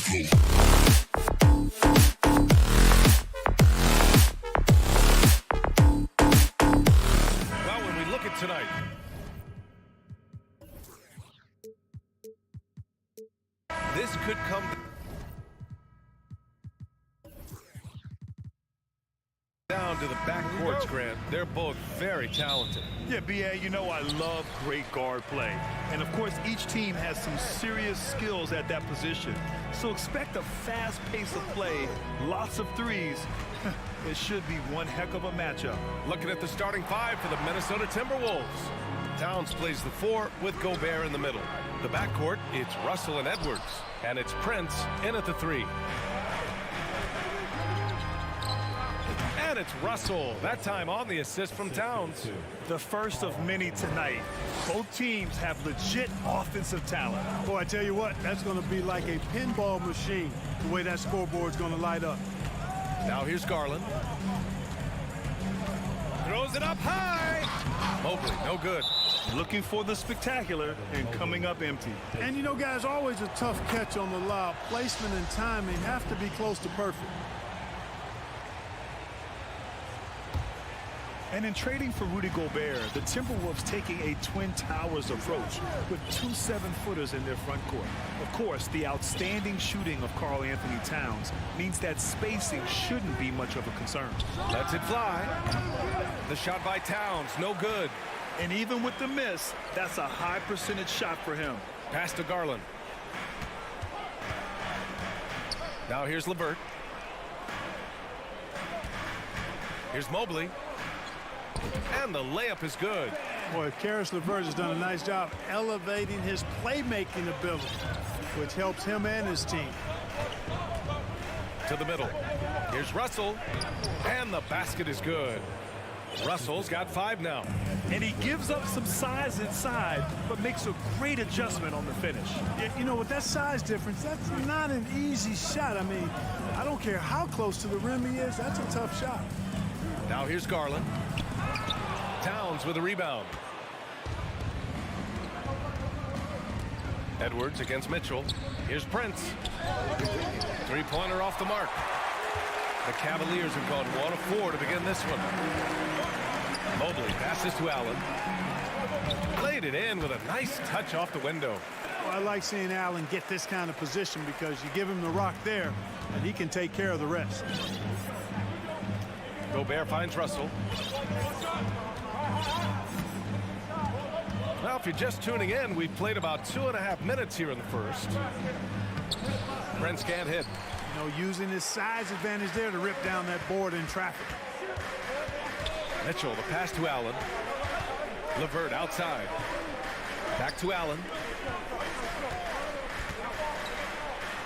Well, when we look at tonight, this could come down to the backcourts, Grant. They're both very talented. Yeah, B.A., you know I love great guard play. And, of course, each team has some serious skills at that position. So expect a fast pace of play, lots of threes. It should be one heck of a matchup. Looking at the starting five for the Minnesota Timberwolves. Towns plays the 4 with Gobert in the middle. The backcourt, it's Russell and Edwards. And it's Prince in at the 3. And it's Russell, that time on the assist from Towns. The first of many tonight. Both teams have legit offensive talent. Boy, I tell you what, that's going to be like a pinball machine, the way that scoreboard's going to light up. Now here's Garland. Throws it up high. Mobley, no good. Looking for the spectacular and coming up empty. And you know, guys, always a tough catch on the lob. Placement and timing have to be close to perfect. And in trading for Rudy Gobert, the Timberwolves taking a Twin Towers approach with 2 7-footers in their front court. Of course, the outstanding shooting of Karl Anthony Towns means that spacing shouldn't be much of a concern. Lets it fly. The shot by Towns, no good. And even with the miss, that's a high percentage shot for him. Pass to Garland. Now here's LeVert. Here's Mobley. And the layup is good. Boy, Karis LeVert has done a nice job elevating his playmaking ability, which helps him and his team. To the middle. Here's Russell. And the basket is good. Russell's got 5 now. And he gives up some size inside, but makes a great adjustment on the finish. You know, with that size difference, that's not an easy shot. I mean, I don't care how close to the rim he is, that's a tough shot. Now here's Garland. Towns with a rebound. Edwards against Mitchell. Here's Prince. 3-pointer off the mark. The Cavaliers have gone 1 of 4 to begin this one. Mobley passes to Allen. Laid it in with a nice touch off the window. Well, I like seeing Allen get this kind of position because you give him the rock there, and he can take care of the rest. Gobert finds Russell. Well, if you're just tuning in, we've played about 2.5 minutes here in the first. Prince can't hit. You know, using his size advantage there to rip down that board in traffic. Mitchell, the pass to Allen. LeVert outside. Back to Allen.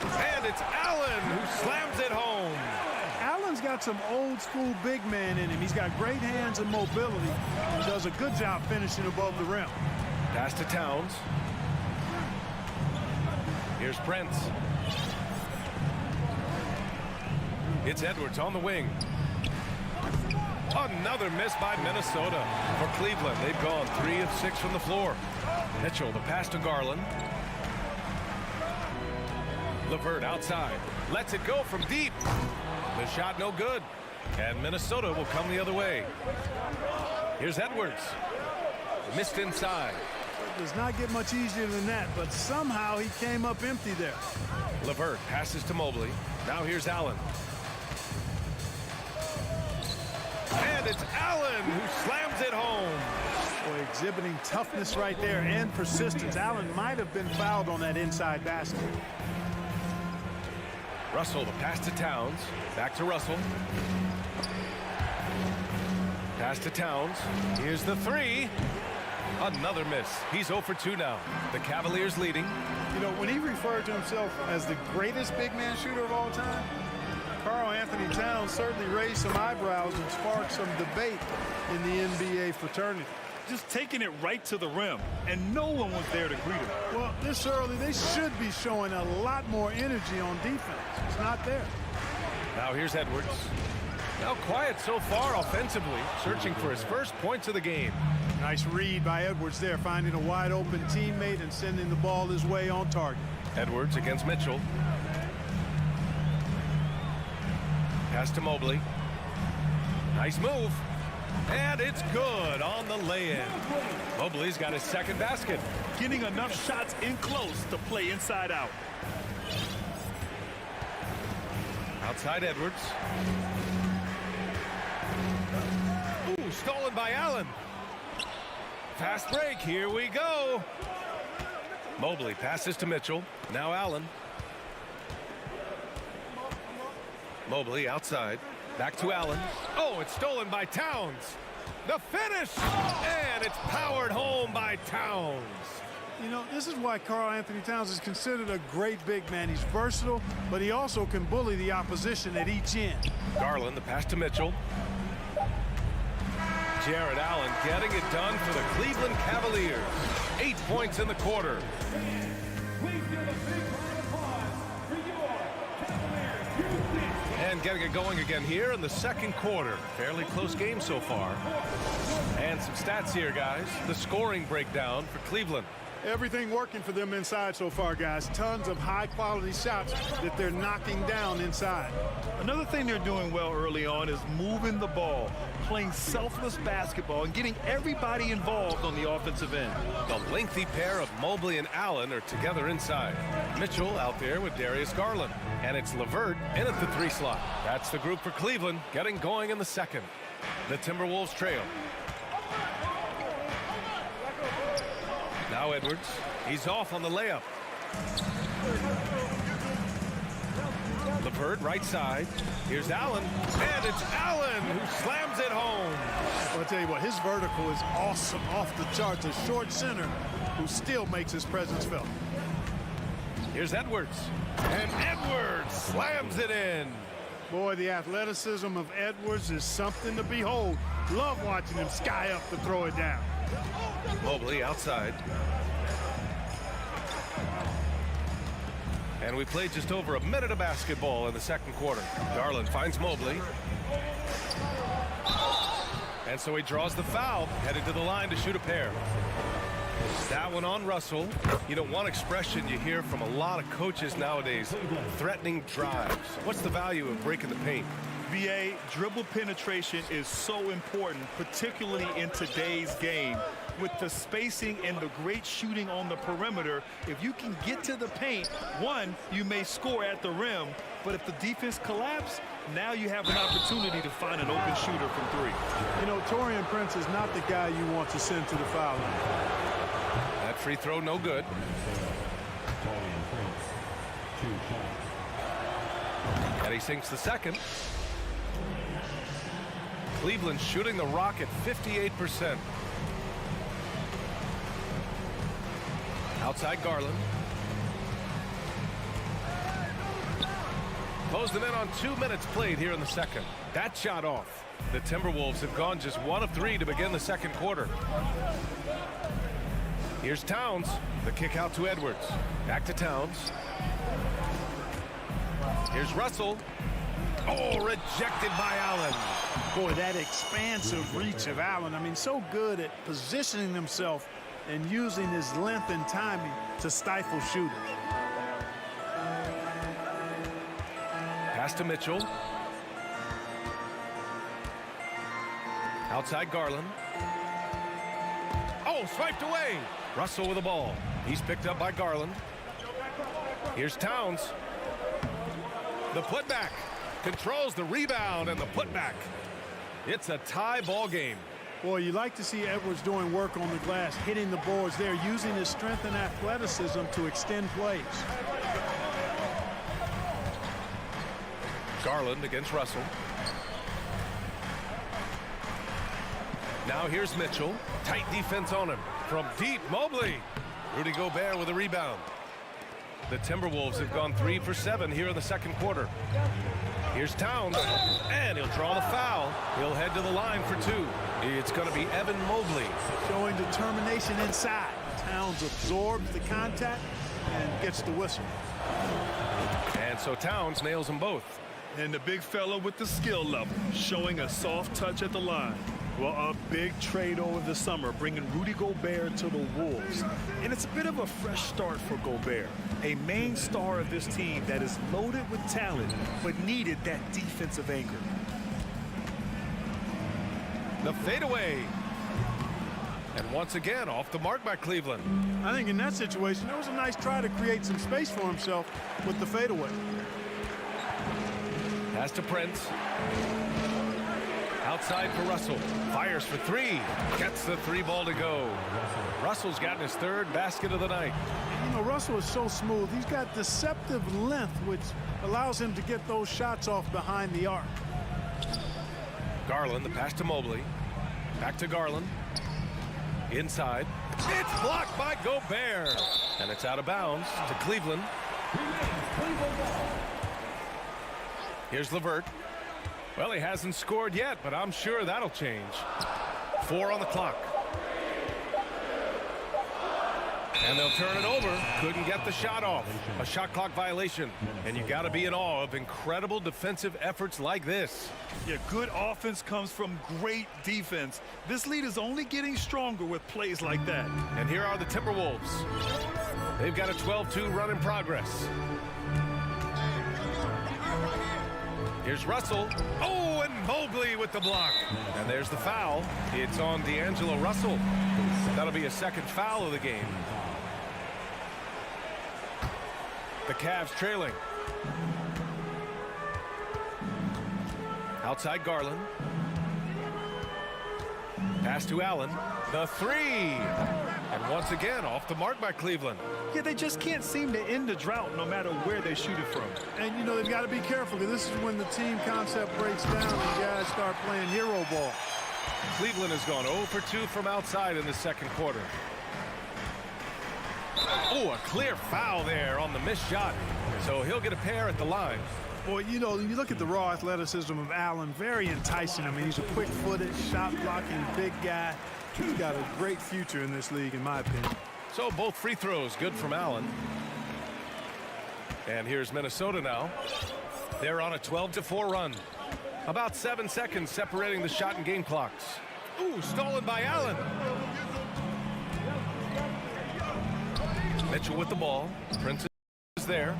And it's Allen who slams it home. Allen's got some old-school big man in him. He's got great hands and mobility. He does a good job finishing above the rim. Pass to Towns. Here's Prince. It's Edwards on the wing. Another miss by Minnesota. For Cleveland, they've gone 3 of 6 from the floor. Mitchell, the pass to Garland. LeVert outside. Lets it go from deep. The shot no good. And Minnesota will come the other way. Here's Edwards. Missed inside. It does not get much easier than that, but somehow he came up empty there. LeVert passes to Mobley. Now here's Allen. And it's Allen who slams it home. Boy, exhibiting toughness right there and persistence. Allen might have been fouled on that inside basket. Russell, the pass to Towns. Back to Russell. Pass to Towns. Here's the 3. Another miss. He's 0 for 2 now. The Cavaliers leading. You know, when he referred to himself as the greatest big man shooter of all time, Karl Anthony Towns certainly raised some eyebrows and sparked some debate in the NBA fraternity. Just taking it right to the rim, and no one was there to greet him. Well, this early, they should be showing a lot more energy on defense. It's not there. Now here's Edwards. Now quiet so far offensively, searching for his first points of the game. Nice read by Edwards there, finding a wide open teammate and sending the ball his way on target. Edwards against Mitchell. Pass to Mobley. Nice move. And it's good on the lay-in. Mobley's got his second basket. Getting enough shots in close to play inside out. Outside Edwards. Ooh, stolen by Allen. Fast break, here we go. Mobley passes to Mitchell. Now Allen. Mobley outside. Back to Allen. Oh, it's stolen by Towns. The finish! And it's powered home by Towns. You know, this is why Karl Anthony Towns is considered a great big man. He's versatile, but he also can bully the opposition at each end. Garland, the pass to Mitchell. Jared Allen getting it done for the Cleveland Cavaliers. 8 points in the quarter. And getting it going again here in the second quarter. Fairly close game so far. And some stats here, guys. The scoring breakdown for Cleveland. Everything working for them inside so far, guys. Tons of high-quality shots that they're knocking down inside. Another thing they're doing well early on is moving the ball, playing selfless basketball, and getting everybody involved on the offensive end. The lengthy pair of Mobley and Allen are together inside. Mitchell out there with Darius Garland. And it's LeVert in at the 3 slot. That's the group for Cleveland getting going in the second. The Timberwolves trail. Now Edwards. He's off on the layup. LeVert right side. Here's Allen. And it's Allen who slams it home. I'll tell you what, his vertical is awesome, off the charts. A short center who still makes his presence felt. Here's Edwards. And Edwards slams it in. Boy, the athleticism of Edwards is something to behold. Love watching him sky up to throw it down. Mobley outside. And we played just over a minute of basketball in the second quarter. Garland finds Mobley. And so he draws the foul, headed to the line to shoot a pair. That one on Russell. You know, one expression you hear from a lot of coaches nowadays, threatening drives. What's the value of breaking the paint? VA, dribble penetration is so important, particularly in today's game. With the spacing and the great shooting on the perimeter, if you can get to the paint, one, you may score at the rim, but if the defense collapses, now you have an opportunity to find an open shooter from 3. You know, Taurean Prince is not the guy you want to send to the foul line. That free throw no good. And he sinks the second. Cleveland shooting the rock at 58%. Outside Garland. Closed them in on 2 minutes played here in the second. That shot off. The Timberwolves have gone just 1 of 3 to begin the second quarter. Here's Towns. The kick out to Edwards. Back to Towns. Here's Russell. Oh, rejected by Allen. Boy, that expansive reach of Allen. I mean, so good at positioning himself and using his length and timing to stifle shooters. Pass to Mitchell. Outside Garland. Oh, swiped away. Russell with the ball. He's picked up by Garland. Here's Towns. The putback. Controls the rebound and the putback. It's a tie ball game. Boy, you like to see Edwards doing work on the glass, hitting the boards there, using his strength and athleticism to extend plays. Garland against Russell. Now here's Mitchell. Tight defense on him. From deep, Mobley. Rudy Gobert with a rebound. The Timberwolves have gone 3 for 7 here in the second quarter. Here's Towns, and he'll draw the foul. He'll head to the line for 2. It's going to be Evan Mobley. Showing determination inside. Towns absorbs the contact and gets the whistle. And so Towns nails them both. And the big fella with the skill level, showing a soft touch at the line. Well, a big trade over the summer, bringing Rudy Gobert to the Wolves. And it's a bit of a fresh start for Gobert, a main star of this team that is loaded with talent, but needed that defensive anchor. The fadeaway. And once again, off the mark by Cleveland. I think in that situation, it was a nice try to create some space for himself with the fadeaway. Pass to Prince. Outside for Russell. Fires for three. Gets the three ball to go. Russell's gotten his third basket of the night. You know, Russell is so smooth. He's got deceptive length, which allows him to get those shots off behind the arc. Garland, the pass to Mobley. Back to Garland. Inside. It's blocked by Gobert. And it's out of bounds to Cleveland. Here's LeVert. Well, he hasn't scored yet, but I'm sure that'll change. 4 on the clock. And they'll turn it over. Couldn't get the shot off. A shot clock violation. And you got to be in awe of incredible defensive efforts like this. Yeah, good offense comes from great defense. This lead is only getting stronger with plays like that. And here are the Timberwolves. They've got a 12-2 run in progress. Here's Russell. Oh, and Mobley with the block. And there's the foul. It's on D'Angelo Russell. That'll be a second foul of the game. The Cavs trailing. Outside Garland. Pass to Allen. The three. And once again, off the mark by Cleveland. Yeah, they just can't seem to end the drought no matter where they shoot it from. And, you know, they've got to be careful because this is when the team concept breaks down and guys start playing hero ball. Cleveland has gone 0 for 2 from outside in the second quarter. Oh, a clear foul there on the missed shot. So he'll get a pair at the line. Boy, you know, you look at the raw athleticism of Allen, very enticing. I mean, he's a quick-footed, shot-blocking big guy. He's got a great future in this league, in my opinion. So both free throws good from Allen. And here's Minnesota now. They're on a 12-4 run. About 7 seconds separating the shot and game clocks. Ooh, stolen by Allen. Mitchell with the ball. Prince is there.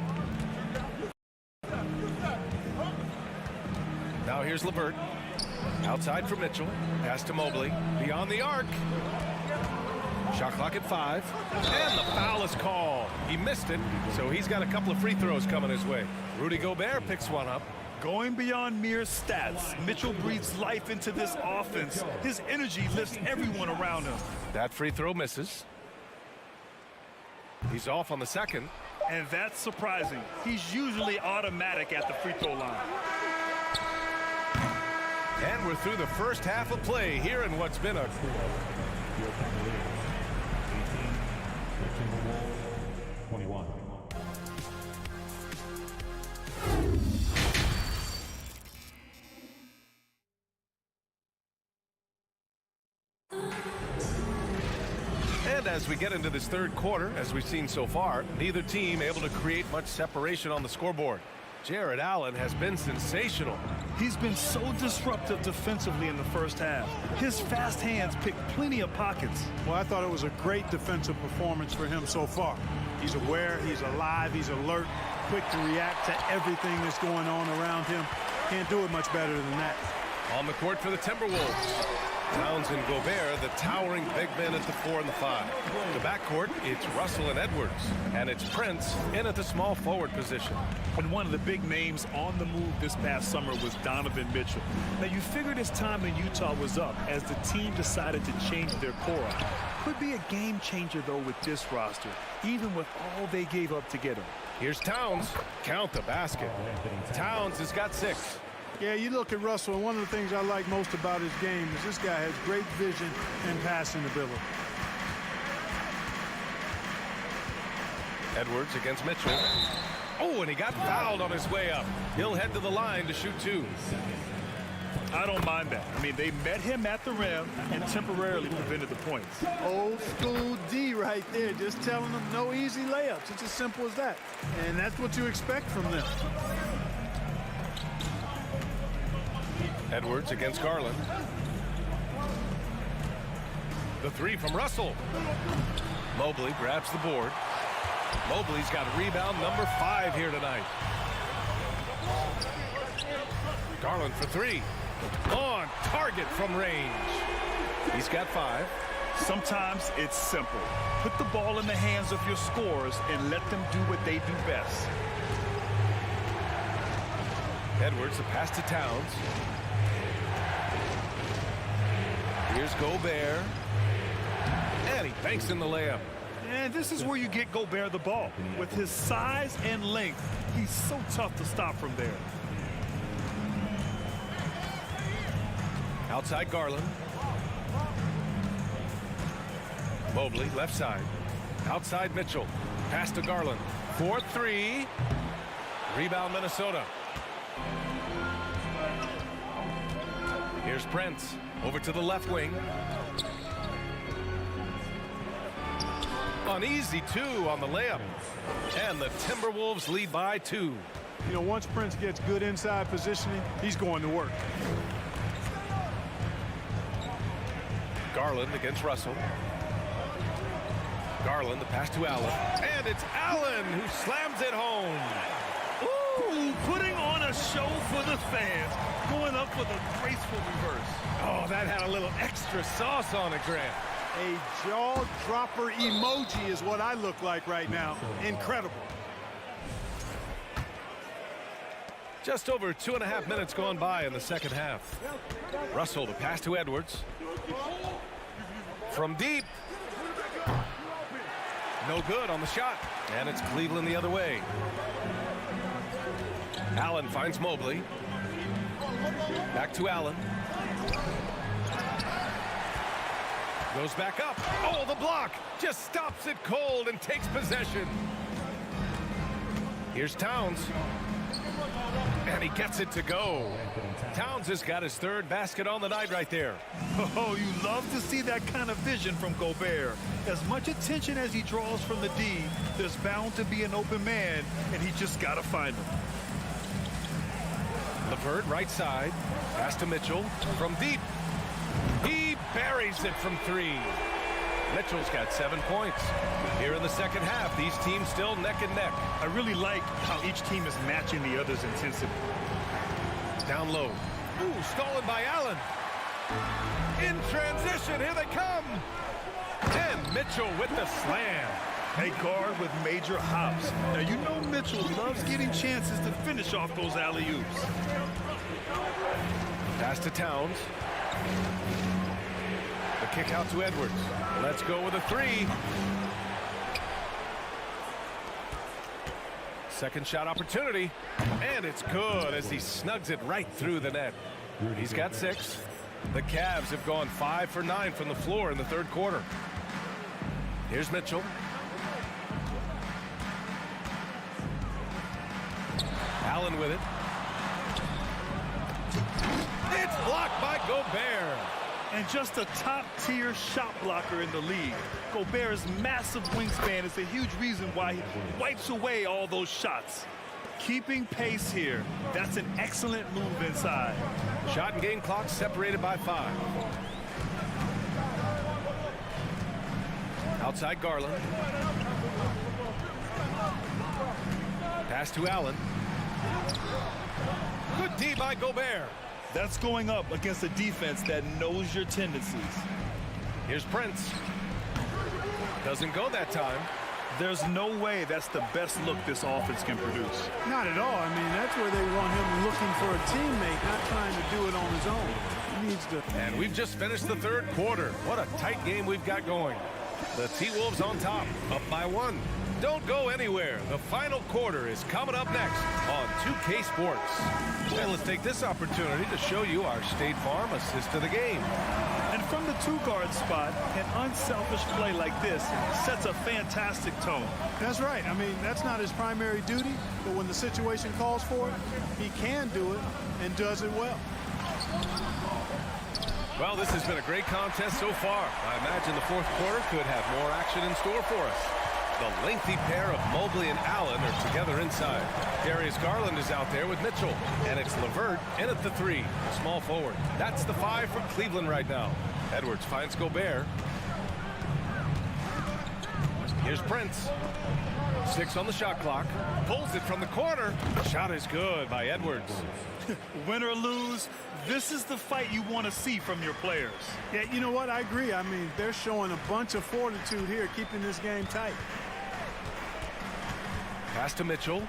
Now here's LeVert. Outside for Mitchell. Pass to Mobley. Beyond the arc. Shot clock at 5. And the foul is called. He missed it, so he's got a couple of free throws coming his way. Rudy Gobert picks one up. Going beyond mere stats, Mitchell breathes life into this offense. His energy lifts everyone around him. That free throw misses. He's off on the second. And that's surprising. He's usually automatic at the free throw line. And we're through the first half of play here in what's been a... And as we get into this third quarter, as we've seen so far, neither team able to create much separation on the scoreboard. Jared Allen has been sensational. He's been so disruptive defensively in the first half. His fast hands pick plenty of pockets. Well, I thought it was a great defensive performance for him so far. He's aware, he's alive, he's alert, quick to react to everything that's going on around him. Can't do it much better than that. On the court for the Timberwolves. Towns and Gobert, the towering big men at the 4 and the 5. The backcourt, it's Russell and Edwards. And it's Prince in at the small forward position. And one of the big names on the move this past summer was Donovan Mitchell. Now, you figured his time in Utah was up as the team decided to change their core up. Could be a game changer, though, with this roster, even with all they gave up to get him. Here's Towns. Count the basket. Towns has got 6. Yeah, you look at Russell, and one of the things I like most about his game is this guy has great vision and passing ability. Edwards against Mitchell. Oh, and he got fouled on his way up. He'll head to the line to shoot 2. I don't mind that. I mean, they met him at the rim and temporarily prevented the points. Old school D right there, just telling them no easy layups. It's as simple as that. And that's what you expect from them. Edwards against Garland. The three from Russell. Mobley grabs the board. Mobley's got rebound number 5 here tonight. Garland for 3. On target from range. He's got 5. Sometimes it's simple. Put the ball in the hands of your scorers and let them do what they do best. Edwards, a pass to Towns. Here's Gobert. And he banks in the layup. And this is where you get Gobert the ball. With his size and length, he's so tough to stop from there. Outside Garland. Mobley, left side. Outside Mitchell. Pass to Garland. 4-3. Rebound Minnesota. Here's Prince. Over to the left wing. An easy 2 on the layup. And the Timberwolves lead by 2. You know, once Prince gets good inside positioning, he's going to work. Garland against Russell. Garland, the pass to Allen. And it's Allen who slams it home. Ooh, putting on a show for the fans. Going up with a graceful reverse. Oh, that had a little extra sauce on it, Grant. A jaw-dropper emoji is what I look like right now. Incredible. Just over 2.5 minutes gone by in the second half. Russell, the pass to Edwards. From deep. No good on the shot. And it's Cleveland the other way. Allen finds Mobley. Back to Allen. Goes back up. Oh, the block. Just stops it cold and takes possession. Here's Towns. And he gets it to go. Towns has got his 3rd basket on the night right there. Oh, you love to see that kind of vision from Gobert. As much attention as he draws from the D, there's bound to be an open man, and he just got to find him. LeVert, right side. Pass to Mitchell. From deep. He buries it from 3. Mitchell's got 7 points. Here in the second half, these teams still neck and neck. I really like how each team is matching the other's intensity. Down low. Ooh, stolen by Allen. In transition, here they come. And Mitchell with the slam. A guard with major hops. Now, you know Mitchell loves getting chances to finish off those alley-oops. Pass to Towns. The kick out to Edwards. Let's go with a 3. Second shot opportunity. And it's good as he snugs it right through the net. He's got 6. The Cavs have gone 5 for 9 from the floor in the 3rd quarter. Here's Mitchell. Allen with it. It's blocked by Gobert. And just a top-tier shot blocker in the league. Gobert's massive wingspan is a huge reason why he wipes away all those shots. Keeping pace here. That's an excellent move inside. Shot and game clock separated by 5. Outside Garland. Pass to Allen. Good D by Gobert. That's going up against a defense that knows your tendencies. Here's Prince. Doesn't go that time. There's no way that's the best look this offense can produce. Not at all. I mean, that's where they want him looking for a teammate, not trying to do it on his own. He needs to. And we've just finished the 3rd quarter. What a tight game we've got going. The T-Wolves on top, up by 1. Don't go anywhere. The final quarter is coming up next on 2K Sports. And let's take this opportunity to show you our State Farm assist to the game. And from the 2-guard spot, an unselfish play like this sets a fantastic tone. That's right. I mean, that's not his primary duty, but when the situation calls for it, he can do it and does it well. Well, this has been a great contest so far. I imagine the 4th quarter could have more action in store for us. The lengthy pair of Mobley and Allen are together inside. Darius Garland is out there with Mitchell. And it's LeVert in at the 3, small forward. That's the 5 from Cleveland right now. Edwards finds Gobert. Here's Prince. 6 on the shot clock. Pulls it from the corner. Shot is good by Edwards. Win or lose, this is the fight you want to see from your players. Yeah, you know what? I agree. I mean, they're showing a bunch of fortitude here, keeping this game tight. Pass to Mitchell.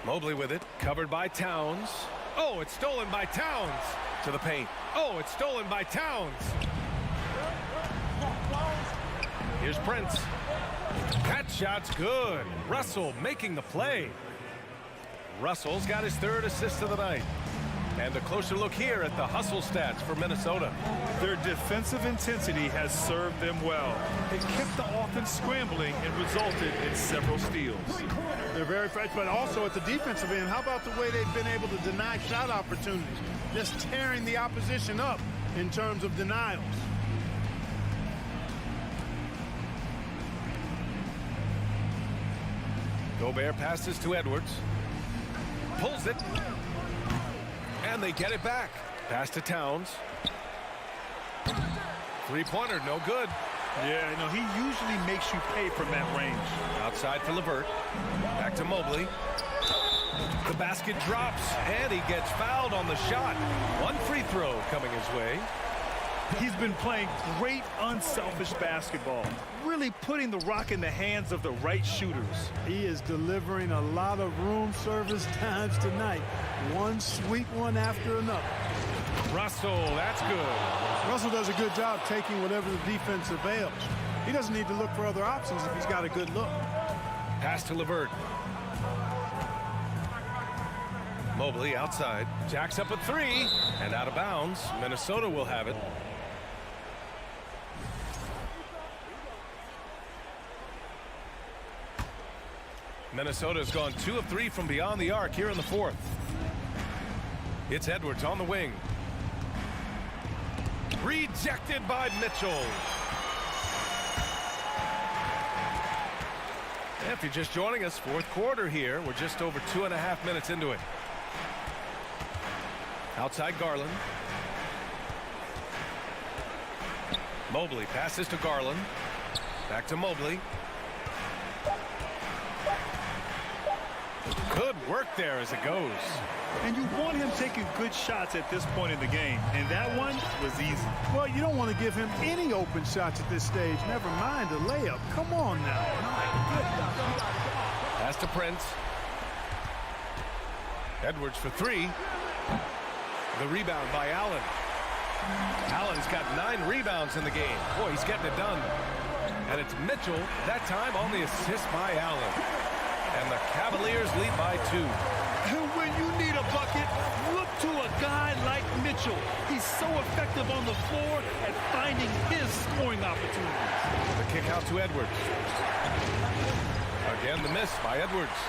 Mobley with it. Covered by Towns. Oh, it's stolen by Towns. To the paint. Oh, it's stolen by Towns. Here's Prince. That shot's good. Russell making the play. Russell's got his 3rd assist of the night. And a closer look here at the hustle stats for Minnesota. Their defensive intensity has served them well. It kept the offense scrambling and resulted in several steals. They're very fresh, but also at the defensive end, how about the way they've been able to deny shot opportunities? Just tearing the opposition up in terms of denials. Gobert passes to Edwards. Pulls it. And they get it back. Pass to Towns. 3-pointer, no good. Yeah, you know, he usually makes you pay from that range. Outside for LeVert. Back to Mobley. The basket drops, and he gets fouled on the shot. 1 free throw coming his way. He's been playing great, unselfish basketball, really putting the rock in the hands of the right shooters. He is delivering a lot of room service times tonight. One sweet one after another. Russell, that's good. Russell does a good job taking whatever the defense avails. He doesn't need to look for other options if he's got a good look. Pass to LeVert. Mobley outside. Jacks up a 3 and out of bounds. Minnesota will have it. Minnesota's gone 2 of 3 from beyond the arc here in the 4th. It's Edwards on the wing. Rejected by Mitchell. If you're just joining us, 4th quarter here. We're just over 2.5 minutes into it. Outside Garland. Mobley passes to Garland. Back to Mobley. Good work there as it goes. And you want him taking good shots at this point in the game. And that one was easy. Well, you don't want to give him any open shots at this stage. Never mind a layup. Come on now. Pass to Prince. Edwards for 3. The rebound by Allen. Allen's got 9 rebounds in the game. Boy, he's getting it done. And it's Mitchell, that time on the assist by Allen. And the Cavaliers lead by 2. And when you need a bucket, look to a guy like Mitchell. He's so effective on the floor at finding his scoring opportunities. The kick out to Edwards. Again, the miss by Edwards.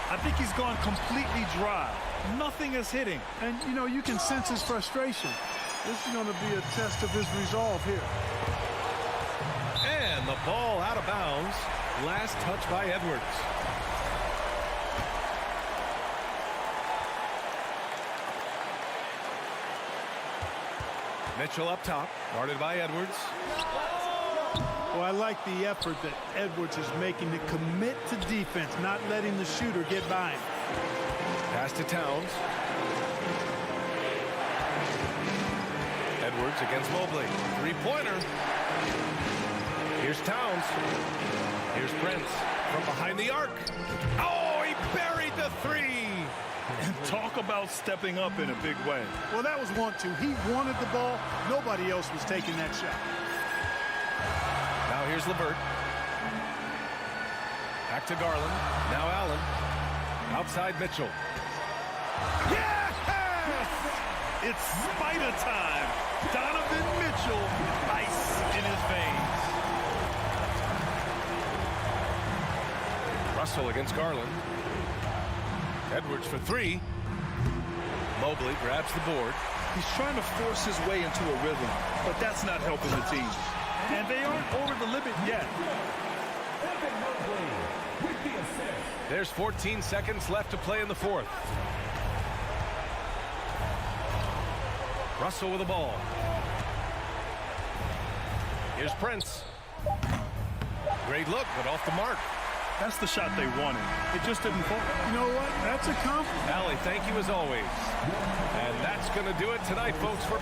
I think he's gone completely dry. Nothing is hitting. And, you know, you can sense his frustration. This is going to be a test of his resolve here. And the ball out of bounds. Last touch by Edwards. Mitchell up top, guarded by Edwards. Well, I like the effort that Edwards is making to commit to defense, not letting the shooter get by him. Pass to Towns. Edwards against Mobley. 3-pointer. Here's Towns. Here's Prince from behind the arc. Oh, he buried the 3. And talk about stepping up in a big way. Well, that was 1-2. He wanted the ball. Nobody else was taking that shot. Now here's LeVert. Back to Garland. Now Allen. Outside Mitchell. Yes! It's spider time. Donovan Mitchell, ice in his veins. Russell against Garland. Edwards for 3. Mobley grabs the board. He's trying to force his way into a rhythm, but that's not helping the team. And they aren't over the limit yet. There's 14 seconds left to play in the 4th. Russell with the ball. Here's Prince. Great look, but off the mark. That's the shot they wanted. It just didn't fall. You know what? That's a compliment. Allie, thank you as always. And that's going to do it tonight, folks. For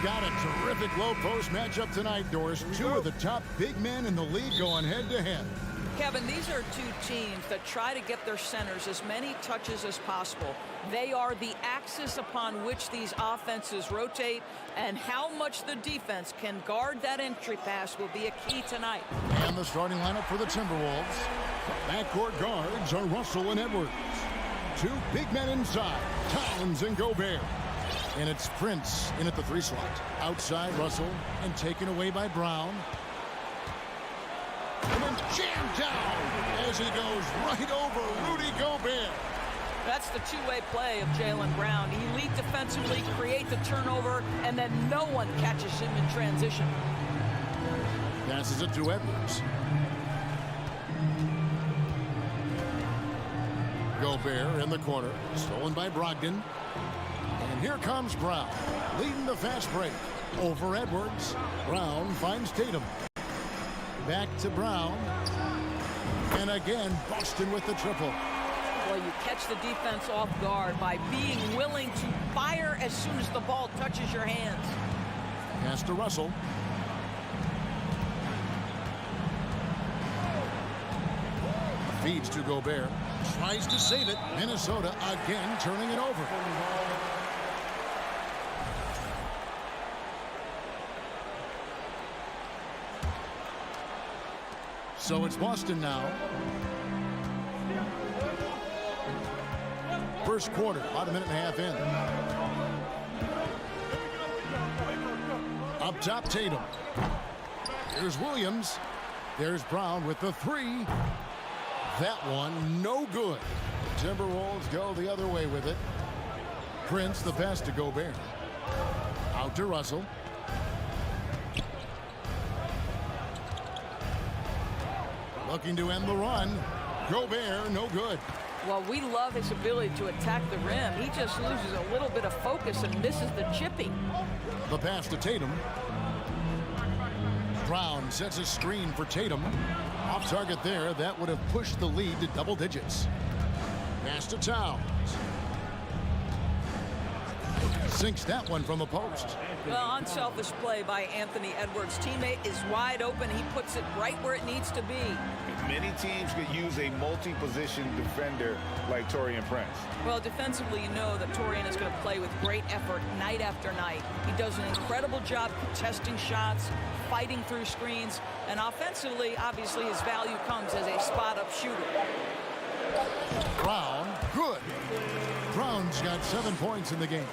got a terrific low post matchup tonight, Doris. Two of the top big men in the league going head-to-head. Kevin, these are two teams that try to get their centers as many touches as possible. They are the axis upon which these offenses rotate, and how much the defense can guard that entry pass will be a key tonight. And the starting lineup for the Timberwolves. Backcourt guards are Russell and Edwards. Two big men inside, Towns and Gobert. And it's Prince in at the 3 slot. Outside Russell and taken away by Brown. And then jammed down as he goes right over Rudy Gobert. That's the two-way play of Jaylen Brown. Elite defensively, create the turnover, and then no one catches him in transition. Passes it to Edwards. Gobert in the corner, stolen by Brogdon. And here comes Brown, leading the fast break. Over Edwards. Brown finds Tatum. Back to Brown. And again, Boston with the triple. Well, you catch the defense off guard by being willing to fire as soon as the ball touches your hands. Pass to Russell. Feeds to Gobert. Tries to save it. Minnesota again turning it over. So it's Boston now. First quarter, about a minute and a half in. Up top, Tatum. Here's Williams. There's Brown with the 3. That one, no good. Timberwolves go the other way with it. Prince, the pass to Gobert. Out to Russell. Looking to end the run. Gobert, no good. Well, we love his ability to attack the rim. He just loses a little bit of focus and misses the chipping. The pass to Tatum. Brown sets a screen for Tatum. Off target there. That would have pushed the lead to double digits. Pass to Towns. Sinks that one from the post. Well, unselfish play by Anthony Edwards. Teammate is wide open. He puts it right where it needs to be. Many teams could use a multi-position defender like Taurean Prince. Well, defensively, you know that Taurean is going to play with great effort night after night. He does an incredible job contesting shots, fighting through screens, and offensively, obviously, his value comes as a spot-up shooter. Brown, good. Brown's got 7 points in the game.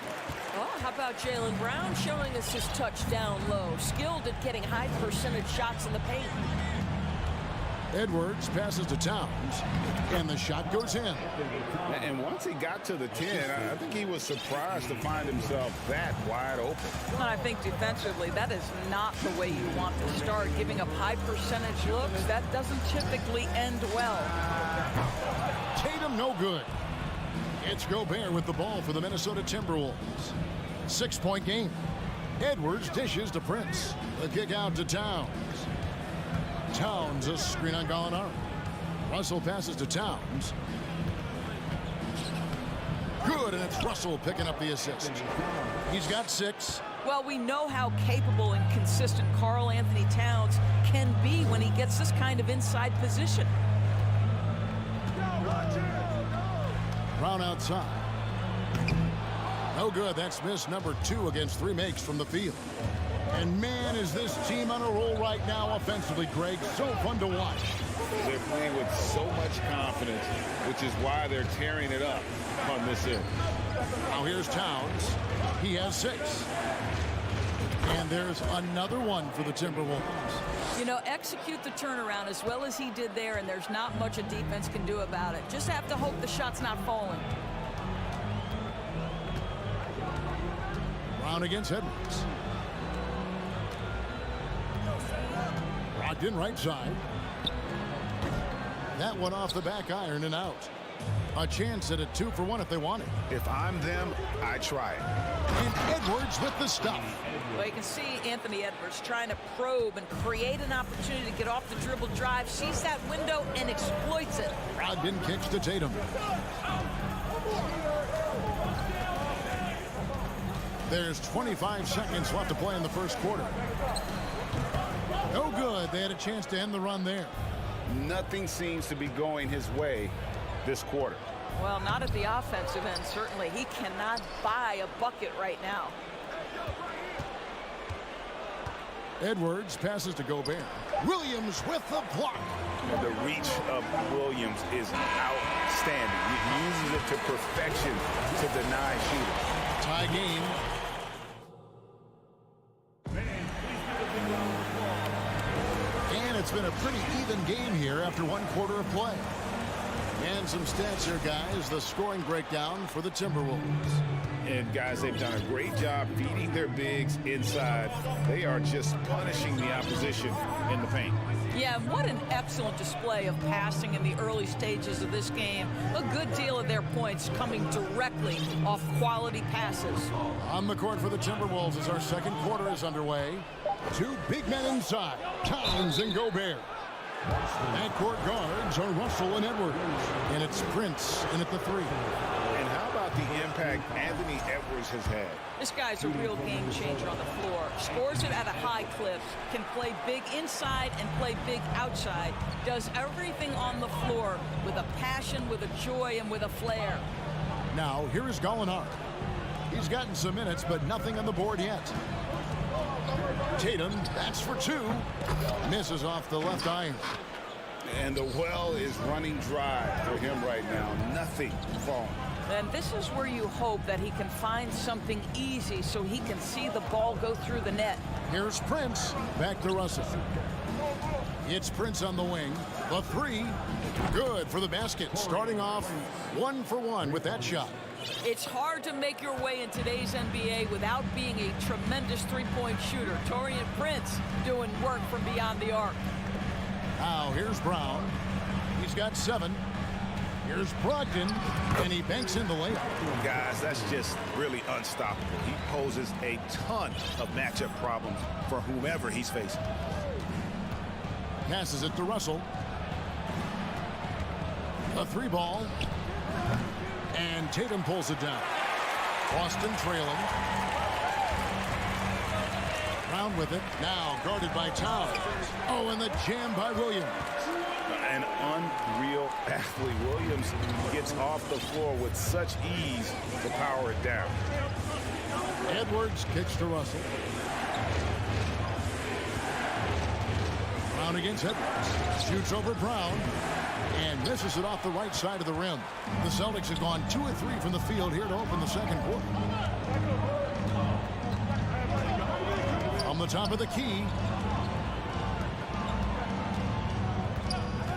Well, how about Jaylen Brown showing us his touch down low, skilled at getting high percentage shots in the paint. Edwards passes to Towns, and the shot goes in. And once he got to the 10, I think he was surprised to find himself that wide open. And I think defensively, that is not the way you want to start. Giving up high percentage looks, that doesn't typically end well. Tatum, no good. It's Gobert with the ball for the Minnesota Timberwolves. 6-point game. Edwards dishes to Prince. The kick out to Towns. Towns, a screen on Gallinari. Russell passes to Towns. Good, and it's Russell picking up the assist. He's got 6. Well, we know how capable and consistent Karl Anthony Towns can be when he gets this kind of inside position. Brown outside. No good. That's miss number 2 against 3 makes from the field. And man, is this team on a roll right now offensively, Greg. So fun to watch. They're playing with so much confidence, which is why they're tearing it up on this end. Now here's Towns. He has 6. And there's another one for the Timberwolves. You know, execute the turnaround as well as he did there, and there's not much a defense can do about it. Just have to hope the shot's not falling. Brown against Edwards. Brogdon right side. That one off the back iron and out. A chance at a 2-for-1 if they want it. If I'm them, I try it. And Edwards with the stuff. Well, you can see Anthony Edwards trying to probe and create an opportunity to get off the dribble drive, sees that window and exploits it. Brogdon kicks to Tatum. There's 25 seconds left to play in the first quarter. No good. They had a chance to end the run there. Nothing seems to be going his way this quarter. Well, not at the offensive end, certainly. He cannot buy a bucket right now. Edwards passes to Gobert. Williams with the block. The reach of Williams is outstanding. He uses it to perfection to deny shooters. Tie game. And it's been a pretty even game here after one quarter of play. And some stats here, guys. The scoring breakdown for the Timberwolves. And, guys, they've done a great job feeding their bigs inside. They are just punishing the opposition in the paint. Yeah, what an excellent display of passing in the early stages of this game. A good deal of their points coming directly off quality passes. On the court for the Timberwolves as our second quarter is underway. Two big men inside, Towns and Gobert. Backcourt guards are Russell and Edwards. And it's Prince in at the three. And how about the impact Anthony Edwards has had? This guy's a real game changer on the floor. Scores it at a high clip, can play big inside and play big outside. Does everything on the floor with a passion, with a joy, and with a flair. Now, here is Gallinari. He's gotten some minutes, but nothing on the board yet. Tatum, that's for two. Misses off the left iron. And the well is running dry for him right now. Nothing falling. And this is where you hope that he can find something easy so he can see the ball go through the net. Here's Prince. Back to Russell. It's Prince on the wing. The three. Good for the basket. Starting off 1 for 1 with that shot. It's hard to make your way in today's NBA without being a tremendous three-point shooter. Taurean Prince doing work from beyond the arc. Now here's Brown. He's got 7. Here's Brogdon, and he banks in the layup. Guys, that's just really unstoppable. He poses a ton of matchup problems for whomever he's facing. Passes it to Russell. A 3-ball. And Tatum pulls it down. Boston trailing. Brown with it. Now guarded by Towns. Oh, and the jam by Williams. An unreal athlete. Williams gets off the floor with such ease to power it down. Edwards kicks to Russell. Brown against Edwards. Shoots over Brown. And misses it off the right side of the rim. The Celtics have gone 2 of 3 from the field here to open the second quarter. From the top of the key.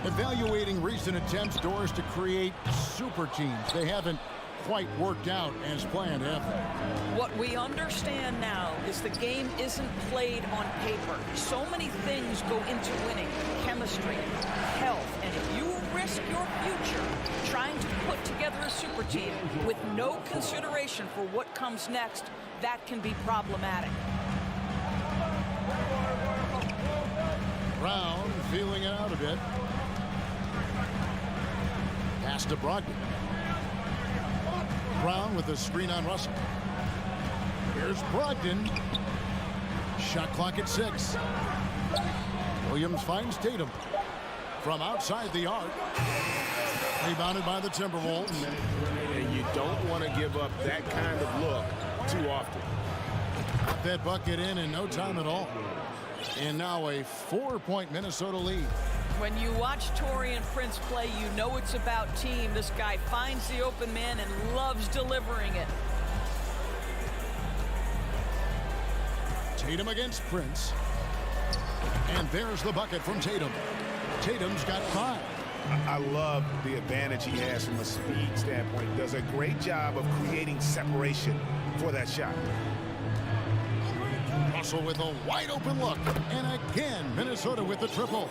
Evaluating recent attempts, Doris, to create super teams. They haven't quite worked out as planned, have they? What we understand now is the game isn't played on paper. So many things go into winning. Chemistry, health, and if you risk your future trying to put together a super team with no consideration for what comes next, that can be problematic. Brown feeling it out a bit. Pass to Brogdon. Brown with the screen on Russell. Here's Brogdon. Shot clock at 6. Williams finds Tatum from outside the arc. Rebounded by the Timberwolves. And you don't want to give up that kind of look too often. Got that bucket in no time at all. And now a 4-point Minnesota lead. When you watch Taurean Prince play, you know it's about team. This guy finds the open man and loves delivering it. Tatum against Prince. And there's the bucket from Tatum. Tatum's got 5. I love the advantage he has from a speed standpoint. Does a great job of creating separation for that shot. Russell with a wide open look. And again, Minnesota with the triple.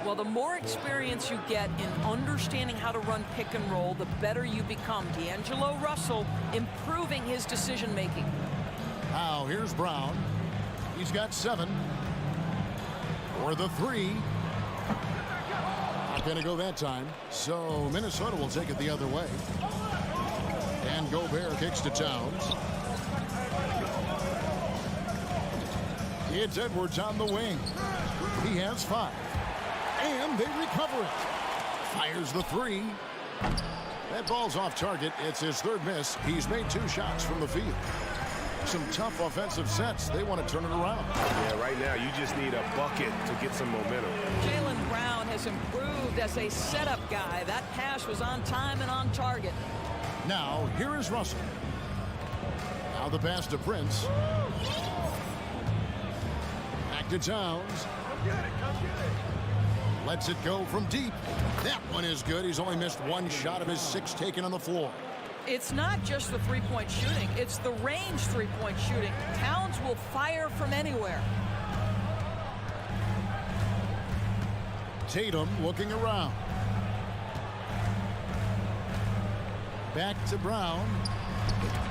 Well, the more experience you get in understanding how to run pick and roll, the better you become. D'Angelo Russell improving his decision making. Now here's Brown. He's got 7. For the 3. Not going to go that time. So Minnesota will take it the other way. And Gobert kicks to Towns. It's Edwards on the wing. He has 5. And they recover it. Fires the 3. That ball's off target. It's his 3rd miss. He's made 2 shots from the field. Some tough offensive sets. They want to turn it around. Yeah, right now you just need a bucket to get some momentum. Jaylen Brown has improved as a setup guy. That pass was on time and on target. Now, here is Russell. Now the pass to Prince. Back to Towns. Lets it go from deep. That one is good. He's only missed 1 shot of his 6 taken on the floor. It's not just the three-point shooting. It's the range three-point shooting. Towns will fire from anywhere. Tatum looking around. Back to Brown.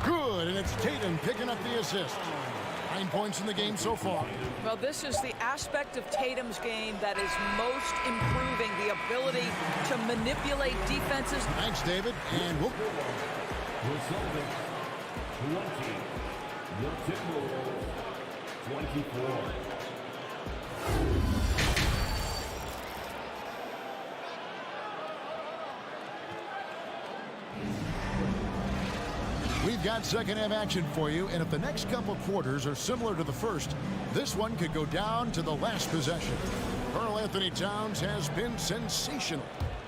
Good, and it's Tatum picking up the assist. 9 points in the game so far. Well, this is the aspect of Tatum's game that is most improving, the ability to manipulate defenses. Thanks, David. And whoop. Celtics 20, the Timberwolves 24. We've got second half action for you, and if the next couple quarters are similar to the first, this one could go down to the last possession. Karl Anthony Towns has been sensational.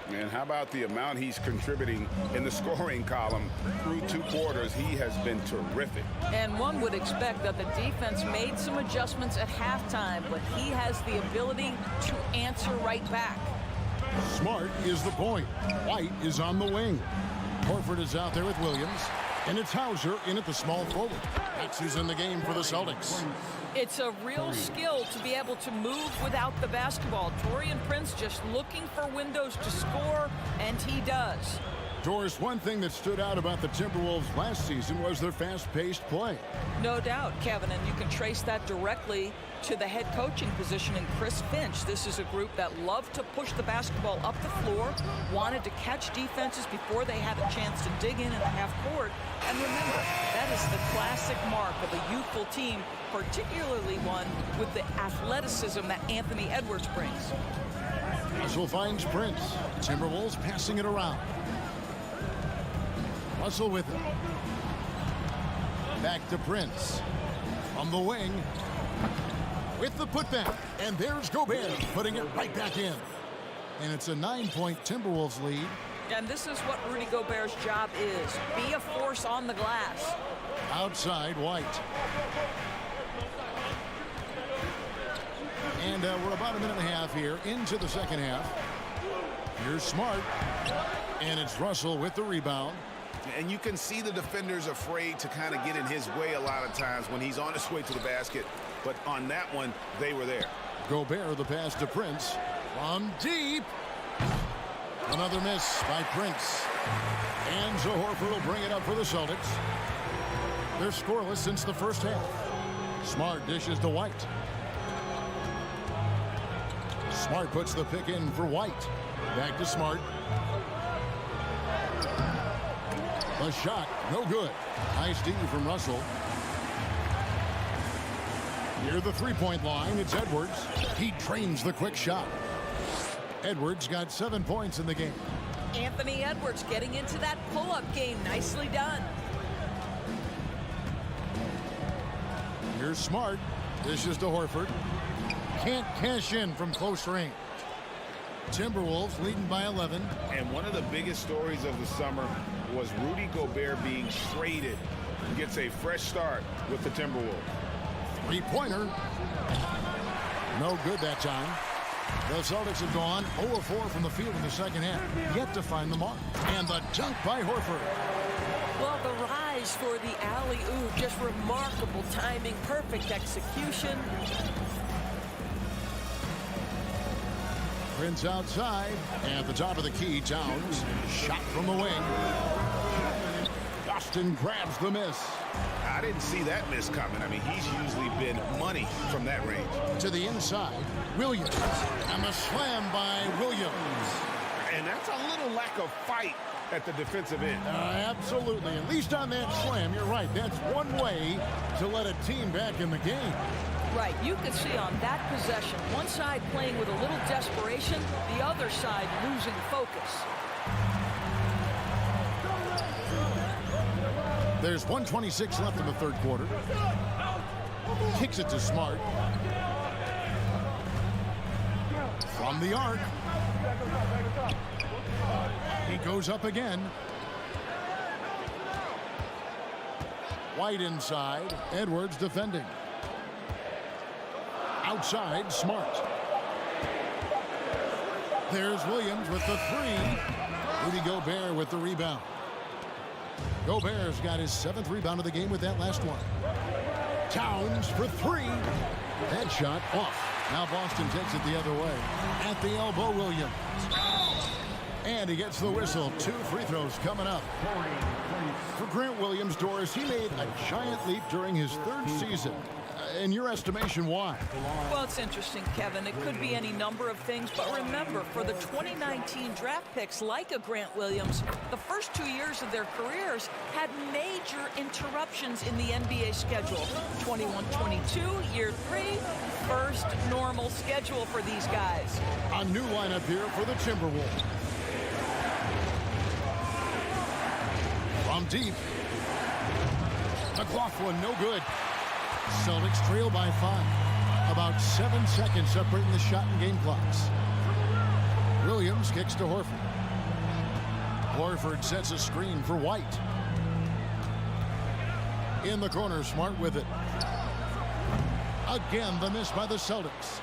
And how about the amount he's contributing in the scoring column through 2 quarters? He has been terrific. And one would expect that the defense made some adjustments at halftime, but he has the ability to answer right back. Smart is the point. White is on the wing. Horford is out there with Williams. And it's Hauser in at the small forward. That's who's in the game for the Celtics. It's a real skill to be able to move without the basketball. Taurean Prince just looking for windows to score, and he does. Doris, one thing that stood out about the Timberwolves last season was their fast-paced play. No doubt, Kevin, and you can trace that directly to the head coaching position in Chris Finch. This is a group that loved to push the basketball up the floor, wanted to catch defenses before they had a chance to dig in the half court. And remember, that is the classic mark of a youthful team, particularly one with the athleticism that Anthony Edwards brings. Russell finds Prince. Timberwolves passing it around. Russell with it. Back to Prince. From the wing. With the putback. And there's Gobert putting it right back in. And it's a 9-point Timberwolves lead. And this is what Rudy Gobert's job is. Be a force on the glass. Outside, White. And we're about a minute and a half here into the second half. Here's Smart. And it's Russell with the rebound. And you can see the defenders afraid to kind of get in his way a lot of times when he's on his way to the basket. But on that one, they were there. Gobert, the pass to Prince. From deep. Another miss by Prince. And Horford will bring it up for the Celtics. They're scoreless since the first half. Smart dishes to White. Smart puts the pick in for White. Back to Smart. The shot, no good. Nice D from Russell. Near the three-point line, it's Edwards. He trains the quick shot. Edwards got 7 points in the game. Anthony Edwards getting into that pull-up game. Nicely done. Here's Smart. This is to Horford. Can't cash in from close range. Timberwolves leading by 11. And one of the biggest stories of the summer was Rudy Gobert being traded. He gets a fresh start with the Timberwolves. Three-pointer. No good that time. The Celtics have gone 0-4 from the field in the second half. Yet to find the mark. And the dunk by Horford. Well, the rise for the alley-oop, just remarkable timing, perfect execution. Prince outside. At the top of the key, Towns. Shot from the wing. Austin grabs the miss. I didn't see that miss coming. I mean, he's usually been money from that range. To the inside, Williams. And the slam by Williams. And that's a little lack of fight at the defensive end. Absolutely. At least on that slam, you're right. That's one way to let a team back in the game. Right, you could see on that possession, one side playing with a little desperation, the other side losing focus. There's 1:26 left in the third quarter. Kicks it to Smart. From the arc. He goes up again. White inside. Edwards defending. Outside, Smart. There's Williams with the three. Rudy Gobert with the rebound. Gobert's got his 7th rebound of the game with that last one. Towns for three. That shot off. Now Boston takes it the other way. At the elbow, Williams. And he gets the whistle. 2 free throws coming up. For Grant Williams, Doris, he made a giant leap during his 3rd season. In your estimation, why? Well, it's interesting, Kevin. It could be any number of things, but remember, for the 2019 draft picks like a Grant Williams, the first 2 years of their careers had major interruptions in the NBA schedule. 21-22, year 3, first normal schedule for these guys. A new lineup here for the Timberwolves. From deep. McLaughlin, no good. Celtics trail by 5. About 7 seconds separating the shot and game clocks. Williams kicks to Horford. Horford sets a screen for White. In the corner, Smart with it. Again, the miss by the Celtics.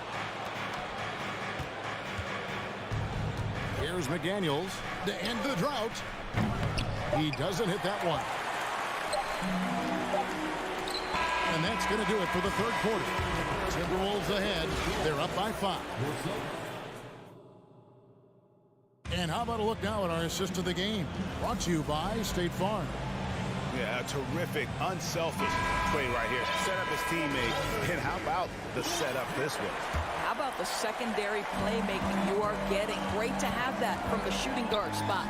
Here's McDaniels to end the drought. He doesn't hit that one. And that's going to do it for the third quarter. Timberwolves ahead. They're up by 5. And how about a look now at our assist of the game? Brought to you by State Farm. Yeah, a terrific, unselfish play right here. Set up his teammate. And how about the setup this way? How about the secondary playmaking you are getting? Great to have that from the shooting guard spot.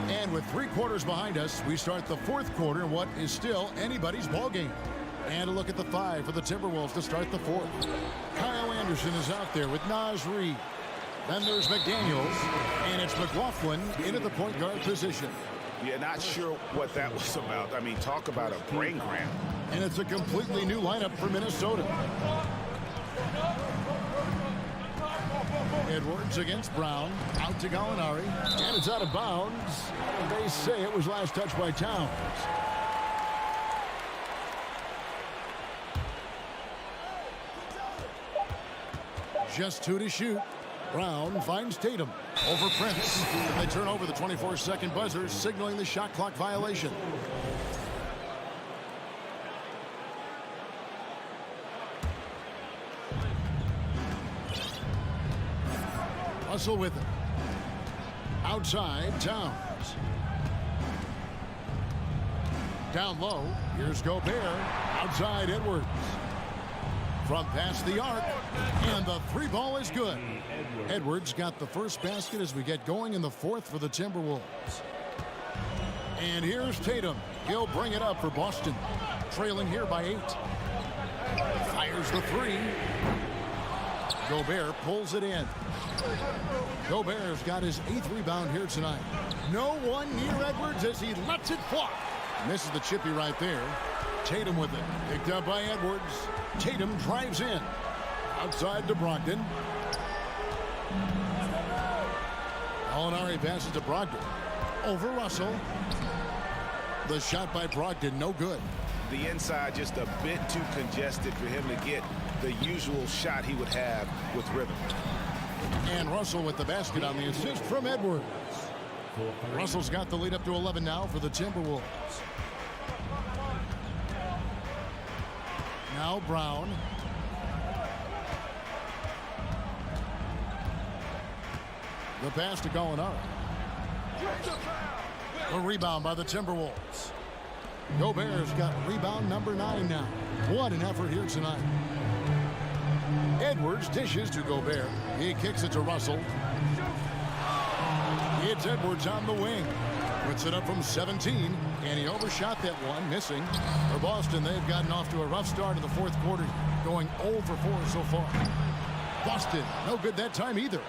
And with 3 quarters behind us, we start the 4th quarter in what is still anybody's ball game. And a look at the 5 for the Timberwolves to start the 4th. Kyle Anderson is out there with Naz Reid. Then there's McDaniels, and it's McLaughlin into the point guard position. Yeah, not sure what that was about. I mean, talk about a brain cramp. And it's a completely new lineup for Minnesota. Edwards against Brown. Out to Gallinari. And it's out of bounds. They say it was last touched by Towns. Just 2 to shoot. Brown finds Tatum over Prince. And they turn over the 24-second buzzer, signaling the shot clock violation. Russell with it. Outside, Towns. Down low, here's Gobert. Outside, Edwards. From past the arc, and the 3 ball is good. Edwards got the first basket as we get going in the 4th for the Timberwolves. And here's Tatum. He'll bring it up for Boston. Trailing here by 8. Fires the 3. Gobert pulls it in. Gobert's got his 8th rebound here tonight. No one near Edwards as he lets it fly. Misses the chippy right there. Tatum with it. Picked up by Edwards. Tatum drives in. Outside to Brogdon. Gallinari passes to Brogdon. Over Russell. The shot by Brogdon, no good. The inside just a bit too congested for him to get the usual shot he would have with rhythm. And Russell with the basket on the assist from Edwards. Russell's got the lead up to 11 now for the Timberwolves. Now Brown. The pass to Gallinari. A rebound by the Timberwolves. Gobert's got rebound number 9 now. What an effort here tonight. Edwards dishes to Gobert. He kicks it to Russell. It's Edwards on the wing. With puts it up from 17, and he overshot that one, missing. For Boston, they've gotten off to a rough start in the fourth quarter, going 0 for 4 so far. Boston, no good that time either.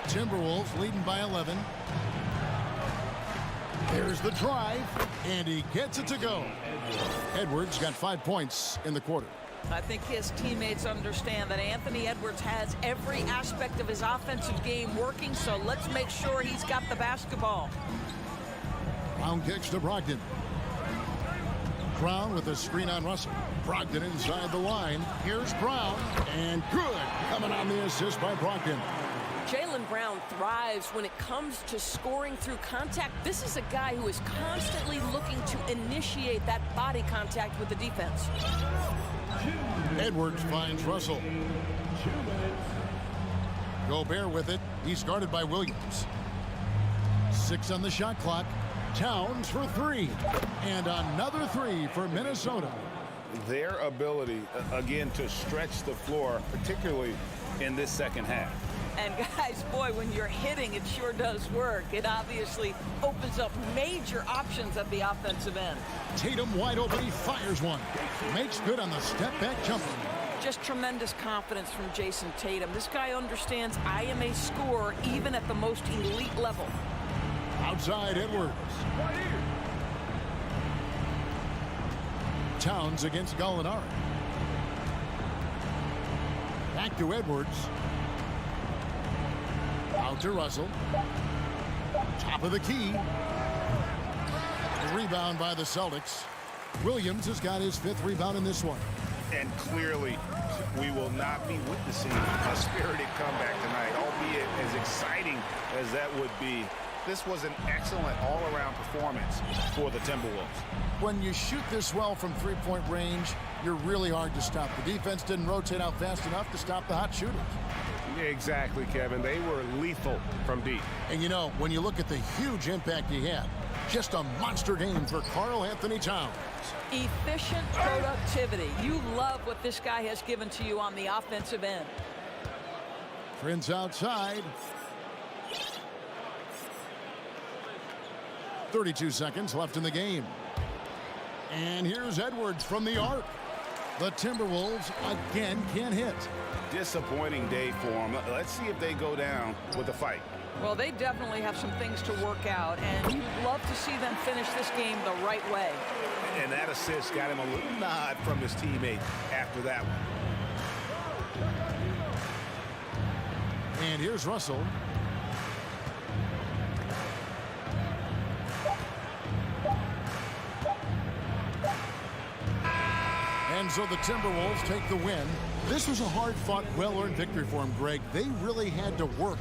Timberwolves leading by 11. There's the drive, and he gets it to go. Edwards got 5 points in the quarter. I think his teammates understand that Anthony Edwards has every aspect of his offensive game working, so let's make sure he's got the basketball. Brown kicks to Brogdon. Brown with a screen on Russell. Brogdon inside the line. Here's Brown, and good. Coming on the assist by Brogdon. Jaylen Brown thrives when it comes to scoring through contact. This is a guy who is constantly looking to initiate that body contact with the defense. Edwards finds Russell. Gobert with it. He's guarded by Williams. 6 on the shot clock. Towns for 3. And another 3 for Minnesota. Their ability, again, to stretch the floor, particularly in this second half. And guys, boy, when you're hitting, it sure does work. It obviously opens up major options at the offensive end. Tatum wide open. He fires one. Makes good on the step-back jumper. Just tremendous confidence from Jason Tatum. This guy understands I am a scorer even at the most elite level. Outside Edwards. Towns against Gallinari. Back to Edwards. Out to Russell. Top of the key. The rebound by the Celtics. Williams has got his 5th rebound in this one. And clearly, we will not be witnessing a spirited comeback tonight, albeit as exciting as that would be. This was an excellent all-around performance for the Timberwolves. When you shoot this well from three-point range, you're really hard to stop. The defense didn't rotate out fast enough to stop the hot shooters. Exactly, Kevin. They were lethal from deep. And you know, when you look at the huge impact he had, just a monster game for Karl Anthony Towns. Efficient productivity. You love what this guy has given to you on the offensive end. Prince outside. 32 seconds left in the game. And here's Edwards from the arc. The Timberwolves again can't hit. Disappointing day for them. Let's see if they go down with a fight. Well, they definitely have some things to work out, and you'd love to see them finish this game the right way. And that assist got him a little nod from his teammate after that one. And here's Russell. And so the Timberwolves take the win. This was a hard-fought, well-earned victory for them, Greg. They really had to work.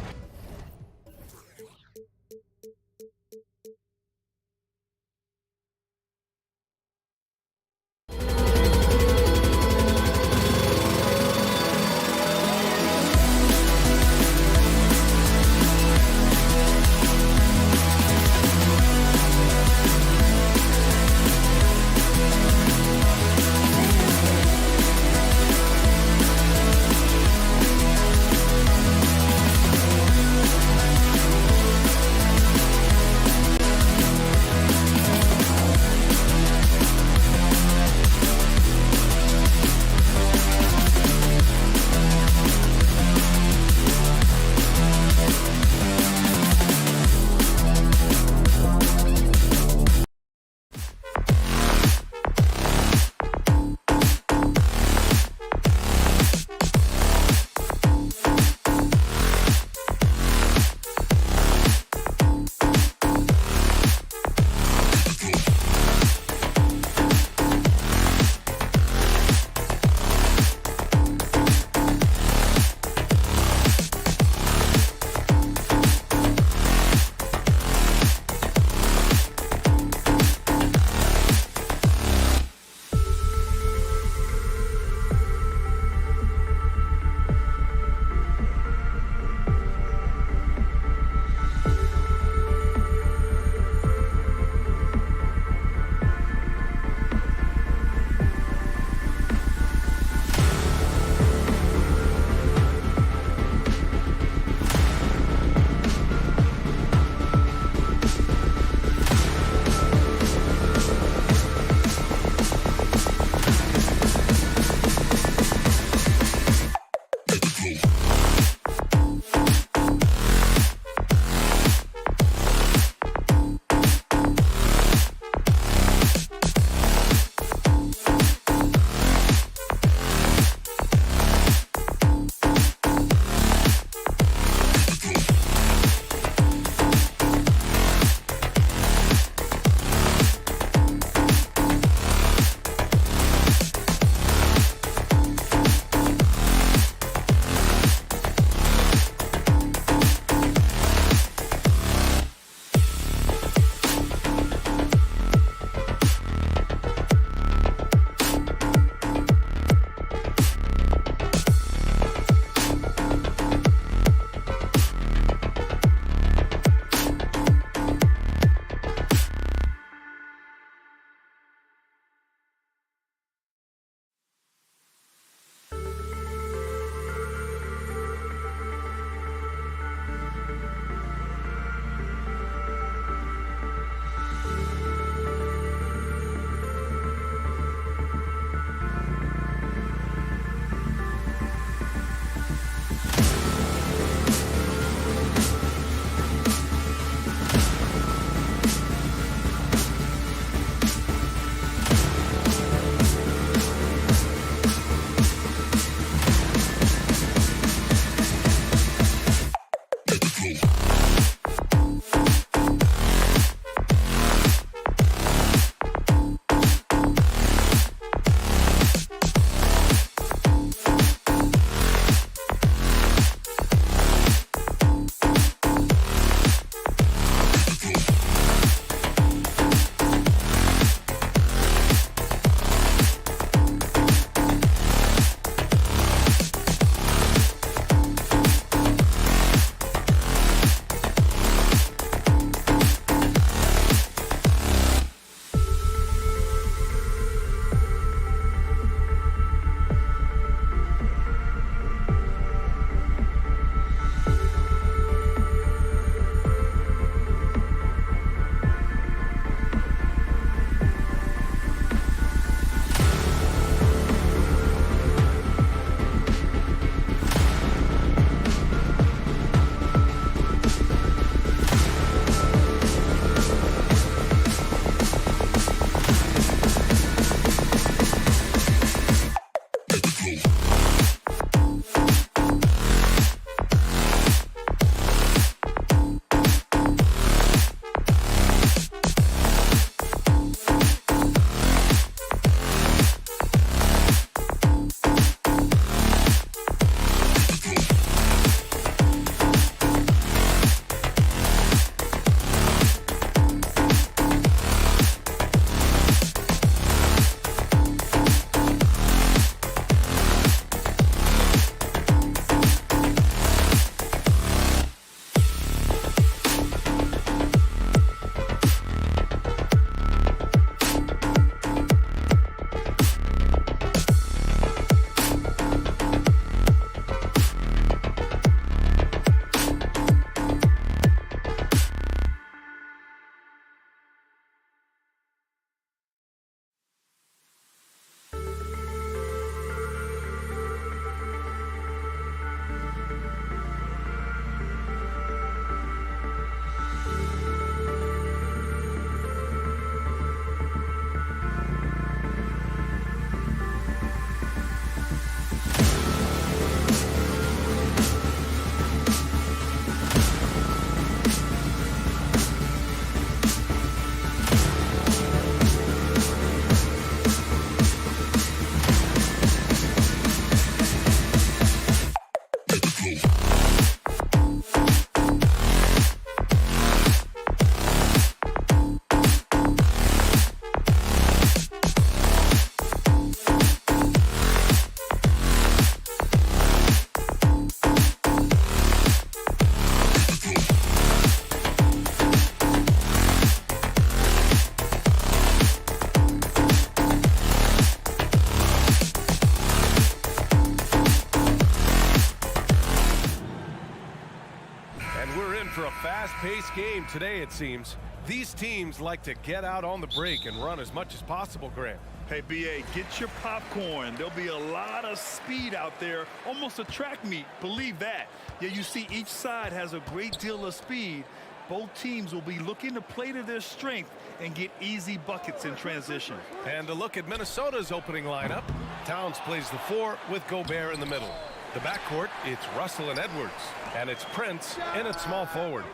fast-paced game today, it seems. These teams like to get out on the break and run as much as possible, Grant. Hey, B.A., get your popcorn. There'll be a lot of speed out there, almost a track meet. Believe that. Yeah, you see each side has a great deal of speed. Both teams will be looking to play to their strength and get easy buckets in transition. And a look at Minnesota's opening lineup. Towns plays the 4 with Gobert in the middle. The backcourt, it's Russell and Edwards. And it's Prince in at small forward.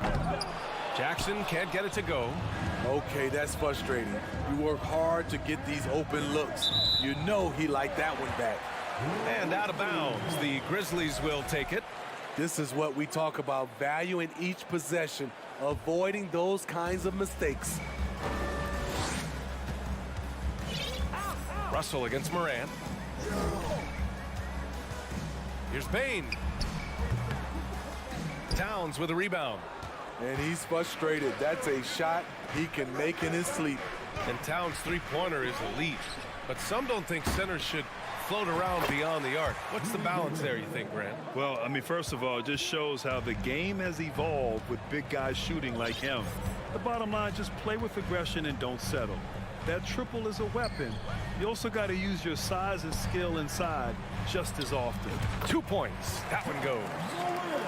Jackson can't get it to go. Okay, that's frustrating. You work hard to get these open looks. You know he liked that one back. And out of bounds, the Grizzlies will take it. This is what we talk about, value in each possession, avoiding those kinds of mistakes. Russell against Morant. Here's Bain. Towns with a rebound. And he's frustrated. That's a shot he can make in his sleep. And Towns' three-pointer is elite. But some don't think centers should float around beyond the arc. What's the balance there, you think, Grant? Well, I mean, first of all, it just shows how the game has evolved with big guys shooting like him. The bottom line, just play with aggression and don't settle. That triple is a weapon. You also got to use your size and skill inside just as often. 2 points. That one goes.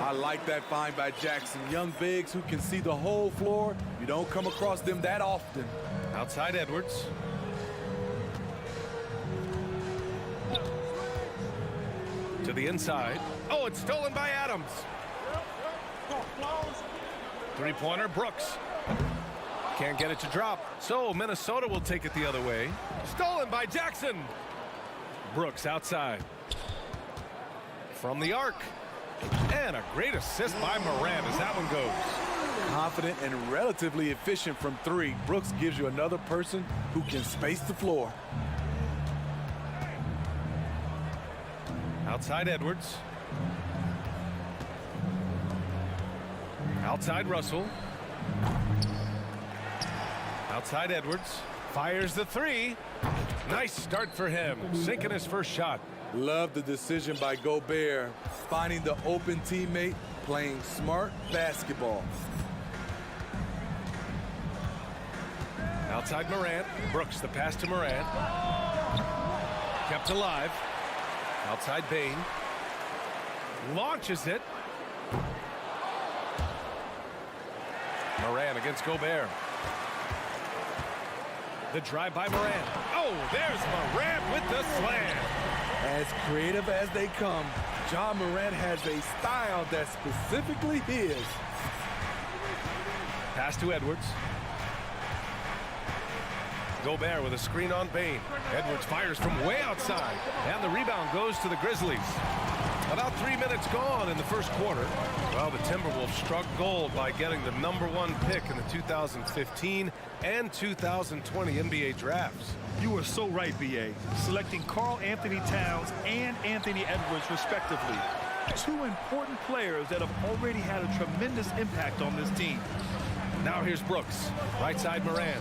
I like that find by Jackson. Young bigs who can see the whole floor. You don't come across them that often. Outside Edwards. To the inside. Oh, it's stolen by Adams. Three-pointer, Brooks. Can't get it to drop. So Minnesota will take it the other way. Stolen by Jackson. Brooks outside. From the arc. And a great assist by Morant as that one goes. Confident and relatively efficient from 3. Brooks gives you another person who can space the floor. Outside Edwards. Outside Russell. Outside Edwards. Fires the 3. Nice start for him. Sinking his first shot. Love the decision by Gobert. Finding the open teammate, playing smart basketball. Outside Morant. Brooks, the pass to Morant. Kept alive. Outside Bain. Launches it. Morant against Gobert. The drive by Morant. Oh, there's Morant with the slam. As creative as they come, John Morant has a style that's specifically his. Pass to Edwards. Gobert with a screen on Bain. Edwards fires from way outside. And the rebound goes to the Grizzlies. About 3 minutes gone in the first quarter. Well, the Timberwolves struck gold by getting the #1 pick in the 2015 and 2020 NBA drafts. You are so right, B.A. Selecting Karl Anthony Towns and Anthony Edwards, respectively. 2 important players that have already had a tremendous impact on this team. Now here's Brooks. Right side Morant.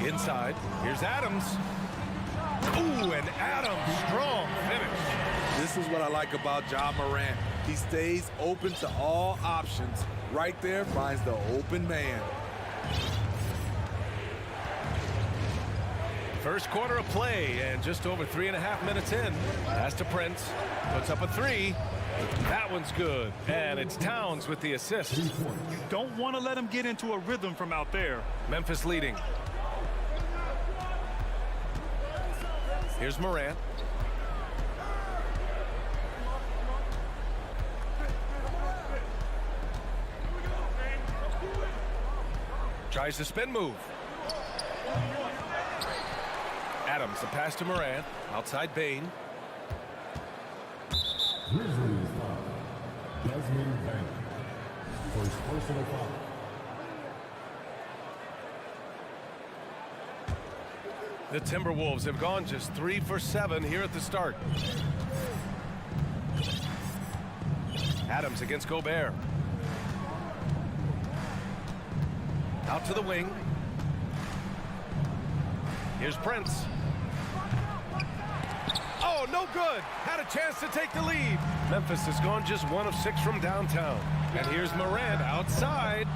Inside. Here's Adams. Ooh, and Adams. Strong finish. This is what I like about John Morant. He stays open to all options. Right there finds the open man. First quarter of play, and just over 3.5 minutes in. Pass to Prince. Puts up a 3. That one's good. And it's Towns with the assist. You don't want to let him get into a rhythm from out there. Memphis leading. Here's Morant. Tries the spin move. Adams, the pass to Morant. Outside Bain. Grizzlies foul. Desmond Bain. First personal foul. The Timberwolves have gone just 3 for 7 here at the start. Adams against Gobert. Out to the wing. Here's Prince. Oh, no good. Had a chance to take the lead. Memphis has gone just 1 of 6 from downtown. And here's Morant outside.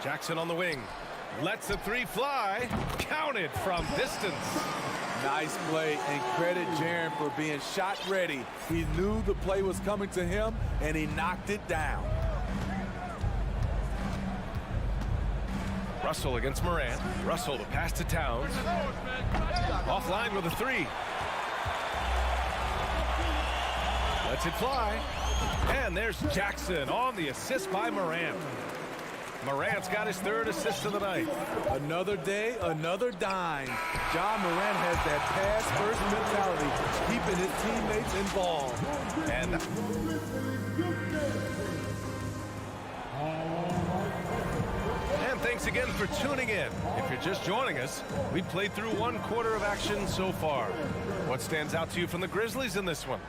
Jackson on the wing. Lets the three fly. Counted from distance. Nice play, and credit Jaren for being shot ready. He knew the play was coming to him, and he knocked it down. Russell against Morant. Russell to pass to Towns. Offline with a three. Lets it fly. And there's Jackson on the assist by Morant. Morant's got his third assist of the night. Another day, another dime. John Morant has that pass-first mentality, keeping his teammates involved. And thanks again for tuning in. If you're just joining us, we played through one quarter of action so far. What stands out to you from the Grizzlies in this one?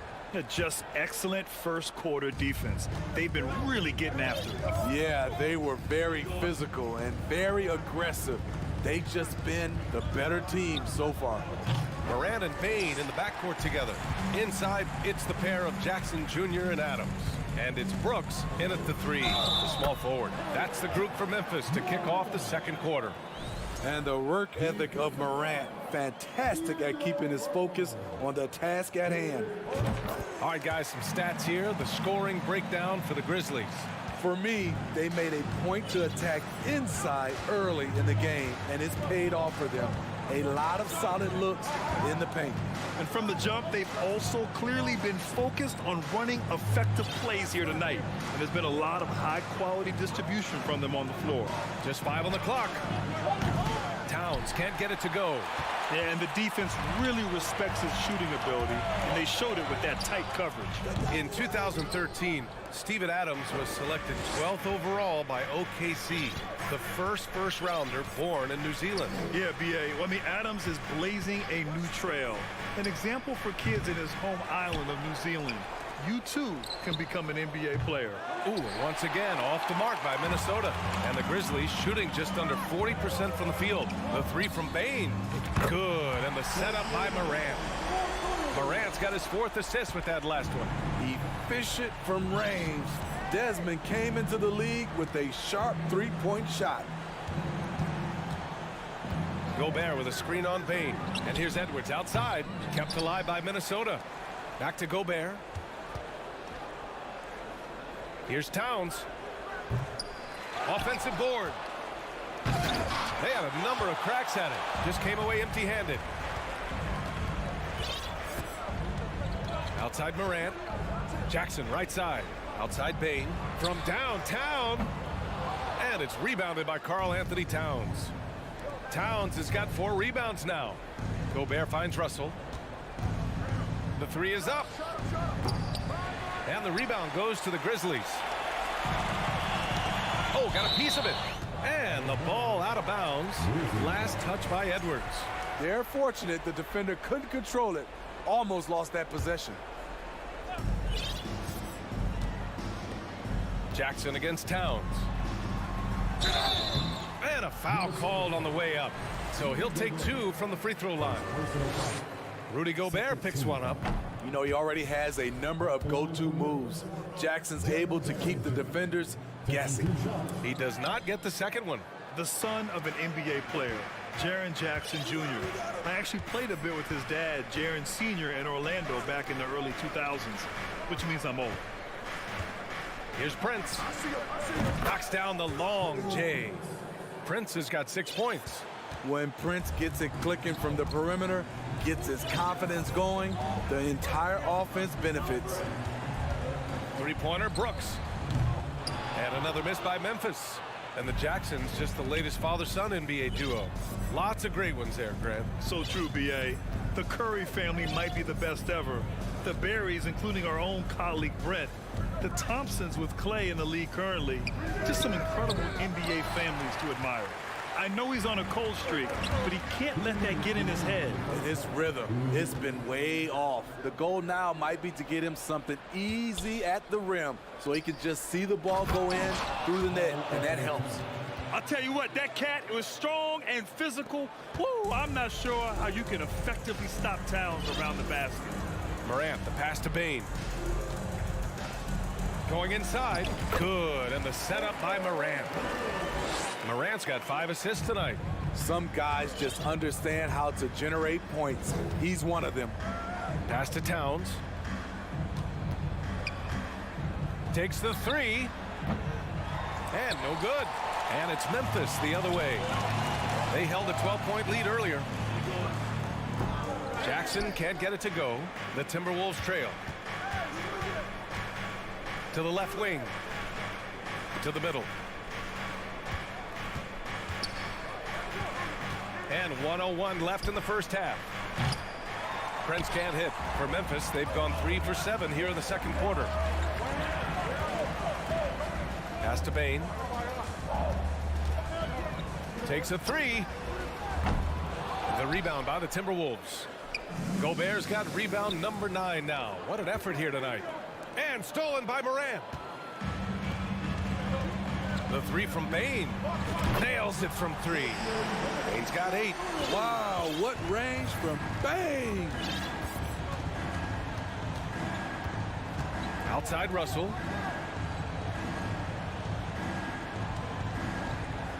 Just excellent first quarter defense. They've been really getting after it. Yeah, they were very physical and very aggressive. They've just been the better team so far. Morant and Bain in the backcourt together. Inside, it's the pair of Jackson Jr. and Adams. And it's Brooks in at the three, the small forward. That's the group for Memphis to kick off the second quarter. And the work ethic of Morant, fantastic at keeping his focus on the task at hand. All right, guys, some stats here. The scoring breakdown for the Grizzlies. For me, they made a point to attack inside early in the game, and it's paid off for them. A lot of solid looks in the paint. And from the jump, they've also clearly been focused on running effective plays here tonight. And there's been a lot of high-quality distribution from them on the floor. Just 5 on the clock. Towns can't get it to go. And the defense really respects his shooting ability, and they showed it with that tight coverage. In 2013, Steven Adams was selected 12th overall by OKC, the first rounder born in New Zealand. Yeah, B.A. Well, I mean, Adams is blazing a new trail. An example for kids in his home island of New Zealand. You, too, can become an NBA player. Ooh, and once again, off the mark by Minnesota. And the Grizzlies shooting just under 40% from the field. The three from Bain. Good, and the setup by Morant. Morant's got his 4th assist with that last one. Efficient from range. Desmond came into the league with a sharp three-point shot. Gobert with a screen on Bain. And here's Edwards outside. Kept alive by Minnesota. Back to Gobert. Here's Towns. Offensive board. They had a number of cracks at it. Just came away empty-handed. Outside Morant. Jackson right side. Outside Bain. From downtown. And it's rebounded by Karl Anthony Towns. Towns has got 4 rebounds now. Gobert finds Russell. The three is up. And the rebound goes to the Grizzlies. Oh, got a piece of it. And the ball out of bounds. Last touch by Edwards. They're fortunate the defender couldn't control it. Almost lost that possession. Jackson against Towns. And a foul called on the way up. So he'll take 2 from the free throw line. Rudy Gobert picks one up. You know, he already has a number of go-to moves. Jackson's able to keep the defenders guessing. He does not get the second one. The son of an NBA player, Jaren Jackson Jr. I actually played a bit with his dad, Jaren Sr. in Orlando back in the early 2000s, which means I'm old. Here's Prince. Knocks down the long J. Prince has got 6 points. When Prince gets it clicking from the perimeter, gets his confidence going, the entire offense benefits. Three-pointer, Brooks. And another miss by Memphis. And the Jacksons, just the latest father-son NBA duo. Lots of great ones there, Grant. So true, B.A. The Curry family might be the best ever. The Berries, including our own colleague Brent. The Thompsons with Clay in the league currently. Just some incredible NBA families to admire. I know he's on a cold streak, but he can't let that get in his head. And his rhythm, it's been way off. The goal now might be to get him something easy at the rim so he can just see the ball go in through the net, and that helps. I'll tell you what, that cat was strong and physical. Woo, I'm not sure how you can effectively stop Towns around the basket. Morant, the pass to Bain. Going inside. Good. And the setup by Morant. Morant's got 5 assists tonight. Some guys just understand how to generate points. He's one of them. Pass to Towns. Takes the 3. And no good. And it's Memphis the other way. They held a 12-point lead earlier. Jackson can't get it to go. The Timberwolves trail. To the left wing. To the middle. And 1:01 left in the first half. Prince can't hit. For Memphis, they've gone 3 for 7 here in the second quarter. Pass to Bane. Takes a 3. The rebound by the Timberwolves. Gobert's got rebound number 9 now. What an effort here tonight. And stolen by Morant. The 3 from Bane. Nails it from 3. Bane's got 8. Wow, what range from Bane. Outside Russell.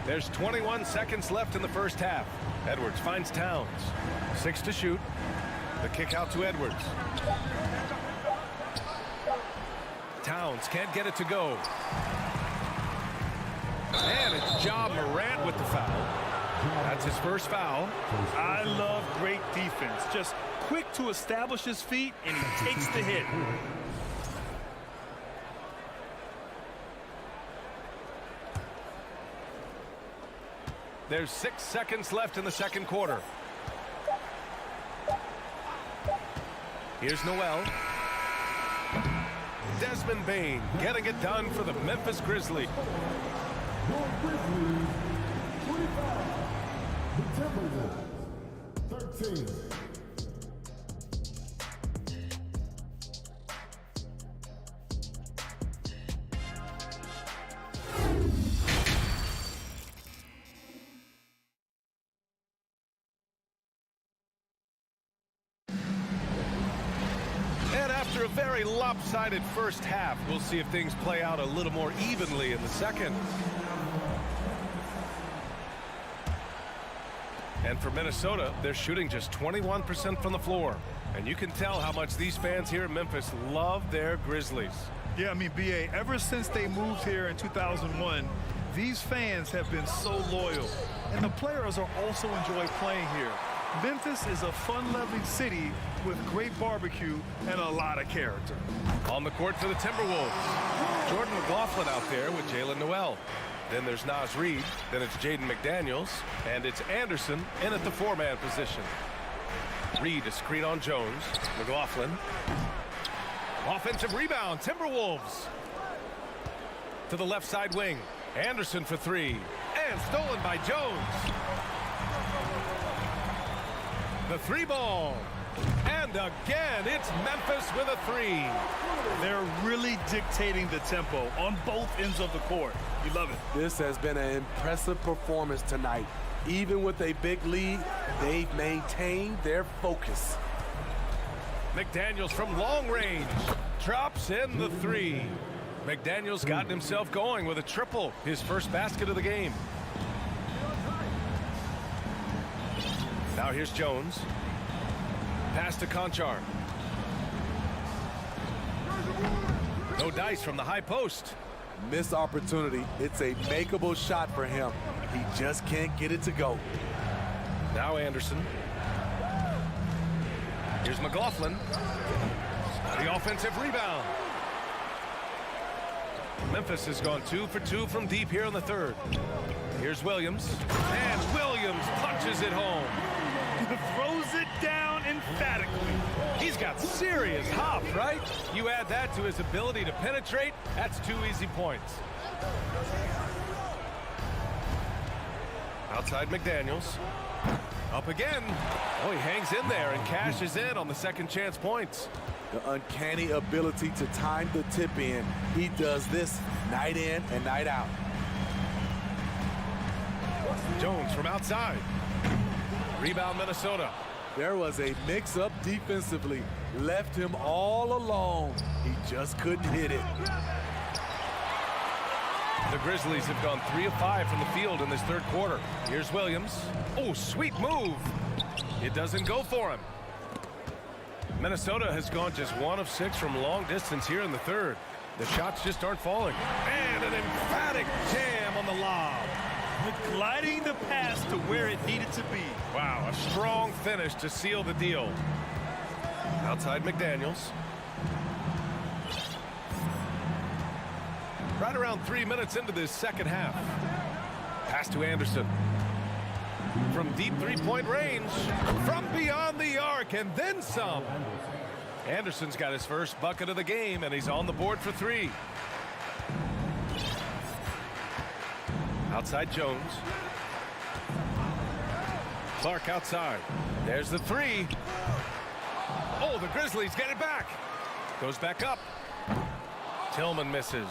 There's 21 seconds left in the first half. Edwards finds Towns. 6 to shoot. The kick out to Edwards. Towns can't get it to go. And it's Ja Morant with the foul. That's his first foul. I love great defense. Just quick to establish his feet, and he takes the hit. There's 6 seconds left in the second quarter. Here's Noel. Desmond Bane getting it done for the Memphis Grizzlies. The Timberwolves, 13. After a very lopsided first half, we'll see if things play out a little more evenly in the second. And for Minnesota, they're shooting just 21% from the floor. And you can tell how much these fans here in Memphis love their Grizzlies. Yeah, I mean, B.A., ever since they moved here in 2001, these fans have been so loyal. And the players are also enjoy playing here. Memphis is a fun-loving city with great barbecue and a lot of character. On the court for the Timberwolves. Jordan McLaughlin out there with Jalen Noel. Then there's Naz Reid. Then it's Jaden McDaniels. And it's Anderson in at the 4-man position. Reid to screen on Jones. McLaughlin. Offensive rebound. Timberwolves. To the left side wing. Anderson for 3. And stolen by Jones. The 3 ball. And again, it's Memphis with a 3. They're really dictating the tempo on both ends of the court. You love it. This has been an impressive performance tonight. Even with a big lead, they've maintained their focus. McDaniels from long range. Drops in the 3. McDaniels gotten himself going with a triple. His first basket of the game. Now here's Jones. Pass to Conchar. No dice from the high post. Missed opportunity. It's a makeable shot for him. He just can't get it to go. Now Anderson. Here's McLaughlin. The offensive rebound. Memphis has gone 2 for 2 from deep here in the third. Here's Williams. And Williams punches it home. Throws it down emphatically. He's got serious hop, right? You add that to his ability to penetrate, that's 2 easy points. Outside McDaniels. Up again. Oh, he hangs in there and cashes in on the second chance points. The uncanny ability to time the tip in. He does this night in and night out. Jones from outside. Rebound Minnesota. There was a mix-up defensively. Left him all alone. He just couldn't hit it. The Grizzlies have gone 3 of 5 from the field in this third quarter. Here's Williams. Oh, sweet move. It doesn't go for him. Minnesota has gone just 1 of 6 from long distance here in the third. The shots just aren't falling. And an emphatic jam on the lob. Gliding the pass to where it needed to be. Wow, a strong finish to seal the deal. Outside McDaniels. Right around 3 minutes into this second half. Pass to Anderson. From deep three-point range. From beyond the arc and then some. Anderson's got his first bucket of the game, and he's on the board for 3. Outside Jones. Clark outside. There's the 3. Oh, the Grizzlies get it back. Goes back up. Tillman misses.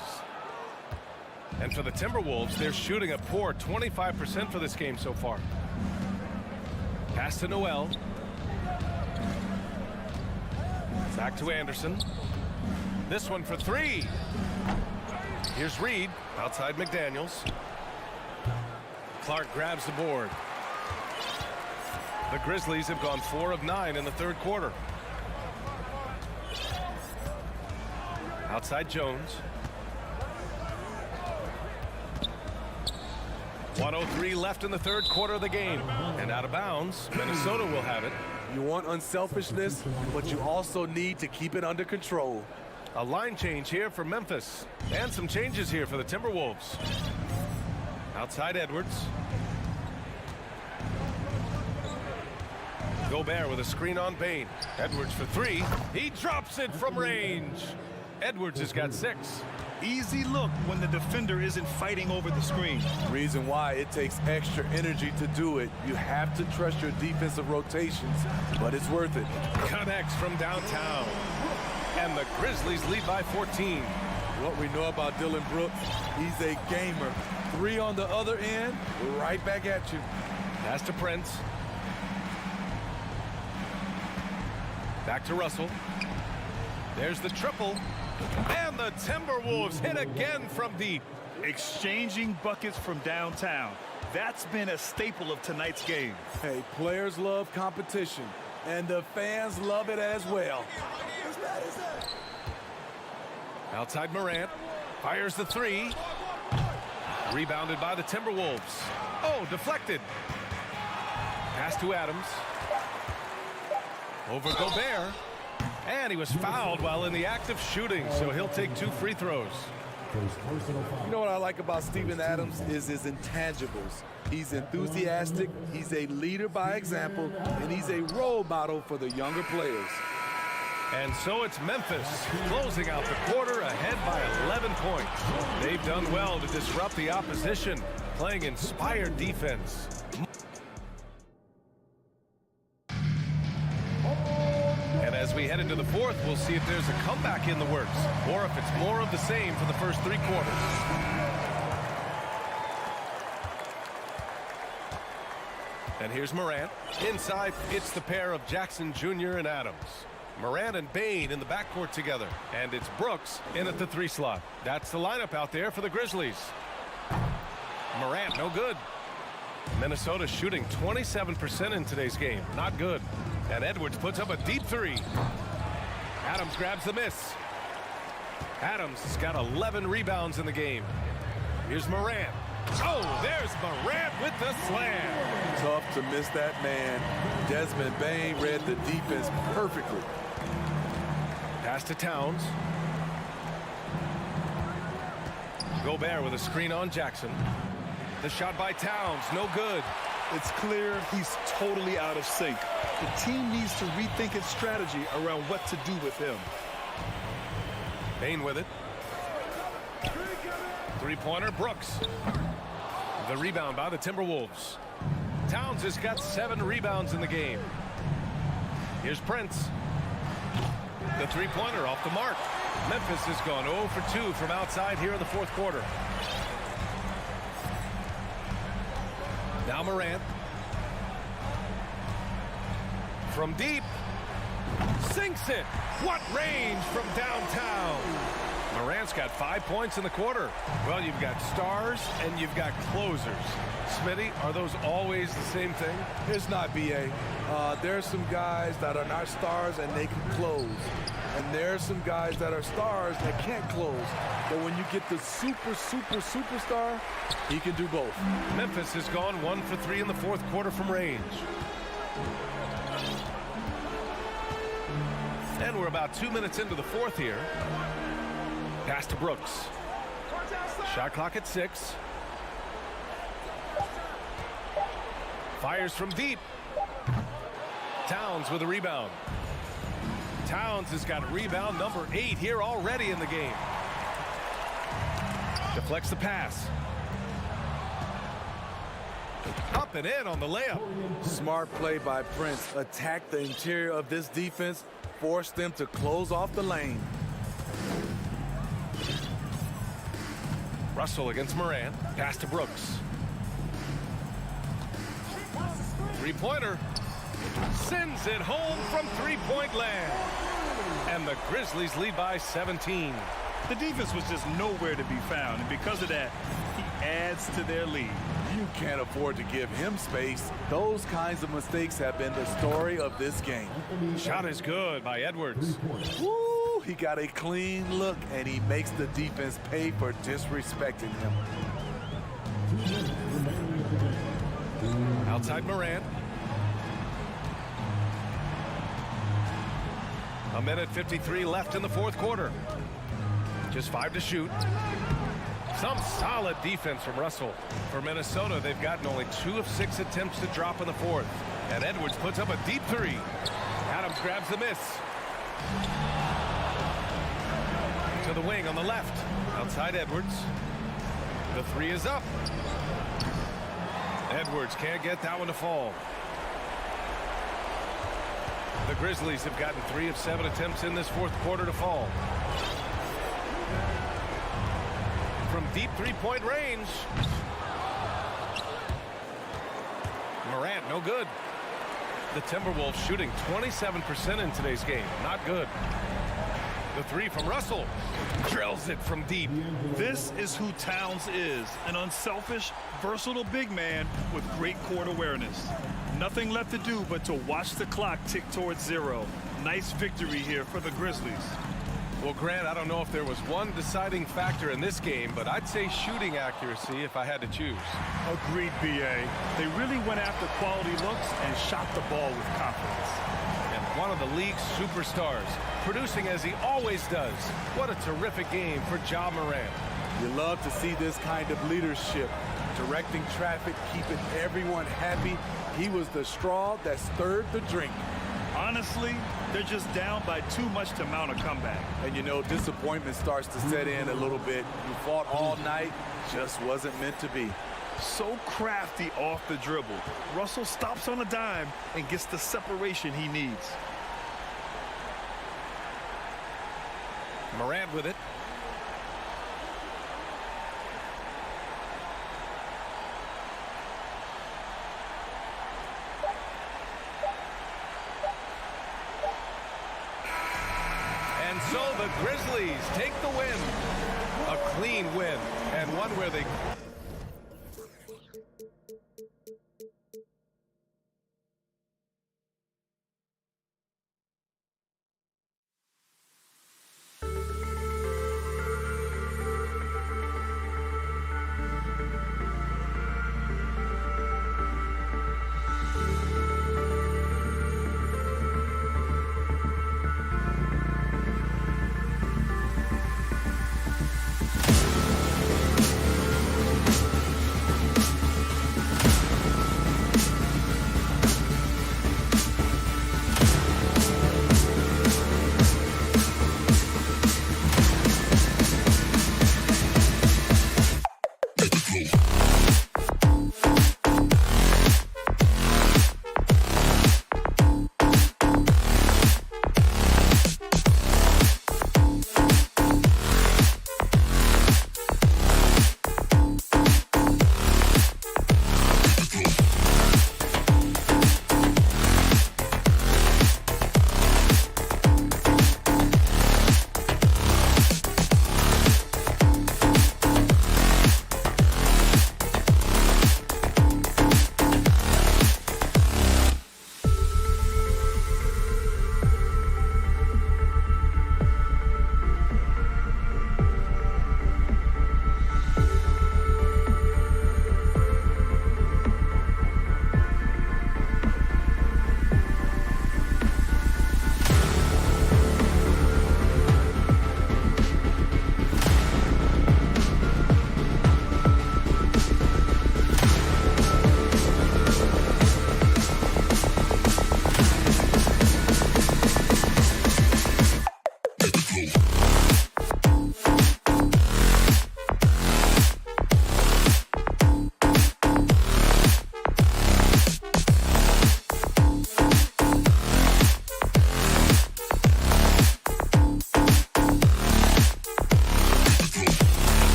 And for the Timberwolves, they're shooting a poor 25% for this game so far. Pass to Noel. Back to Anderson. This one for 3. Here's Reed. Outside McDaniels. Clark grabs the board. The Grizzlies have gone 4 of 9 in the third quarter. Outside Jones. 1:03 left in the third quarter of the game. And out of bounds, Minnesota will have it. You want unselfishness, but you also need to keep it under control. A line change here for Memphis. And some changes here for the Timberwolves. Outside Edwards. Gobert with a screen on Bane. Edwards for 3. He drops it from range. Edwards has got 6. Easy look when the defender isn't fighting over the screen. Reason why it takes extra energy to do it. You have to trust your defensive rotations, but it's worth it. Connects from downtown. And the Grizzlies lead by 14. What we know about Dylan Brooks, he's a gamer. 3 on the other end, right back at you. Pass to Prince. Back to Russell. There's the triple. And the Timberwolves hit again from deep. Exchanging buckets from downtown. That's been a staple of tonight's game. Hey, players love competition, and the fans love it as well. Outside Morant. Fires the 3. Rebounded by the Timberwolves. Oh, deflected. Pass to Adams. Over Gobert. And he was fouled while in the act of shooting, so he'll take 2 free throws. You know what I like about Steven Adams is his intangibles. He's enthusiastic, he's a leader by example, and he's a role model for the younger players. And so it's Memphis closing out the quarter ahead by 11 points. They've done well to disrupt the opposition, playing inspired defense. And as we head into the fourth, we'll see if there's a comeback in the works or if it's more of the same for the first 3 quarters. And here's Morant. Inside, it's the pair of Jackson Jr. and Adams. Morant and Bane in the backcourt together. And it's Brooks in at the 3 slot. That's the lineup out there for the Grizzlies. Morant, no good. Minnesota shooting 27% in today's game. Not good. And Edwards puts up a deep 3. Adams grabs the miss. Adams has got 11 rebounds in the game. Here's Morant. Oh, there's Morant with the slam. Tough to miss that man. Desmond Bane read the defense perfectly. Pass to Towns. Gobert with a screen on Jackson. The shot by Towns, no good. It's clear he's totally out of sync. The team needs to rethink its strategy around what to do with him. Bane with it. Three-pointer, Brooks. The rebound by the Timberwolves. Towns has got 7 rebounds in the game. Here's Prince. The three-pointer off the mark. Memphis has gone 0 for 2 from outside here in the fourth quarter. Now Morant. From deep. Sinks it. What range from downtown. Morant's got 5 points in the quarter. Well, you've got stars and you've got closers. Smitty, are those always the same thing? It's not, B.A. There's some guys that are not stars and they can close. And there's some guys that are stars that can't close. But when you get the superstar, he can do both. Memphis has gone 1 for 3 in the fourth quarter from range. And we're about 2 minutes into the fourth here. Pass to Brooks. Shot clock at 6. Fires from deep. Towns with a rebound. Towns has got rebound number 8 here already in the game. Deflects the pass. Up and in on the layup. Smart play by Prince. Attack the interior of this defense. Force them to close off the lane. Russell against Morant. Pass to Brooks. Three-pointer. Sends it home from three-point land. And the Grizzlies lead by 17. The defense was just nowhere to be found, and because of that, he adds to their lead. You can't afford to give him space. Those kinds of mistakes have been the story of this game. Shot is good by Edwards. Woo! He got a clean look, and he makes the defense pay for disrespecting him. Outside Morant. A minute 53 left in the fourth quarter. Just 5 to shoot. Some solid defense from Russell. For Minnesota, they've gotten only 2 of 6 attempts to drop in the fourth. And Edwards puts up a deep 3. Adams grabs the miss. To the wing on the left. Outside Edwards. The 3 is up. Edwards can't get that one to fall. The Grizzlies have gotten 3 of 7 attempts in this fourth quarter to fall. From deep three-point range. Morant, no good. The Timberwolves shooting 27% in today's game. Not good. The 3 from Russell. Drills it from deep. This is who Towns is, an unselfish, versatile big man with great court awareness. Nothing left to do but to watch the clock tick towards 0. Nice victory here for the Grizzlies. Well, Grant, I don't know if there was one deciding factor in this game, but I'd say shooting accuracy if I had to choose. Agreed, B.A. They really went after quality looks and shot the ball with confidence. And one of the league's superstars, producing as he always does. What a terrific game for Ja Morant. You love to see this kind of leadership. Directing traffic, keeping everyone happy. He was the straw that stirred the drink. Honestly, they're just down by too much to mount a comeback. And you know, disappointment starts to set in a little bit. You fought all night, just wasn't meant to be. So crafty off the dribble. Russell stops on a dime and gets the separation he needs. Morant with it. And so the Grizzlies take the win. A clean win, and one where they...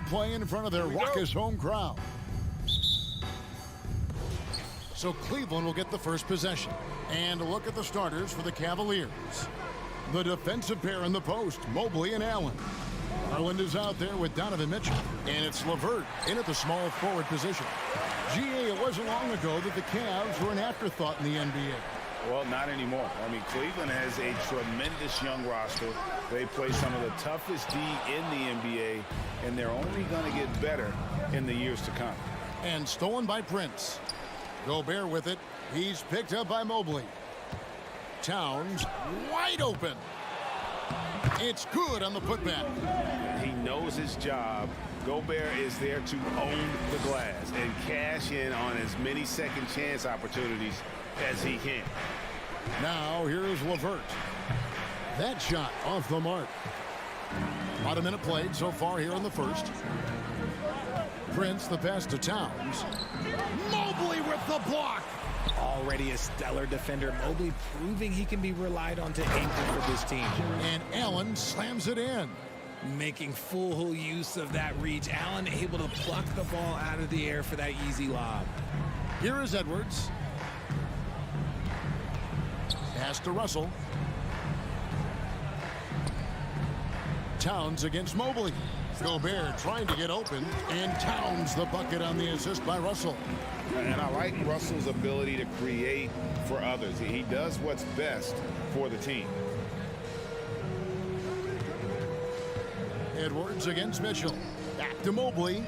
play in front of their raucous home crowd. So Cleveland will get the first possession. And a look at the starters for the Cavaliers. The defensive pair in the post, Mobley and Allen. Garland is out there with Donovan Mitchell. And it's LeVert in at the small forward position. GA, it wasn't long ago that the Cavs were an afterthought in the NBA. Well, not anymore. I mean, Cleveland has a tremendous young roster. They play some of the toughest D in the NBA, and they're only going to get better in the years to come. And stolen by Prince. Gobert with it. He's picked up by Mobley. Towns wide open. It's good on the putback. He knows his job. Gobert is there to own the glass and cash in on as many second chance opportunities as he can. Now here's LeVert. That shot off the mark. About a minute played so far here in the first. Prince the pass to Towns. Mobley with the block. Already a stellar defender, Mobley proving he can be relied on to anchor for this team. And Allen slams it in. Making full use of that reach. Allen able to pluck the ball out of the air for that easy lob. Here is Edwards. Pass to Russell. Towns against Mobley. Gobert trying to get open, and Towns the bucket on the assist by Russell. And I like Russell's ability to create for others. He does what's best for the team. Edwards against Mitchell. Back to Mobley.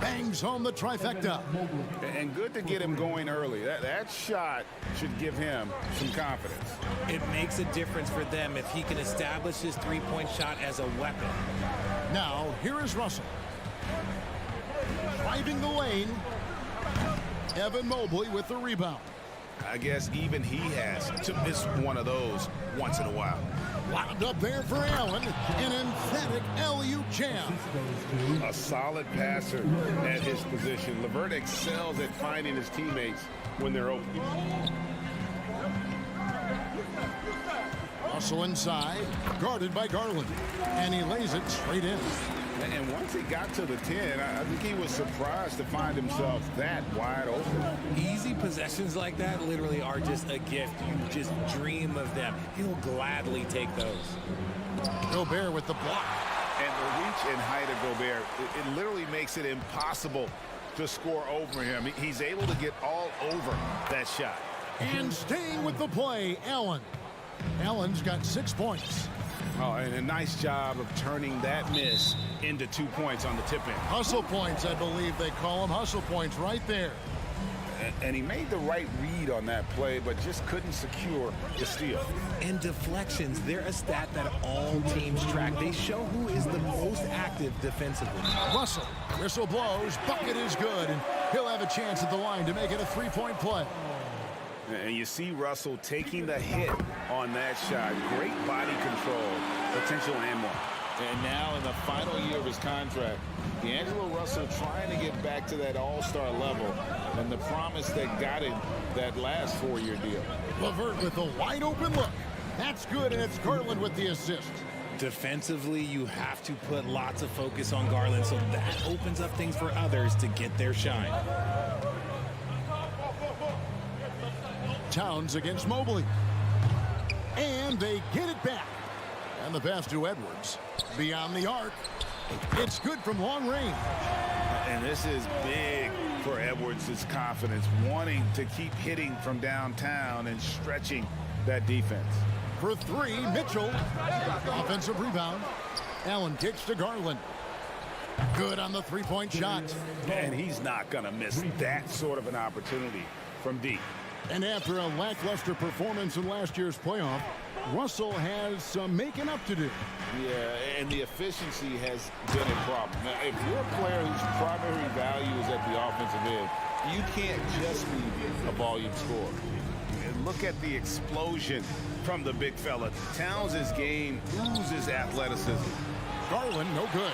Bangs home the trifecta. And good to get him going early. That shot should give him some confidence. It makes a difference for them if he can establish his three-point shot as a weapon. Now, here is Russell. Driving the lane. Evan Mobley with the rebound. I guess even he has to miss one of those once in a while. Wound up there for Allen. An emphatic alley-oop jam. A solid passer at his position. LeVert excels at finding his teammates when they're open. Russell inside, guarded by Garland. And he lays it straight in. And once he got to the 10, I think he was surprised to find himself that wide open. Easy possessions like that literally are just a gift. You just dream of them. He'll gladly take those. Gobert with the block. And the reach and height of Gobert, it literally makes it impossible to score over him. He's able to get all over that shot. And staying with the play, Allen. Allen's got 6 points. Oh, and a nice job of turning that miss into 2 points on the tip-in. Hustle points, I believe they call them. Hustle points right there. And he made the right read on that play, but just couldn't secure the steal. And deflections, they're a stat that all teams track. They show who is the most active defensively. Russell, whistle blows, bucket is good, and he'll have a chance at the line to make it a three-point play. And you see Russell taking the hit on that shot. Great body control, potential and more. And now in the final year of his contract, D'Angelo Russell trying to get back to that all-star level and the promise that got him that last 4-year deal. LeVert with a wide-open look. That's good, and it's Garland with the assist. Defensively, you have to put lots of focus on Garland, so that opens up things for others to get their shine. Towns against Mobley. And they get it back. And the pass to Edwards. Beyond the arc. It's good from long range. And this is big for Edwards' confidence, wanting to keep hitting from downtown and stretching that defense. For three, Mitchell. Offensive rebound. Allen kicks to Garland. Good on the three-point shot. And he's not going to miss that sort of an opportunity from deep. And after a lackluster performance in last year's playoff, Russell has some making up to do. Yeah, and the efficiency has been a problem. Now, if you're a player whose primary value is at the offensive end, you can't just be a volume scorer. And look at the explosion from the big fella. Towns' game oozes athleticism. Garland, no good.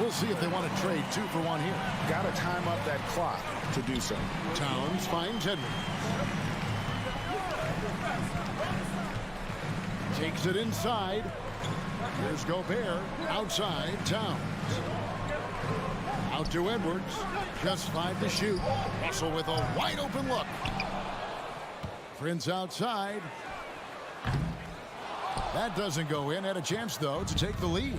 We'll see if they want to trade 2 for 1 here. Got to time up that clock to do so. Towns finds Edwards. Takes it inside. Here's Gobert outside Towns. Out to Edwards. Just 5 to shoot. Russell with a wide open look. Prince outside. That doesn't go in. Had a chance, though, to take the lead.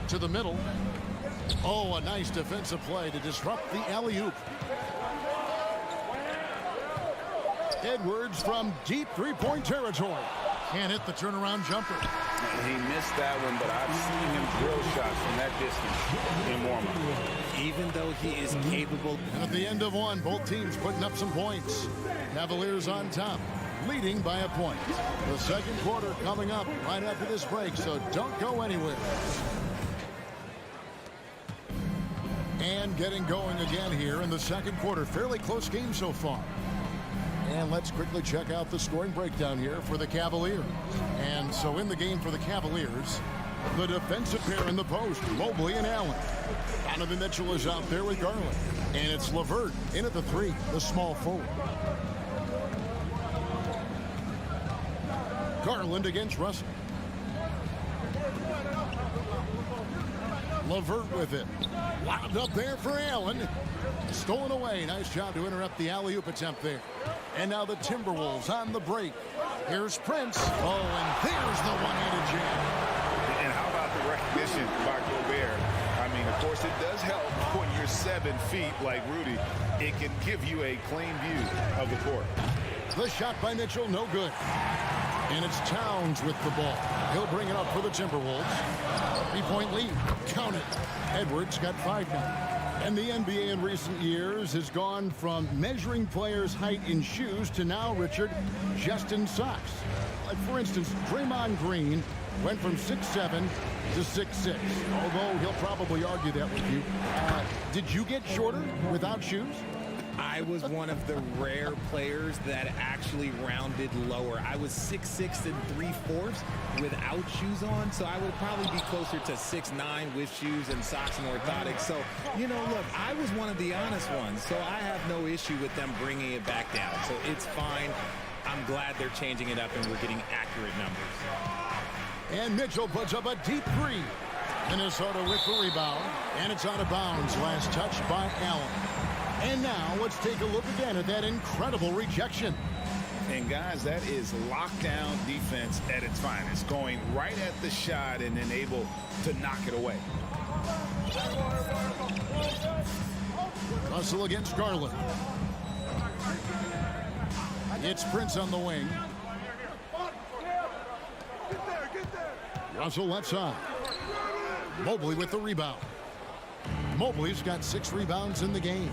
To the middle. Oh, a nice defensive play to disrupt the alley-oop. Edwards from deep three-point territory. Can't hit the turnaround jumper. He missed that one, but I've seen him drill shots from that distance in warm-up. Even though he is capable. And at the end of one, both teams putting up some points. Cavaliers on top, leading by a point. The second quarter coming up right after this break, so don't go anywhere. And getting going again here in the second quarter. Fairly close game so far. And let's quickly check out the scoring breakdown here for the Cavaliers. And so in the game for the Cavaliers, the defensive pair in the post, Mobley and Allen. Donovan Mitchell is out there with Garland. And it's LeVert in at the 3, the small forward. Garland against Russell. LeVert with it. Lobbed up there for Allen. Stolen away. Nice job to interrupt the alley-oop attempt there. And now the Timberwolves on the break. Here's Prince. Oh, and there's the one-handed jam. And how about the recognition by Gobert? I mean, of course, it does help when you're 7 feet like Rudy. It can give you a clean view of the court. The shot by Mitchell, no good. And it's Towns with the ball. He'll bring it up for the Timberwolves. 3-point lead. Count it. Edwards got 5 now. And the NBA in recent years has gone from measuring players' height in shoes to now, Richard, just in socks. Like, for instance, Draymond Green went from 6'7" to 6'6", although he'll probably argue that with you. Did you get shorter without shoes? I was one of the rare players that actually rounded lower. I was 6'6" and 3/4 without shoes on, so I would probably be closer to 6'9" with shoes and socks and orthotics. So, you know, look, I was one of the honest ones, so I have no issue with them bringing it back down. So it's fine. I'm glad they're changing it up and we're getting accurate numbers. And Mitchell puts up a deep 3. Minnesota with the rebound, and it's out of bounds. Last touch by Allen. And now let's take a look again at that incredible rejection. And guys, that is lockdown defense at its finest. Going right at the shot and then able to knock it away. Russell against Garland. It's Prince on the wing. Russell left side. Mobley with the rebound. Mobley's got 6 rebounds in the game.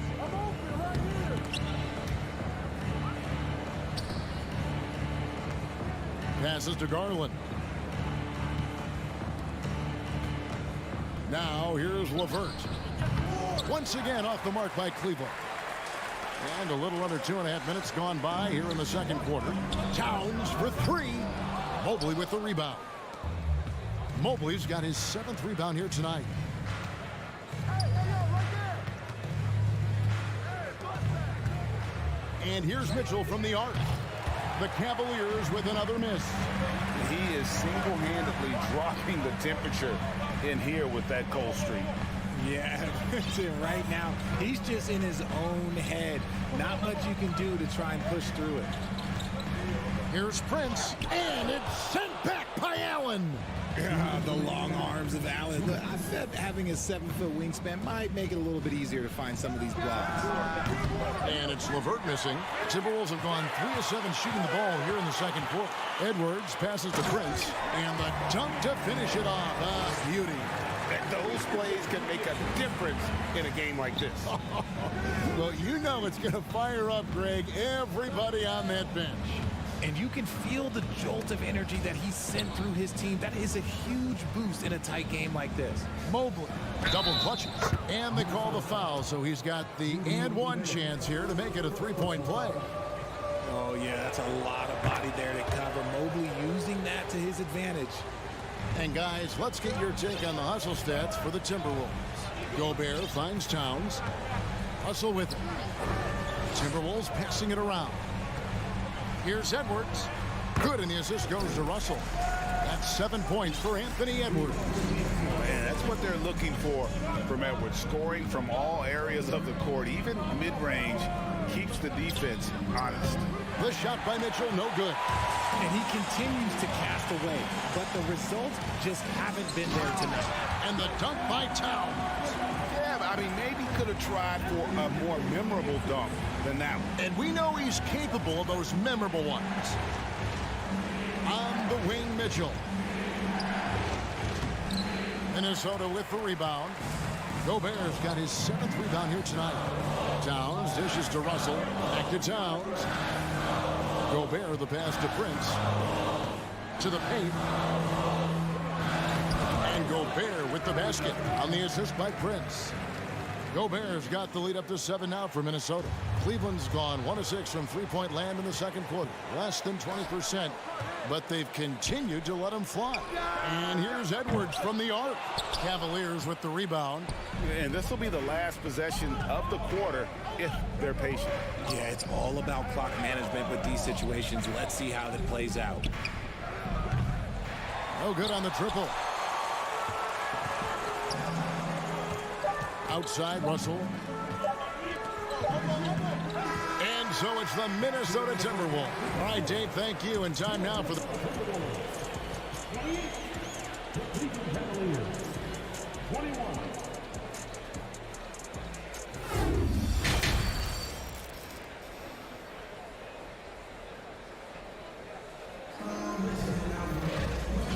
Passes to Garland. Now here's LeVert. Once again off the mark by Cleveland. And a little under 2.5 minutes gone by here in the second quarter. Towns for 3. Mobley with the rebound. Mobley's got his 7th rebound here tonight. And here's Mitchell from the arc. The Cavaliers with another miss. He is single-handedly dropping the temperature in here with that cold streak. Yeah, right now, he's just in his own head. Not much you can do to try and push through it. Here's Prince, and it's sent back by Allen. The long arms of Allen. Look, I said having a 7-foot wingspan might make it a little bit easier to find some of these blocks. And it's LeVert missing. Timberwolves have gone 3 of 7 shooting the ball here in the second quarter. Edwards passes to Prince, and the dunk to finish it off. Beauty. Those plays can make a difference in a game like this. Well, you know it's going to fire up, Greg, everybody on that bench. And you can feel the jolt of energy that he sent through his team. That is a huge boost in a tight game like this. Mobley, double clutches, and they call the foul, so he's got the and one chance here to make it a 3-point play. Oh, yeah, that's a lot of body there to cover. Mobley using that to his advantage. And, guys, let's get your take on the hustle stats for the Timberwolves. Gobert finds Towns. Hustle with it. Timberwolves passing it around. Here's Edwards. Good, and the assist goes to Russell. That's 7 points for Anthony Edwards. Man, that's what they're looking for from Edwards. Scoring from all areas of the court, even mid-range, keeps the defense honest. The shot by Mitchell, no good. And he continues to cast away, but the results just haven't been there tonight. And the dunk by Towns. Yeah, I mean, maybe could have tried for a more memorable dunk than that one. And we know he's capable of those memorable ones. On the wing, Mitchell. Minnesota with the rebound. Gobert's got his 7th rebound here tonight. Towns dishes to Russell. Back to Towns. Gobert, the pass to Prince. To the paint. And Gobert with the basket on the assist by Prince. Gobert's got the lead up to 7 now for Minnesota. Cleveland's gone 1 of 6 from three-point land in the second quarter. Less than 20%, but they've continued to let them fly. And here's Edwards from the arc. Cavaliers with the rebound. And this will be the last possession of the quarter if they're patient. Yeah, it's all about clock management with these situations. Let's see how that plays out. No good on the triple. Outside, Russell. And so it's the Minnesota Timberwolves. All right, Dave, thank you. And time now for the...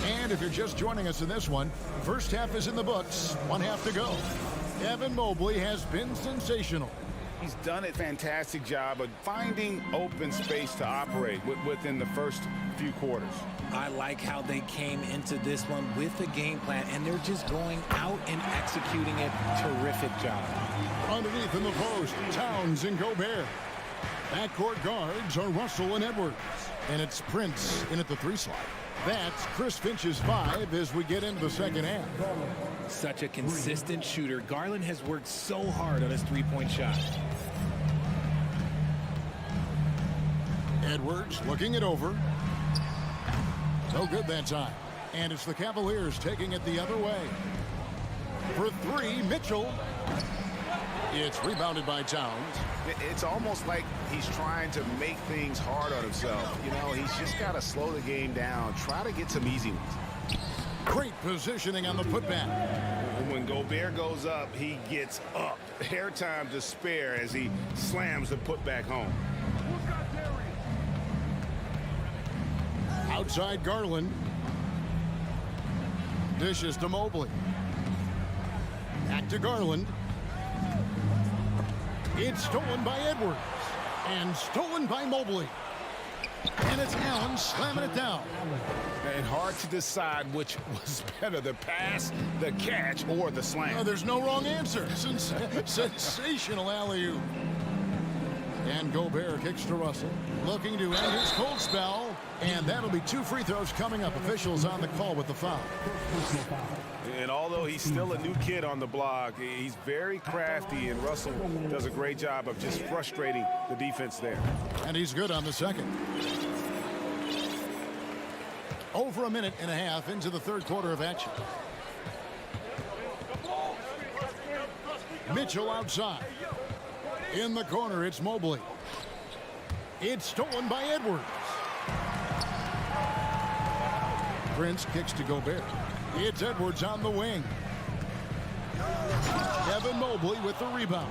And if you're just joining us in this one, first half is in the books. 1 half to go. Evan Mobley has been sensational. He's done a fantastic job of finding open space to operate within the first few quarters. I like how they came into this one with a game plan, and they're just going out and executing it. Terrific job. Underneath in the post, Towns and Gobert. Backcourt guards are Russell and Edwards. And it's Prince in at the 3 slot. That's Chris Finch's 5 as we get into the second half. Such a consistent shooter. Garland has worked so hard on his three-point shot. Edwards looking it over. No good that time. And it's the Cavaliers taking it the other way. For 3, Mitchell. It's rebounded by Towns. It's almost like he's trying to make things hard on himself. You know, he's just got to slow the game down, try to get some easy ones. Great positioning on the putback. When Gobert goes up, he gets up. Airtime to spare as he slams the putback home. Outside Garland. Dishes to Mobley. Back to Garland. It's stolen by Edwards. And stolen by Mobley. And it's Allen slamming it down. And hard to decide which was better, the pass, the catch, or the slam. Oh, there's no wrong answer. Sensational alley-oop. And Gobert kicks to Russell. Looking to end his cold spell. And that'll be 2 free throws coming up. Officials on the call with the foul. And although he's still a new kid on the block, he's very crafty, and Russell does a great job of just frustrating the defense there. And he's good on the second. Over a minute and a half into the third quarter of action. Mitchell outside. In the corner, it's Mobley. It's stolen by Edwards. Prince kicks to Gobert. It's Edwards on the wing. Evan Mobley with the rebound.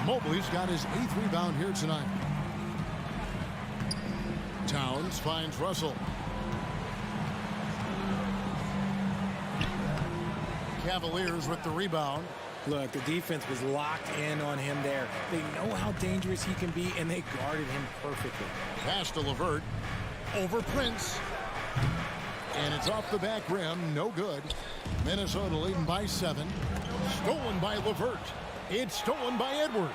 Mobley's got his 8th rebound here tonight. Towns finds Russell. Cavaliers with the rebound. Look, the defense was locked in on him there. They know how dangerous he can be, and they guarded him perfectly. Pass to LeVert. Over Prince. And it's off the back rim. No good. Minnesota leading by 7. Stolen by LeVert. It's stolen by Edwards.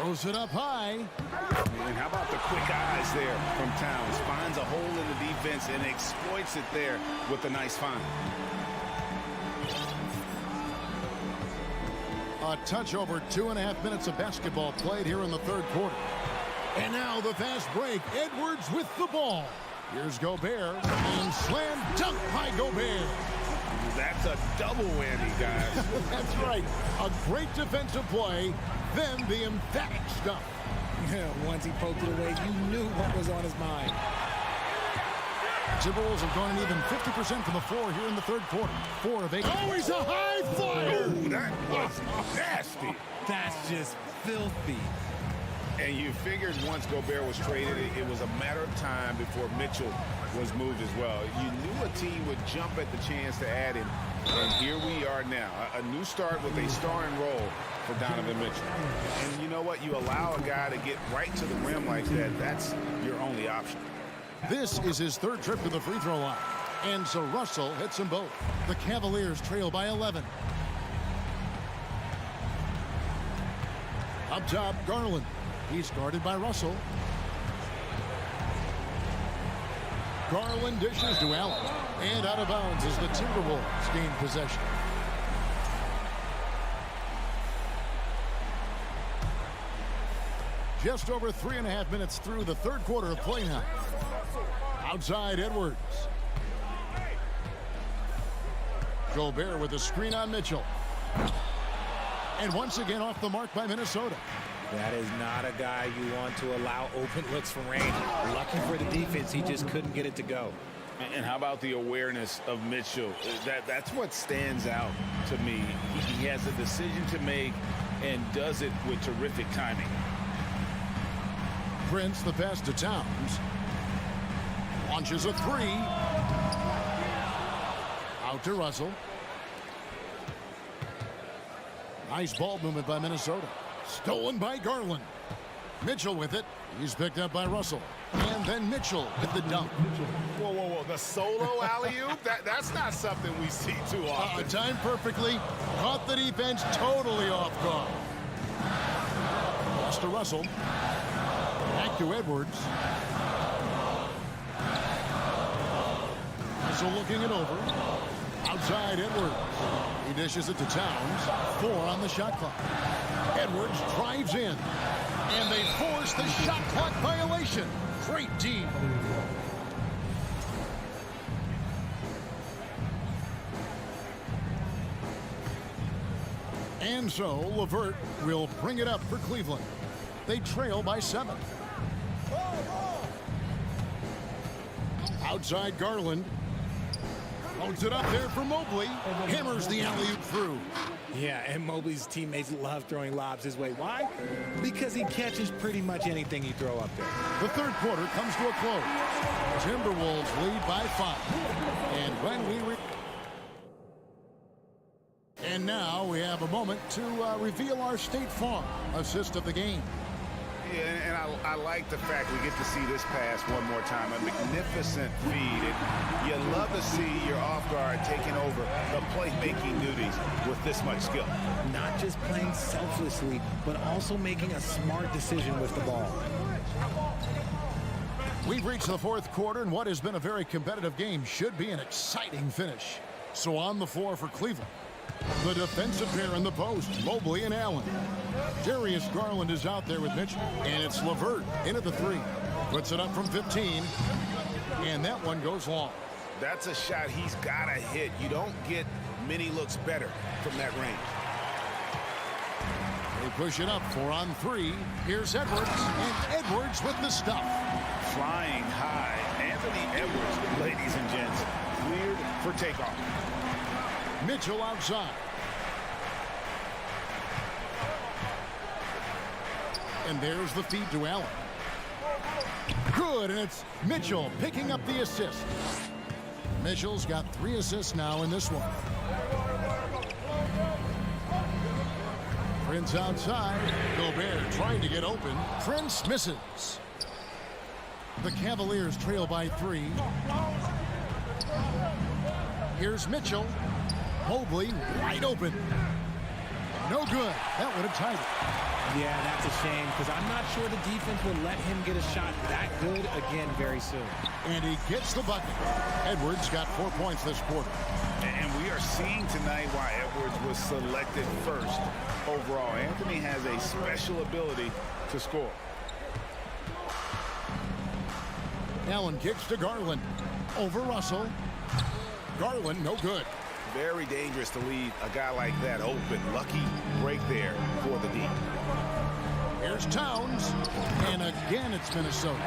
Throws it up high. And how about the quick eyes there from Towns? Finds a hole in the defense and exploits it there with a nice find. A touch over 2.5 minutes of basketball played here in the third quarter. And now the fast break. Edwards with the ball. Here's Gobert. And slam dunk by Gobert. That's a double whammy, guys. That's right. A great defensive play. Then the emphatic stuff. Once he poked it away, you knew what was on his mind. Timberwolves have gone even 50% from the floor here in the third quarter. 4 of 8. Oh, he's a high flyer! Oh, that was nasty. That's just filthy. And you figured once Gobert was traded, it was a matter of time before Mitchell was moved as well. You knew a team would jump at the chance to add him. And here we are now. A new start with a starring role for Donovan Mitchell. And you know what? You allow a guy to get right to the rim like that. That's your only option. This is his third trip to the free throw line. And so Russell hits them both. The Cavaliers trail by 11. Up top, Garland. He's guarded by Russell. Garland dishes to Allen. And out of bounds as the Timberwolves gain possession. Just over 3.5 minutes through the third quarter of play now. Outside, Edwards. Gobert with a screen on Mitchell. And once again off the mark by Minnesota. That is not a guy you want to allow open looks from range. Lucky for the defense, he just couldn't get it to go. And how about the awareness of Mitchell? That's what stands out to me. He has a decision to make and does it with terrific timing. Prince, the pass to Towns. Launches a three. Out to Russell. Nice ball movement by Minnesota. Stolen by Garland. Mitchell with it. He's picked up by Russell. And then Mitchell with the dunk. Whoa, whoa, whoa. The solo alley-oop? That's not something we see too often. Timed perfectly. Caught the defense totally off guard. Pass to Russell. Back to Edwards. Russell looking it over. Outside Edwards. He dishes it to Towns. 4 on the shot clock. Edwards drives in. And they force the shot clock violation. Great team. And so LeVert will bring it up for Cleveland. They trail by 7. Outside Garland. Holds it up there for Mobley. Hammers the alley-oop through. Yeah, and Mobley's teammates love throwing lobs his way. Why? Because he catches pretty much anything you throw up there. The third quarter comes to a close. Timberwolves lead by 5. And when we And now we have a moment to reveal our State Farm assist of the game. Yeah, and I like the fact we get to see this pass one more time. A magnificent feed. And you love to see your off guard taking over the playmaking duties with this much skill. Not just playing selflessly, but also making a smart decision with the ball. We've reached the fourth quarter, and what has been a very competitive game should be an exciting finish. So on the floor for Cleveland, the defensive pair in the post, Mobley and Allen. Darius Garland is out there with Mitchell, and it's LeVert in at the 3. Puts it up from 15, and that one goes long. That's a shot he's got to hit. You don't get many looks better from that range. They push it up 4 on 3. Here's Edwards, and Edwards with the stuff. Flying high. Anthony Edwards, ladies and gents, cleared for takeoff. Mitchell outside. And there's the feed to Allen. Good, and it's Mitchell picking up the assist. Mitchell's got 3 assists now in this one. Prince outside. Gobert trying to get open. Prince misses. The Cavaliers trail by 3. Here's Mitchell. Mobley wide open. No good. That would have tied it. Yeah, that's a shame because I'm not sure the defense will let him get a shot that good again very soon. And he gets the bucket. Edwards got 4 points this quarter. And we are seeing tonight why Edwards was selected first overall. Anthony has a special ability to score. Allen kicks to Garland. Over Russell. Garland, no good. Very dangerous to leave a guy like that open. Lucky break there for the D. Here's Towns. And again, it's Minnesota.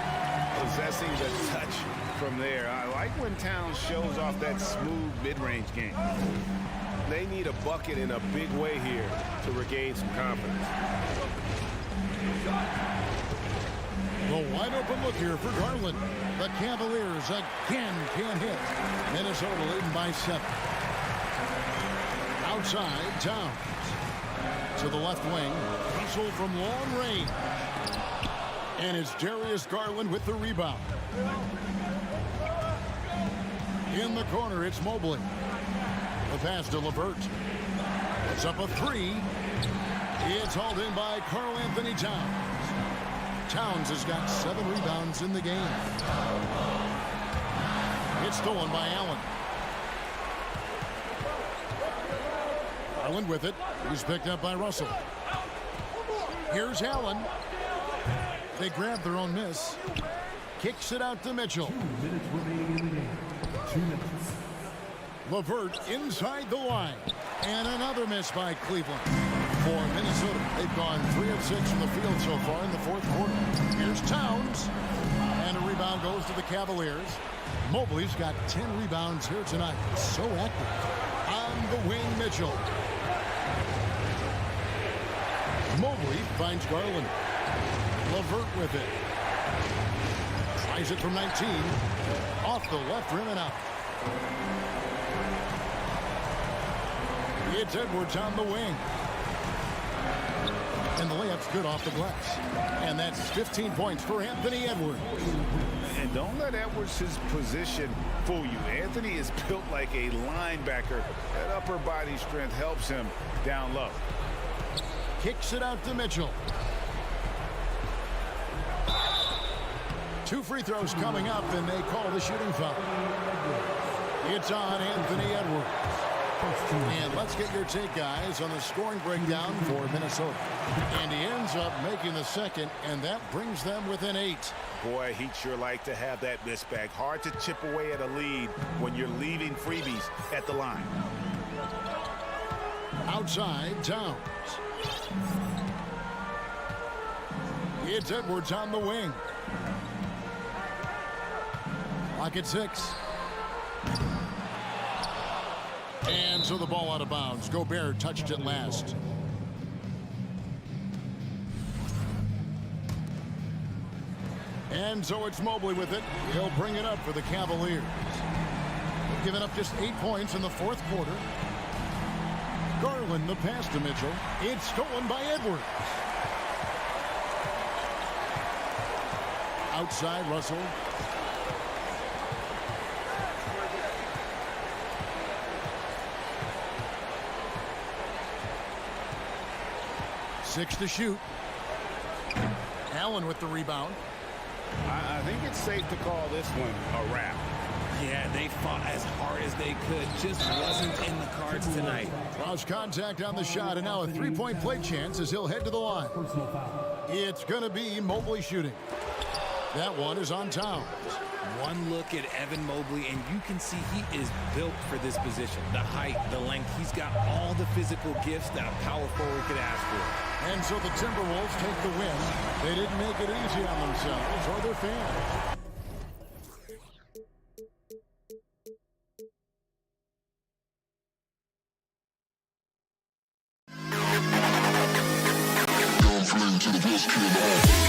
Possessing the touch from there. I like when Towns shows off that smooth mid-range game. They need a bucket in a big way here to regain some confidence. The wide open look here for Garland. The Cavaliers again can't hit. Minnesota leading by 7. Outside, Towns. To the left wing. Russell from long range. And it's Darius Garland with the rebound. In the corner, it's Mobley. The pass to LeVert. It's up a 3. It's hauled in by Karl Anthony Towns. Towns has got 7 rebounds in the game. It's stolen by Allen. Garland with it. He's picked up by Russell. Here's Allen. They grab their own miss. Kicks it out to Mitchell. 2 minutes remaining in the game. 2 minutes. LeVert inside the line. And another miss by Cleveland. For Minnesota, they've gone 3 of 6 from the field so far in the 4th quarter. Here's Towns. And a rebound goes to the Cavaliers. Mobley's got 10 rebounds here tonight. So active. On the wing, Mitchell. Mobley finds Garland. LeVert with it. Tries it from 19. Off the left rim and out. It's Edwards on the wing. And the layup's good off the glass. And that's 15 points for Anthony Edwards. And don't let Edwards' position fool you. Anthony is built like a linebacker. That upper body strength helps him down low. Kicks it out to Mitchell. 2 free throws coming up, and they call the shooting foul. It's on Anthony Edwards. And let's get your take, guys, on the scoring breakdown for Minnesota. And he ends up making the second, and that brings them within 8. Boy, he'd sure like to have that miss back. Hard to chip away at a lead when you're leaving freebies at the line. Outside, Towns. It's Edwards on the wing. Lock at 6. And so the ball out of bounds. Gobert touched it last. And so it's Mobley with it. He'll bring it up for the Cavaliers. They've given up just 8 points in the 4th quarter. Garland the pass to Mitchell. It's stolen by Edwards. Outside, Russell. Six to shoot. Allen with the rebound. I think it's safe to call this one a wrap. Yeah, they fought as hard as they could. Just wasn't in the cards tonight. Cross contact on the shot, and now a 3-point play chance as he'll head to the line. It's going to be Mobley shooting. That one is on Towns. One look at Evan Mobley, and you can see he is built for this position. The height, the length, he's got all the physical gifts that a power forward could ask for. And so the Timberwolves take the win. They didn't make it easy on themselves or their fans. To the best kid.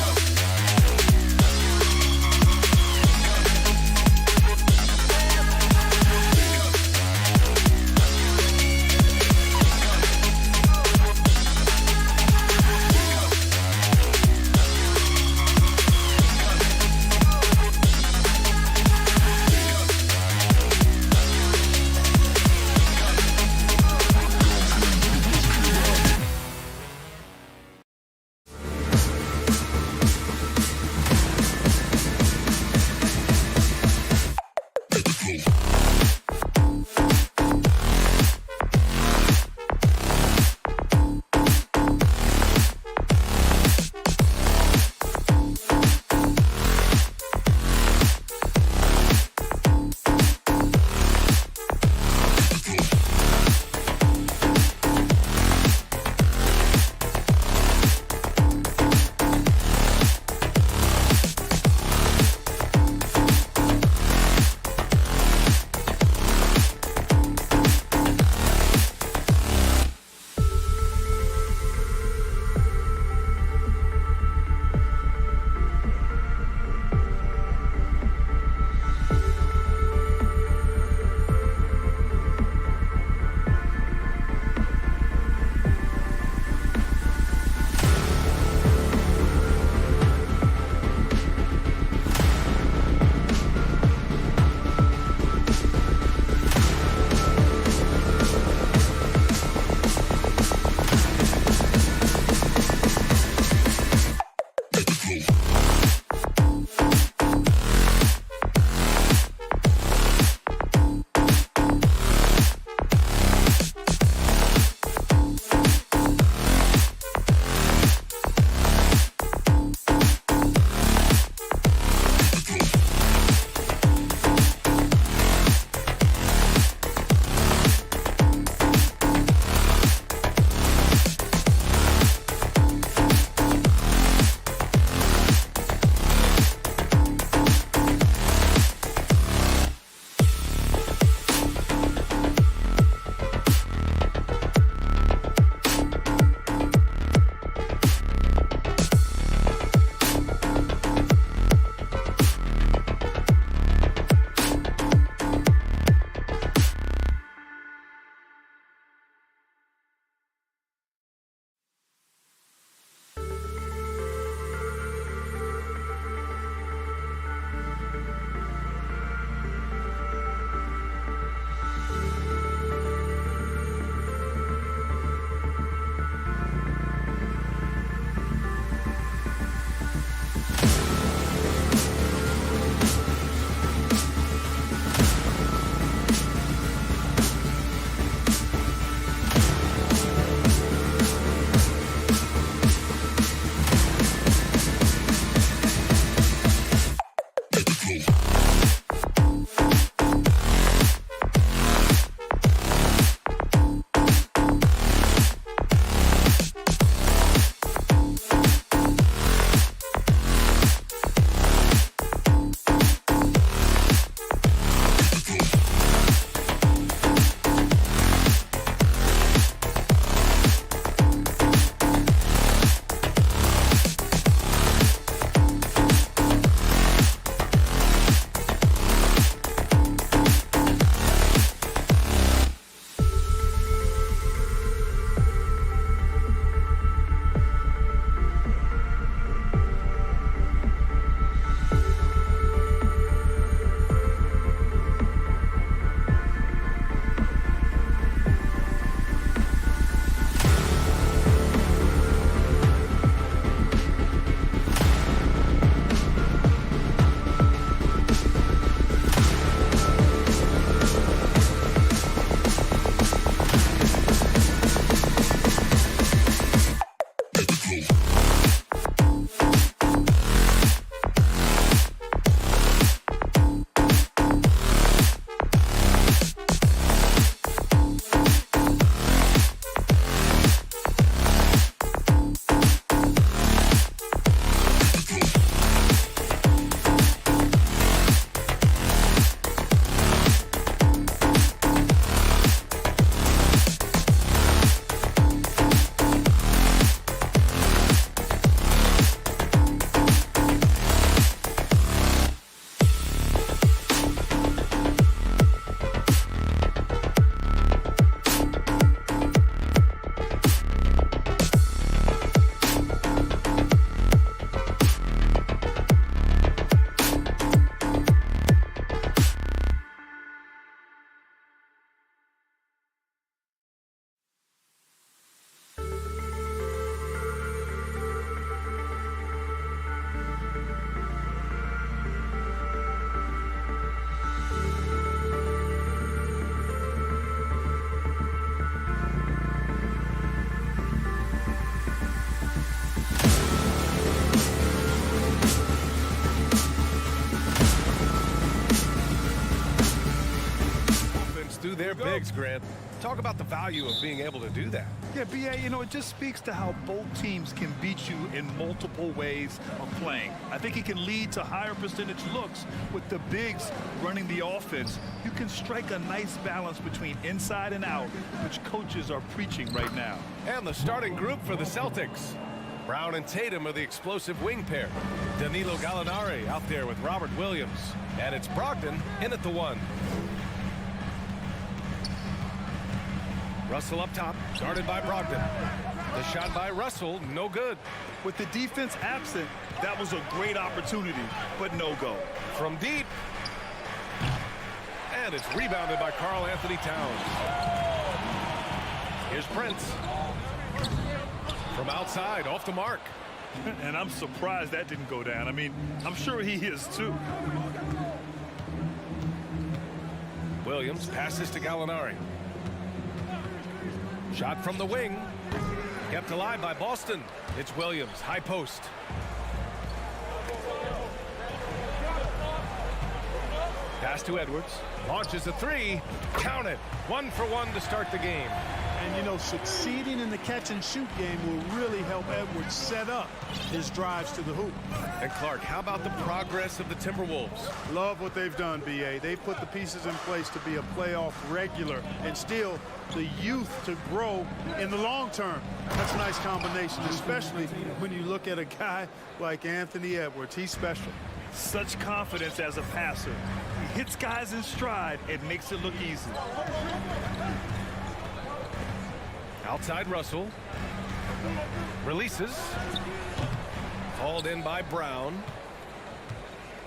Through their bigs, Grant. Talk about the value of being able to do that. Yeah, B.A., you know, it just speaks to how both teams can beat you in multiple ways of playing. I think it can lead to higher percentage looks with the bigs running the offense. You can strike a nice balance between inside and out, which coaches are preaching right now. And the starting group for the Celtics. Brown and Tatum are the explosive wing pair. Danilo Gallinari out there with Robert Williams. And it's Brogdon in at the 1. Russell up top, guarded by Brogdon. The shot by Russell, no good. With the defense absent, that was a great opportunity, but no go. From deep. And it's rebounded by Karl Anthony Towns. Here's Prince. From outside, off the mark. And I'm surprised that didn't go down. I mean, I'm sure he is too. Williams passes to Gallinari. Shot from the wing. Kept alive by Boston. It's Williams, high post. Pass to Edwards. Launches a 3. Count it. 1 for 1 to start the game. And, you know, succeeding in the catch-and-shoot game will really help Edwards set up his drives to the hoop. And, Clark, how about the progress of the Timberwolves? Love what they've done, B.A. They've put the pieces in place to be a playoff regular and still the youth to grow in the long term. That's a nice combination, especially when you look at a guy like Anthony Edwards. He's special. Such confidence as a passer. He hits guys in stride. It makes it look easy. Outside Russell. Releases. Hauled in by Brown.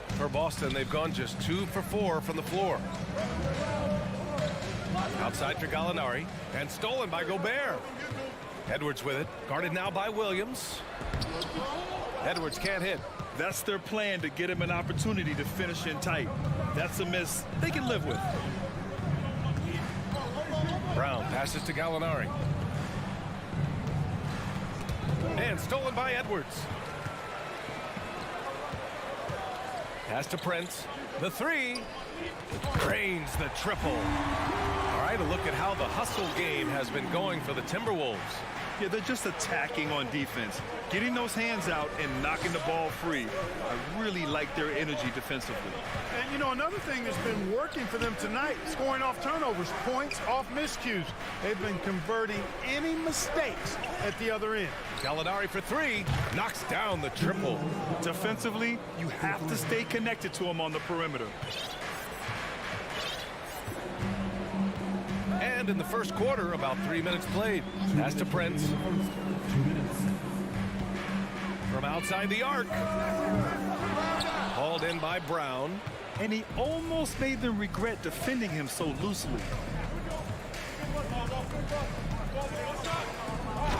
For Boston, they've gone just 2 for 4 from the floor. Outside for Gallinari. And stolen by Gobert. Edwards with it. Guarded now by Williams. Edwards can't hit. That's their plan, to get him an opportunity to finish in tight. That's a miss they can live with. Brown passes to Gallinari. And stolen by Edwards. Pass to Prince. The 3. Drains the triple. All right, a look at how the hustle game has been going for the Timberwolves. Yeah, they're just attacking on defense, getting those hands out and knocking the ball free. I really like their energy defensively. And, you know, another thing that's been working for them tonight, scoring off turnovers, points off miscues. They've been converting any mistakes at the other end. Gallinari for 3. Knocks down the triple. Defensively, you have to stay connected to him on the perimeter. And in the first quarter, about 3 minutes played. Pass to Prince. 2 minutes. From outside the arc. Hauled in by Brown. And he almost made them regret defending him so loosely.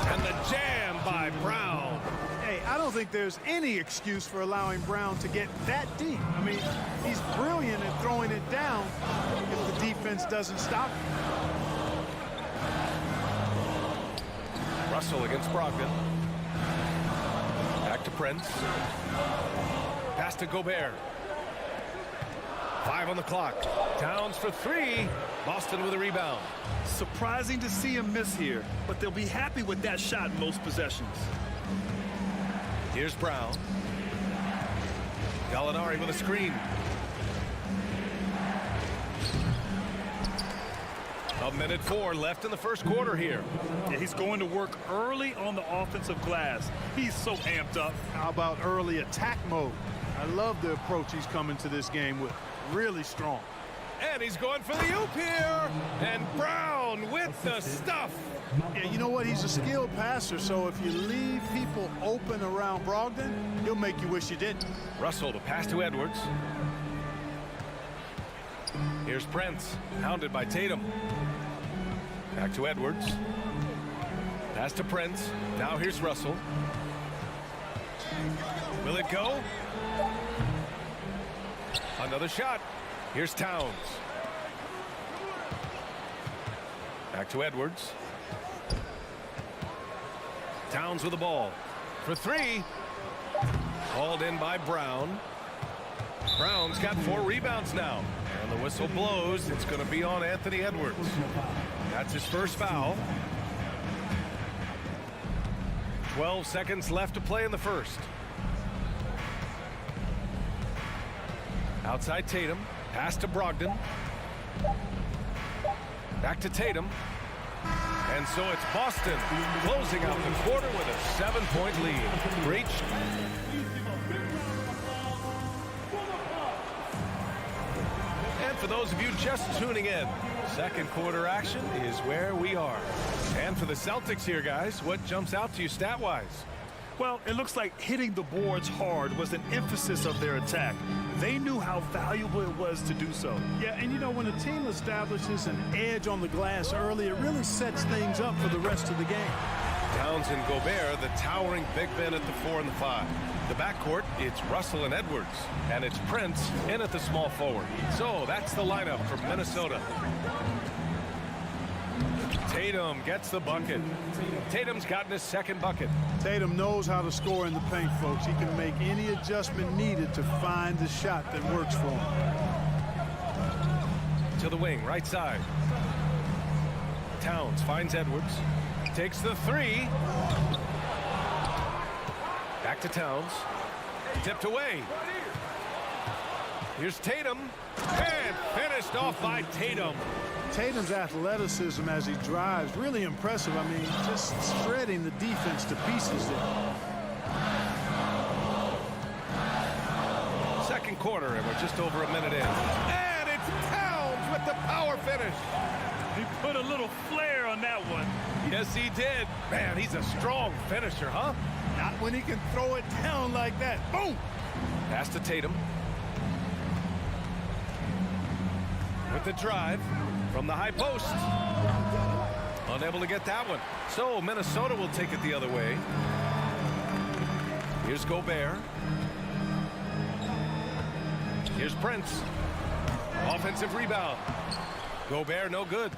And the jam by Brown. Hey, I don't think there's any excuse for allowing Brown to get that deep. I mean, he's brilliant at throwing it down if the defense doesn't stop him. Russell against Brogdon. Prince. Pass to Gobert. 5 on the clock. Towns for 3. Boston with a rebound. Surprising to see him miss here, but they'll be happy with that shot most possessions. Here's Brown. Gallinari with a screen. A minute 4 left in the first quarter here. Yeah, he's going to work early on the offensive glass. He's so amped up. How about early attack mode? I love the approach he's coming to this game with. Really strong. And he's going for the oop here. And Brown with the stuff. Yeah, you know what? He's a skilled passer, so if you leave people open around Brogdon, he'll make you wish you didn't. Russell to pass to Edwards. Here's Prince, hounded by Tatum. Back to Edwards. Pass to Prince. Now here's Russell. Will it go? Another shot. Here's Towns. Back to Edwards. Towns with the ball. For 3. Hauled in by Brown. Brown's got 4 rebounds now. And the whistle blows. It's going to be on Anthony Edwards. That's his first foul. 12 seconds left to play in the first. Outside Tatum. Pass to Brogdon. Back to Tatum. And so it's Boston closing out the quarter with a 7-point lead. Great. And for those of you just tuning in, second quarter action is where we are. And for the Celtics here, guys, what jumps out to you stat-wise? Well, it looks like hitting the boards hard was an emphasis of their attack. They knew how valuable it was to do so. Yeah, and you know, when a team establishes an edge on the glass early, it really sets things up for the rest of the game. Towns and Gobert, the towering big men at the 4 and the 5. The backcourt, it's Russell and Edwards. And it's Prince in at the small forward. So that's the lineup for Minnesota. Tatum gets the bucket. Tatum's gotten his second bucket. Tatum knows how to score in the paint, folks. He can make any adjustment needed to find the shot that works for him. To the wing, right side. Towns finds Edwards. Takes the 3. Back to Towns. Tipped away. Here's Tatum. And finished off by Tatum. Tatum's athleticism as he drives, really impressive. I mean, just shredding the defense to pieces there. Second quarter, and we're just over a minute in. And it's Towns with the power finish. He put a little flair on that one. Yes, he did. Man, he's a strong finisher, huh? Not when he can throw it down like that. Boom! Pass to Tatum. With the drive from the high post. Unable to get that one. So Minnesota will take it the other way. Here's Gobert. Here's Prince. Offensive rebound. Gobert no good.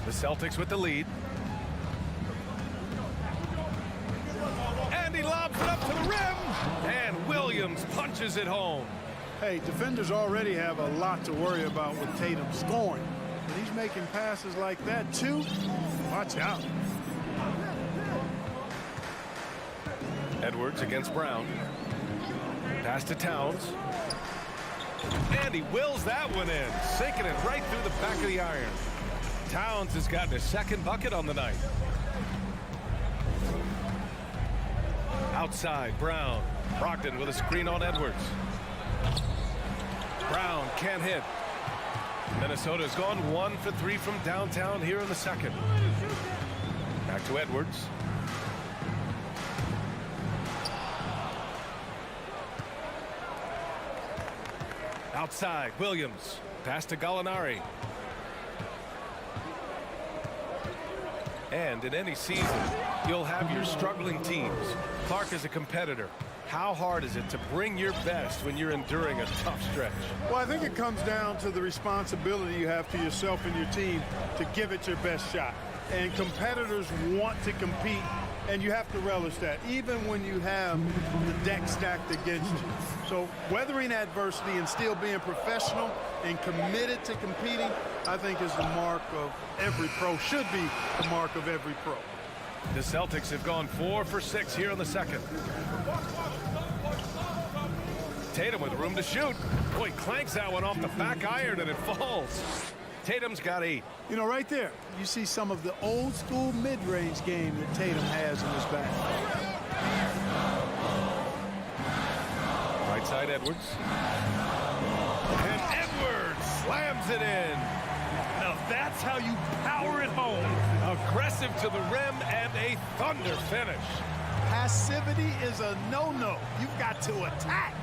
The Celtics with the lead. And he lobs it up to the rim. And Williams punches it home. Hey, defenders already have a lot to worry about with Tatum scoring. But he's making passes like that, too. Watch out. Edwards against Brown. Pass to Towns. And he wills that one in, sinking it right through the back of the iron. Towns has gotten his second bucket on the night. Outside, Brown. Brogdon with a screen on Edwards. Brown can't hit. Minnesota's gone 1 for 3 from downtown here in the second. Back to Edwards. Outside, Williams. Pass to Gallinari. And in any season, you'll have your struggling teams. Clark is a competitor. How hard is it to bring your best when you're enduring a tough stretch? Well, I think it comes down to the responsibility you have to yourself and your team to give it your best shot. And competitors want to compete and you have to relish that, even when you have the deck stacked against you. So weathering adversity and still being professional and committed to competing, I think is the mark of every pro, should be the mark of every pro. The Celtics have gone 4 for 6 here in the second. Tatum with room to shoot. Boy, clanks that one off the back iron and it falls. Tatum's got 8. You know, right there, you see some of the old school mid-range game that Tatum has in his bag. Right side, Edwards. And Edwards slams it in. Now that's how you power it home. Aggressive to the rim and a thunder finish. Passivity is a no-no. You've got to attack.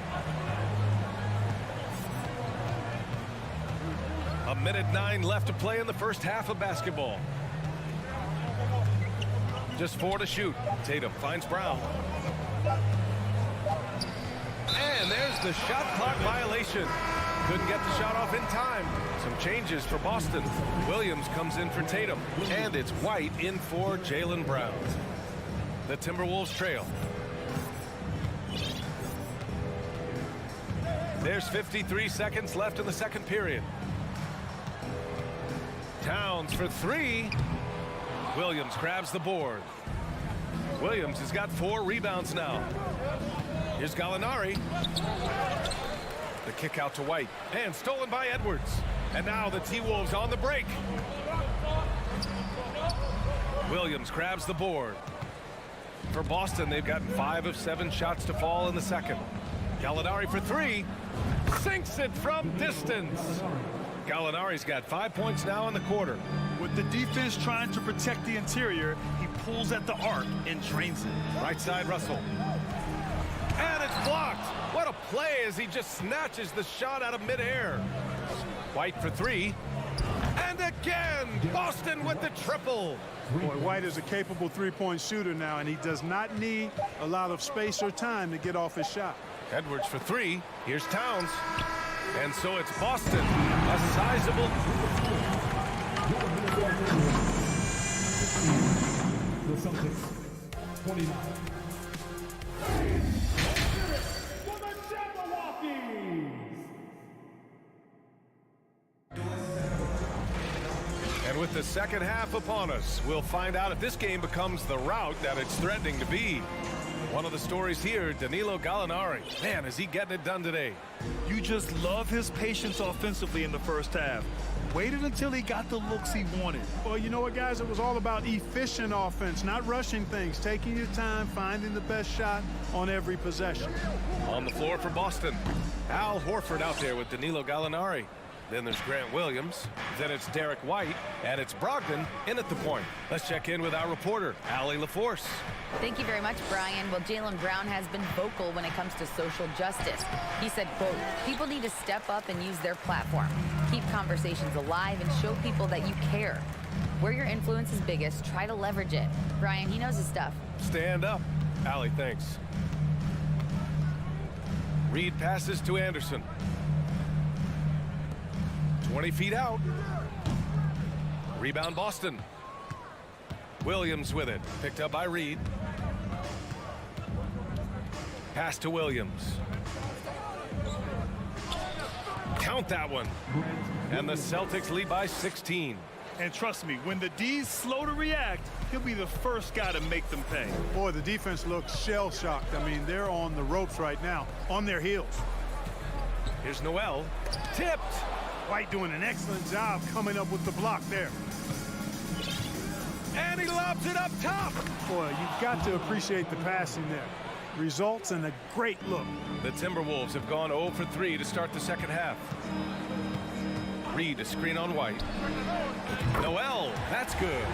A minute 9 left to play in the first half of basketball. Just 4 to shoot. Tatum finds Brown. And there's the shot clock violation. Couldn't get the shot off in time. Some changes for Boston. Williams comes in for Tatum. And it's White in for Jaylen Brown. The Timberwolves trail. There's 53 seconds left in the second period. Towns for 3. Williams grabs the board. Williams has got 4 rebounds now. Here's Gallinari. The kick out to White. And stolen by Edwards. And now the T-Wolves on the break. Williams grabs the board. For Boston, they've gotten 5 of 7 shots to fall in the second. Gallinari for 3. Sinks it from distance. Gallinari's got 5 points now in the quarter. With the defense trying to protect the interior, he pulls at the arc and drains it. Right side, Russell. And it's blocked. What a play as he just snatches the shot out of midair. White for 3. And again, Boston with the triple. Boy, White is a capable three-point shooter now, and he does not need a lot of space or time to get off his shot. Edwards for 3. Here's Towns. And so it's Boston. A sizable. The Celtics, 29. For the Jabberwockies. And with the second half upon us, we'll find out if this game becomes the rout that it's threatening to be. One of the stories here, Danilo Gallinari. Man, is he getting it done today. You just love his patience offensively in the first half. Waited until he got the looks he wanted. Well, you know what, guys? It was all about efficient offense, not rushing things, taking your time, finding the best shot on every possession. On the floor for Boston, Al Horford out there with Danilo Gallinari. Then there's Grant Williams. Then it's Derek White. And it's Brogdon in at the point. Let's check in with our reporter, Allie LaForce. Thank you very much, Brian. Well, Jaylen Brown has been vocal when it comes to social justice. He said, quote, people need to step up and use their platform. Keep conversations alive and show people that you care. Where your influence is biggest, try to leverage it. Brian, he knows his stuff. Stand up. Allie, thanks. Reed passes to Anderson. 20 feet out. Rebound Boston. Williams with it. Picked up by Reed. Pass to Williams. Count that one. And the Celtics lead by 16. And trust me, when the D's slow to react, he'll be the first guy to make them pay. Boy, the defense looks shell-shocked. I mean, they're on the ropes right now, on their heels. Here's Noel. Tipped. White doing an excellent job coming up with the block there. And he lobs it up top. Boy, you've got to appreciate the passing there. Results in a great look. The Timberwolves have gone 0 for 3 to start the second half. Reed a screen on White. Noel, that's good.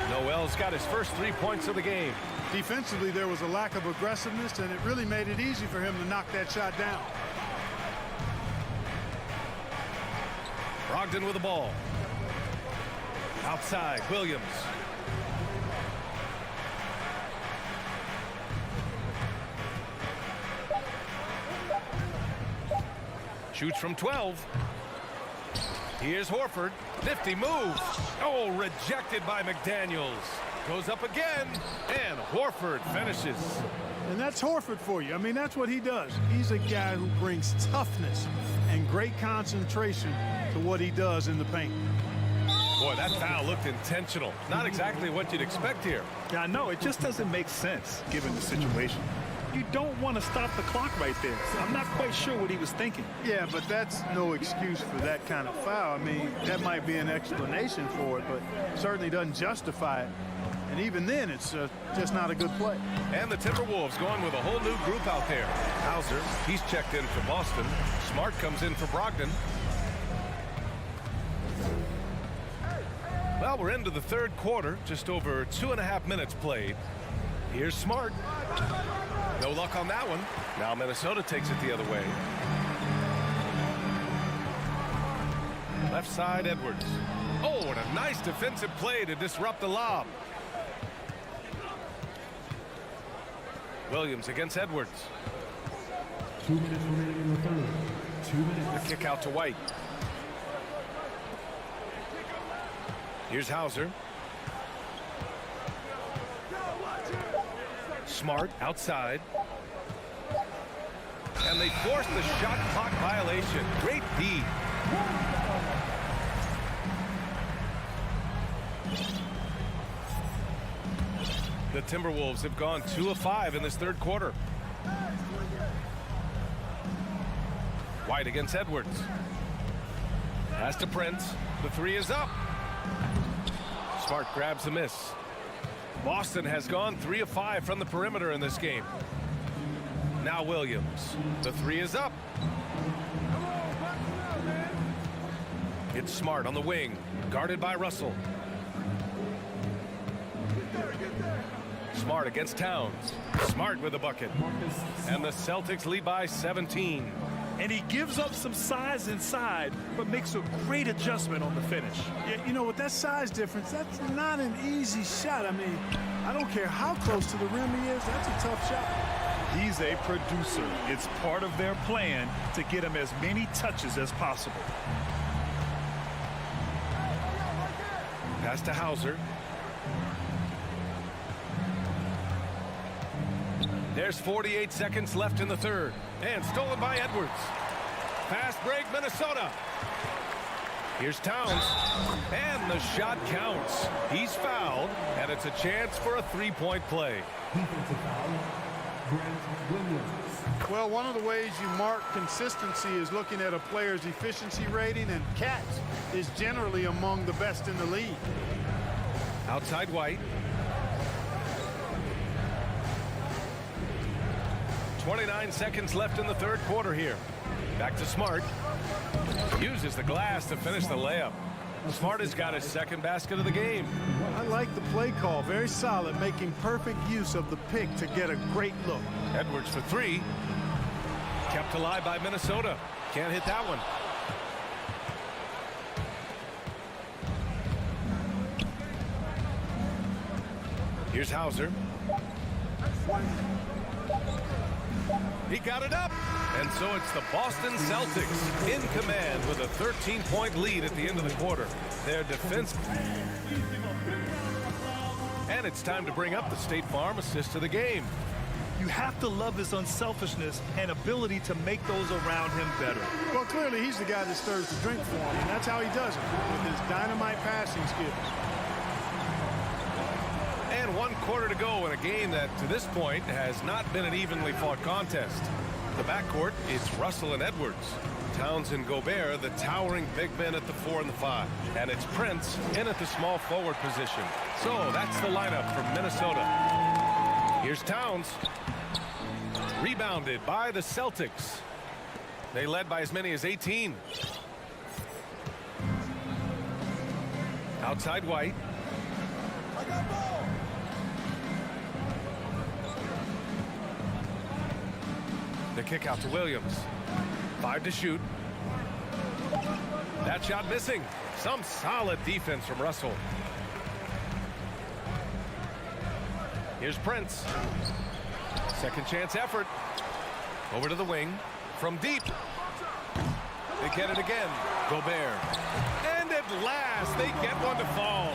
Noel's got his first 3 points of the game. Defensively, there was a lack of aggressiveness, and it really made it easy for him to knock that shot down. Brogdon with the ball. Outside, Williams. Shoots from 12. Here's Horford. Nifty move. Oh, rejected by McDaniels. Goes up again, and Horford finishes. And that's Horford for you. I mean, that's what he does. He's a guy who brings toughness and great concentration to what he does in the paint. Boy, that foul looked intentional. Not exactly what you'd expect here. Yeah, no, it just doesn't make sense given the situation. You don't want to stop the clock right there. I'm not quite sure what he was thinking. Yeah, but that's no excuse for that kind of foul. I mean, that might be an explanation for it, but certainly doesn't justify it. And even then, it's just not a good play. And the Timberwolves going with a whole new group out there. Hauser, he's checked in for Boston. Smart comes in for Brogdon. Well, we're into the third quarter, just over 2.5 minutes played. Here's Smart. No luck on that one. Now Minnesota takes it the other way. Left side, Edwards. Oh, and a nice defensive play to disrupt the lob. Williams against Edwards. 2 minutes remaining in the third. 2 minutes. The kick out to White. Here's Hauser. Smart outside. And they force the shot clock violation. Great D. The Timberwolves have gone 2 of 5 in this third quarter. White against Edwards. Pass to Prince. The three is up. Smart grabs the miss. Boston has gone 3 of 5 from the perimeter in this game. Now Williams. The three is up. It's Smart on the wing, guarded by Russell. Smart against Towns. Smart with a bucket. And the Celtics lead by 17. And he gives up some size inside, but makes a great adjustment on the finish. Yeah, you know, with that size difference, that's not an easy shot. I mean, I don't care how close to the rim he is. That's a tough shot. He's a producer. It's part of their plan to get him as many touches as possible. Pass to Hauser. There's 48 seconds left in the third. And stolen by Edwards. Fast break, Minnesota. Here's Towns. And the shot counts. He's fouled, and it's a chance for a three-point play. Defensive foul. Grant Williams. Well, one of the ways you mark consistency is looking at a player's efficiency rating, and Cats is generally among the best in the league. Outside White. 29 seconds left in the third quarter here. Back to Smart. Uses the glass to finish the layup. Smart has got his second basket of the game. I like the play call. Very solid, making perfect use of the pick to get a great look. Edwards for three. Kept alive by Minnesota. Can't hit that one. Here's Hauser. He got it up. And so it's the Boston Celtics in command with a 13-point lead at the end of the quarter. Their defense. And it's time to bring up the State Farm assist of the game. You have to love his unselfishness and ability to make those around him better. Well, clearly he's the guy that stirs the drink for him, and that's how he does it, with his dynamite passing skills. And 1 quarter to go in a game that, to this point, has not been an evenly fought contest. The backcourt, it's Russell and Edwards. Towns and Gobert, the towering big men at the 4 and the 5. And it's Prince in at the small forward position. So that's the lineup from Minnesota. Here's Towns. Rebounded by the Celtics. They led by as many as 18. Outside White. The kick out to Williams. 5 to shoot. That shot missing. Some solid defense from Russell. Here's Prince. Second chance effort. Over to the wing. From deep. They get it again. Gobert. And at last, they get one to fall.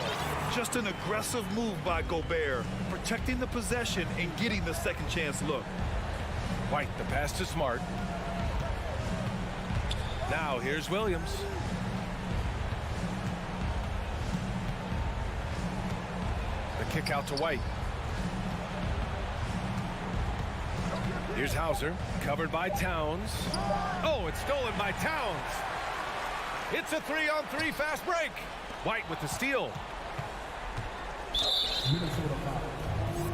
Just an aggressive move by Gobert, protecting the possession and getting the second chance look. White, the pass to Smart. Now here's Williams. The kick out to White. Here's Hauser, covered by Towns. Oh, it's stolen by Towns. It's a 3-on-3 fast break. White with the steal.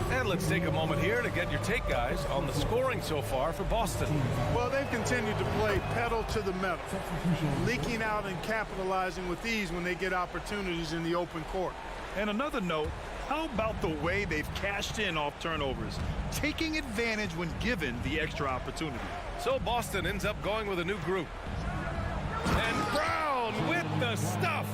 And let's take a moment here to get your take, guys, on the scoring so far for Boston. Well, they've continued to play pedal to the metal, leaking out and capitalizing with ease when they get opportunities in the open court. And another note, how about the way they've cashed in off turnovers, taking advantage when given the extra opportunity. So Boston ends up going with a new group. And Brown with the stuff.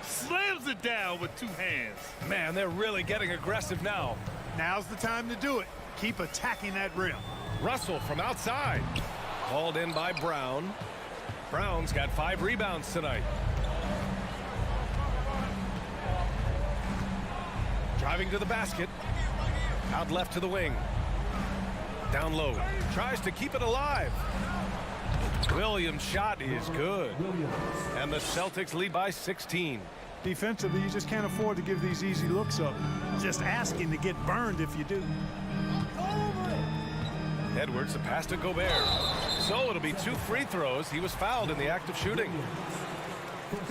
Slams it down with two hands. Man, they're really getting aggressive now. Now's the time to do it. Keep attacking that rim. Russell from outside. Called in by Brown. Brown's got 5 rebounds tonight. Driving to the basket. Out left to the wing. Down low. Tries to keep it alive. Williams' shot is good. And the Celtics lead by 16. Defensively, you just can't afford to give these easy looks up. Just asking to get burned if you do. Edwards, the pass to Gobert. So it'll be 2 free throws. He was fouled in the act of shooting.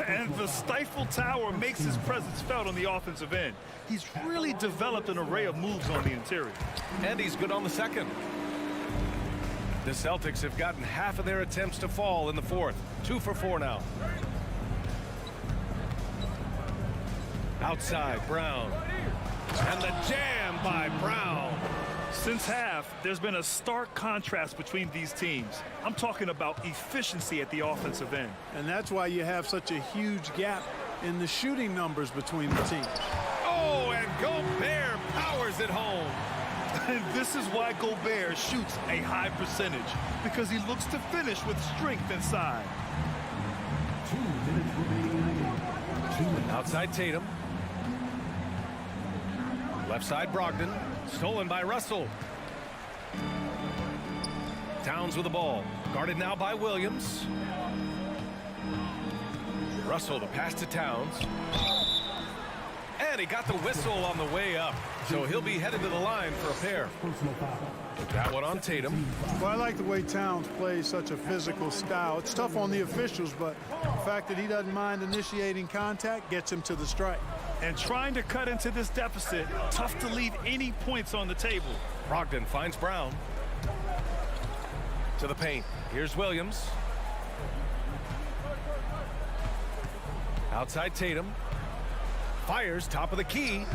And the stifled tower makes his presence felt on the offensive end. He's really developed an array of moves on the interior. And he's good on the second. The Celtics have gotten half of their attempts to fall in the fourth. 2 for 4 now. Outside, Brown. And the jam by Brown. Since half, there's been a stark contrast between these teams. I'm talking about efficiency at the offensive end. And that's why you have such a huge gap in the shooting numbers between the teams. Oh, and Gobert powers it home. And this is why Gobert shoots a high percentage, because he looks to finish with strength inside. Outside Tatum. Left side Brogdon. Stolen by Russell. Towns with the ball. Guarded now by Williams. Russell, the pass to Towns. And he got the whistle on the way up. So he'll be headed to the line for a pair. That one on Tatum. Well, I like the way Towns plays such a physical style. It's tough on the officials, but the fact that he doesn't mind initiating contact gets him to the strike. And trying to cut into this deficit, tough to leave any points on the table. Brogdon finds Brown. To the paint. Here's Williams. Outside Tatum. Fires top of the key.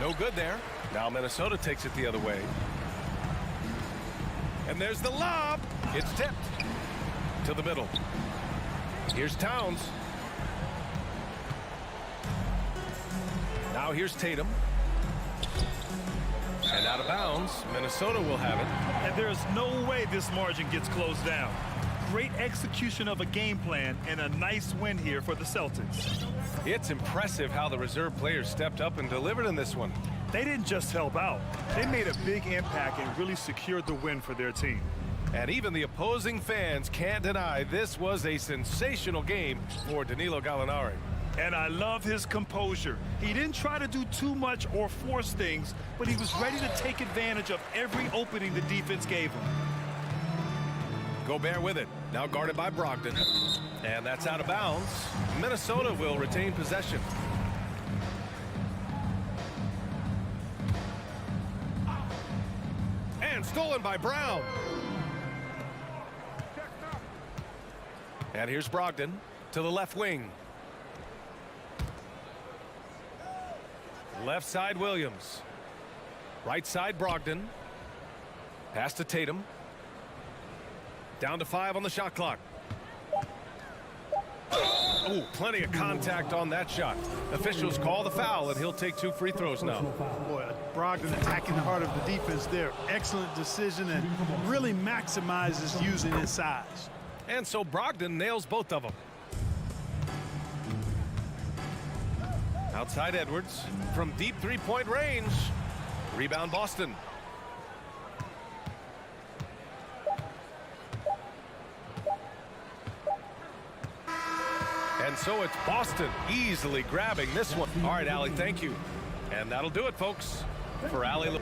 No good there. Now Minnesota takes it the other way. And there's the lob. It's tipped to the middle. Here's Towns. Now here's Tatum. And out of bounds. Minnesota will have it. And there's no way this margin gets closed down. Great execution of a game plan and a nice win here for the Celtics. It's impressive how the reserve players stepped up and delivered in this one. They didn't just help out. They made a big impact and really secured the win for their team. And even the opposing fans can't deny this was a sensational game for Danilo Gallinari. And I love his composure. He didn't try to do too much or force things, but he was ready to take advantage of every opening the defense gave him. Gobert with it. Now guarded by Brogdon. And that's out of bounds. Minnesota will retain possession. And stolen by Brown. And here's Brogdon to the left wing. Left side Williams. Right side Brogdon. Pass to Tatum. Down to 5 on the shot clock. Oh, plenty of contact on that shot. Officials call the foul, and he'll take 2 free throws now. Boy, Brogdon attacking the heart of the defense there. Excellent decision and really maximizes using his size. And so Brogdon nails both of them. Outside Edwards from deep three-point range. Rebound Boston. And so it's Boston easily grabbing this one. All right, Allie, thank you. And that'll do it, folks, for Allie.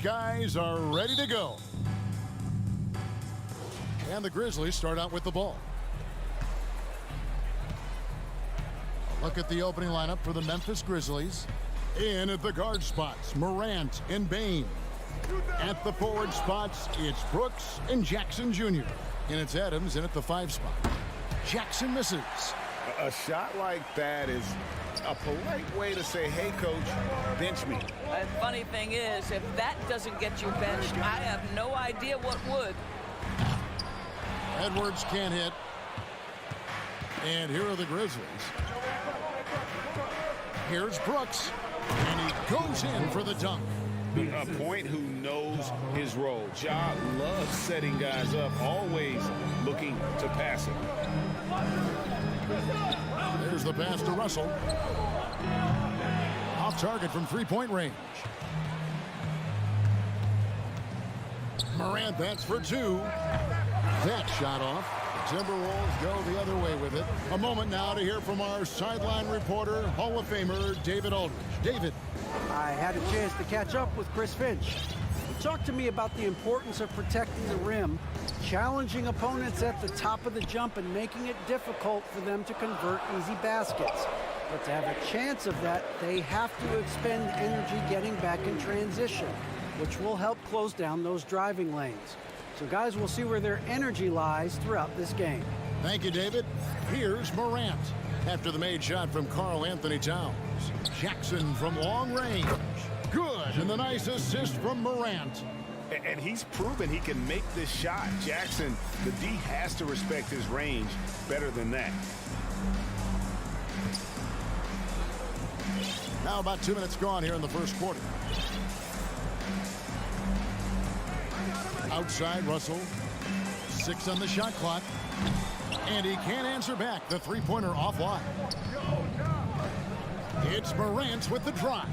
These guys are ready to go. And the Grizzlies start out with the ball. A look at the opening lineup for the Memphis Grizzlies. In at the guard spots, Morant and Bane. At the forward spots, it's Brooks and Jackson Jr. And it's Adams in at the 5 spot. Jackson misses. A shot like that is a polite way to say, hey, coach, bench me. And funny thing is, if that doesn't get you benched, I have no idea what would. Edwards can't hit. And here are the Grizzlies. Here's Brooks. And he goes in for the dunk. A point who knows his role. Ja loves setting guys up, always looking to pass it. There's the pass to Russell. Off target from three-point range. Morant bats for 2. That shot off. The Timberwolves go the other way with it. A moment now to hear from our sideline reporter, Hall of Famer David Aldridge. David. I had a chance to catch up with Chris Finch. He talked to me about the importance of protecting the rim, challenging opponents at the top of the jump, and making it difficult for them to convert easy baskets. But to have a chance of that, they have to expend energy getting back in transition, which will help close down those driving lanes. So guys, we'll see where their energy lies throughout this game. Thank you, David. Here's Morant after the made shot from Karl Anthony Towns. Jackson from long range. Good. And the nice assist from Morant. And he's proven he can make this shot. Jackson, the D has to respect his range better than that. Now about 2 minutes gone here in the first quarter. Outside, Russell. 6 on the shot clock. And he can't answer back. The three-pointer offline. It's Morant with the drive.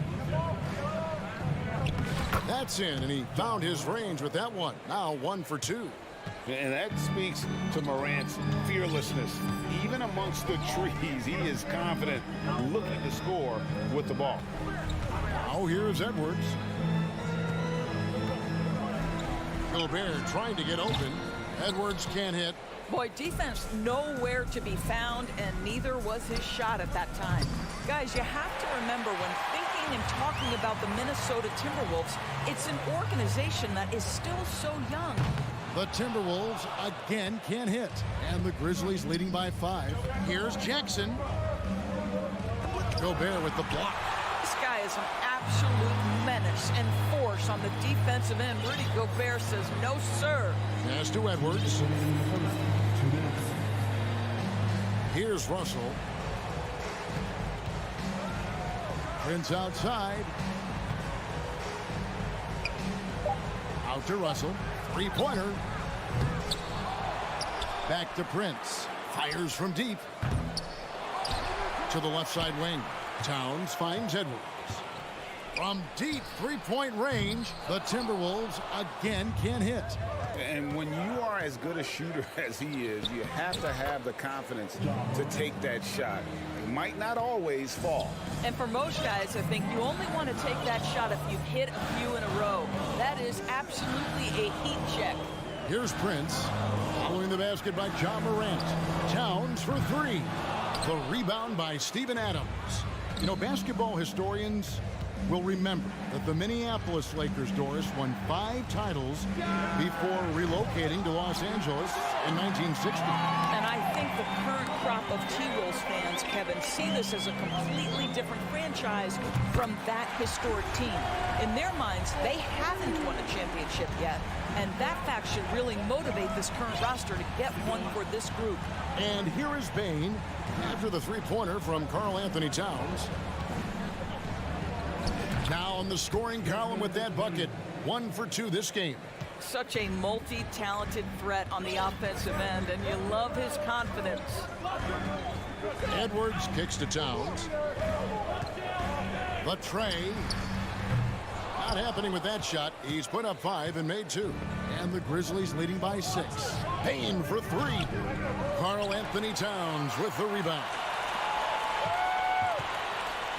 That's in, and he found his range with that one. Now 1 for 2. And that speaks to Morant's fearlessness. Even amongst the trees, he is confident, looking to score with the ball. Now here's Edwards. Gobert trying to get open. Edwards can't hit. Boy, defense nowhere to be found, and neither was his shot at that time. Guys, you have to remember when thinking and talking about the Minnesota Timberwolves, it's an organization that is still so young. The Timberwolves again can't hit, and the Grizzlies leading by 5. Here's Jackson. Gobert with the block. This guy is an absolute menace and force on the defensive end. Rudy Gobert says, no, sir. Pass to Edwards. Here's Russell. Prince outside. Out to Russell. Three-pointer. Back to Prince. Fires from deep. To the left side wing. Towns finds Edwards. From deep three-point range, the Timberwolves again can't hit. And when you are as good a shooter as he is, you have to have the confidence to take that shot. It might not always fall. And for most guys, I think you only want to take that shot if you've hit a few in a row. That is absolutely a heat check. Here's Prince. Following the basket by Ja Morant. Towns for 3. The rebound by Steven Adams. You know, basketball historians will remember that the Minneapolis Lakers, Doris, won 5 titles before relocating to Los Angeles in 1960. And I think the current crop of T-Wolves fans, Kevin, see this as a completely different franchise from that historic team. In their minds, they haven't won a championship yet, and that fact should really motivate this current roster to get one for this group. And here is Bane after the three-pointer from Karl Anthony Towns. Now on the scoring column with that bucket. 1 for 2 this game. Such a multi-talented threat on the offensive end, and you love his confidence. Edwards kicks to Towns. The tray. Not happening with that shot. He's put up 5 and made 2. And the Grizzlies leading by 6. Payne for 3. Karl Anthony Towns with the rebound.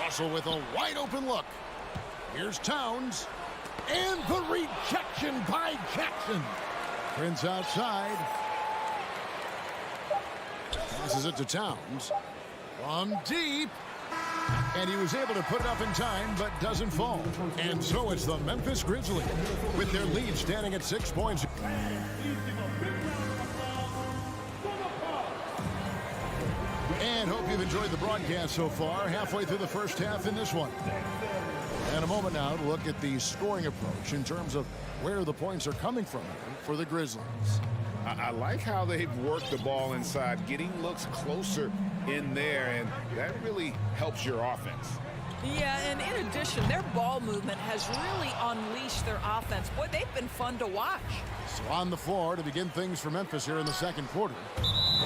Russell with a wide open look. Here's Towns. And the rejection by Jackson. Prince outside. Passes it to Towns. From deep. And he was able to put it up in time, but doesn't fall. And so it's the Memphis Grizzlies with their lead standing at 6 points. And hope you've enjoyed the broadcast so far. Halfway through the first half in this one. And a moment now to look at the scoring approach in terms of where the points are coming from here for the Grizzlies. I like how they've worked the ball inside, getting looks closer in there, and that really helps your offense. Yeah, and in addition, their ball movement has really unleashed their offense. Boy, they've been fun to watch. So on the floor to begin things for Memphis here in the second quarter.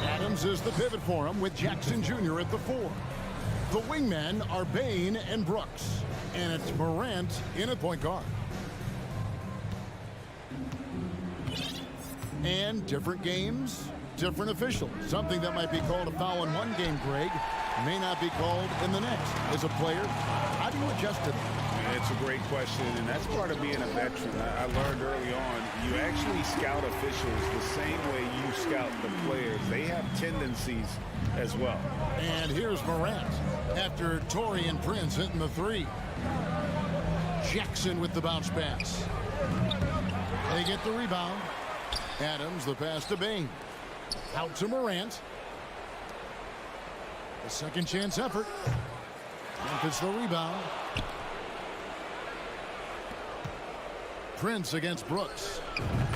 Adams is the pivot for him with Jackson Jr. at the 4. The wingmen are Bain and Brooks. And it's Morant in at point guard. And different games, different officials. Something that might be called a foul in one game, Greg, may not be called in the next. As a player, how do you adjust to that? It's a great question, and that's part of being a veteran. I learned early on, you actually scout officials the same way you scout the players. They have tendencies as well. And here's Morant after Torrey and Prince hitting the 3. Jackson with the bounce pass. They get the rebound. Adams, the pass to Bain. Out to Morant. A second chance effort. Memphis the rebound. Prince against Brooks.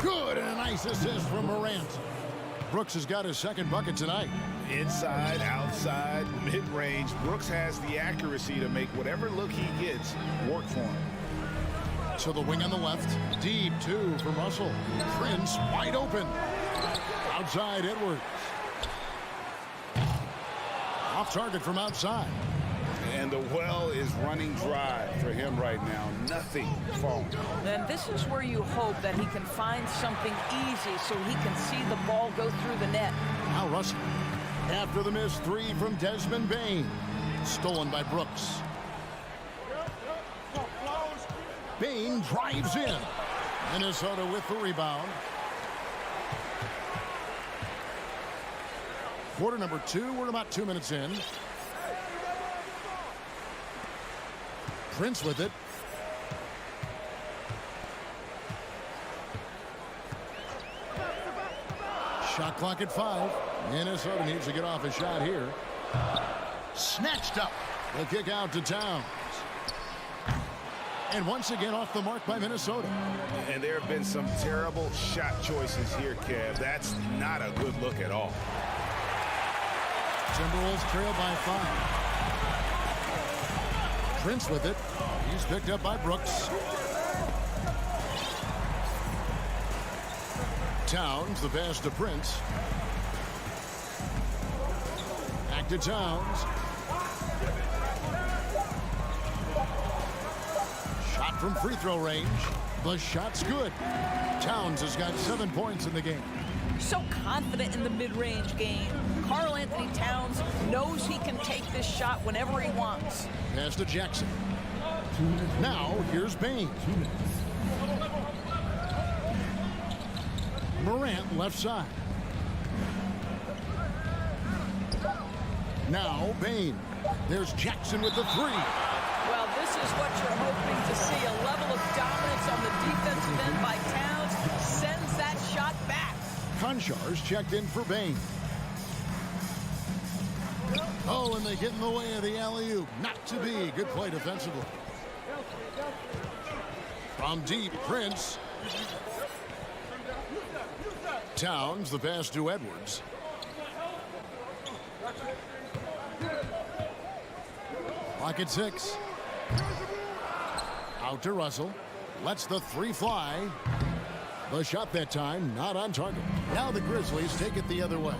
Good, and a nice assist from Morant. Brooks has got his second bucket tonight. Inside, outside, mid-range, Brooks has the accuracy to make whatever look he gets work for him. To the wing on the left. Deep 2 from Russell. Prince wide open. Outside Edwards. Off target from outside. And the well is running dry for him right now. Nothing falling. And this is where you hope that he can find something easy so he can see the ball go through the net. Now Russell. After the missed 3 from Desmond Bain. Stolen by Brooks. Bain drives in. Minnesota with the rebound. Quarter number 2. We're about 2 minutes in. Prince with it. Shot clock at 5. Minnesota needs to get off a shot here. Snatched up. The kick out to Towns. And once again off the mark by Minnesota. And there have been some terrible shot choices here, Kev. That's not a good look at all. Timberwolves trail by 5. Prince with it. He's picked up by Brooks. Towns, the pass to Prince. Back to Towns. Shot from free throw range. The shot's good. Towns has got 7 points in the game. So confident in the mid-range game. Karl Anthony Towns knows he can take this shot whenever he wants. Pass to Jackson. Now here's Bain. Morant left side. Now Bain. There's Jackson with the 3. Well, this is what you're hoping to see. A level of dominance on the defensive end by Towns sends that shot back. Konchar's checked in for Bain. Oh, and they get in the way of the alley-oop. Not to be. Good play defensively. From deep, Prince. Towns, the pass to Edwards. Clock at 6. Out to Russell. Lets the 3 fly. The shot that time not on target. Now the Grizzlies take it the other way.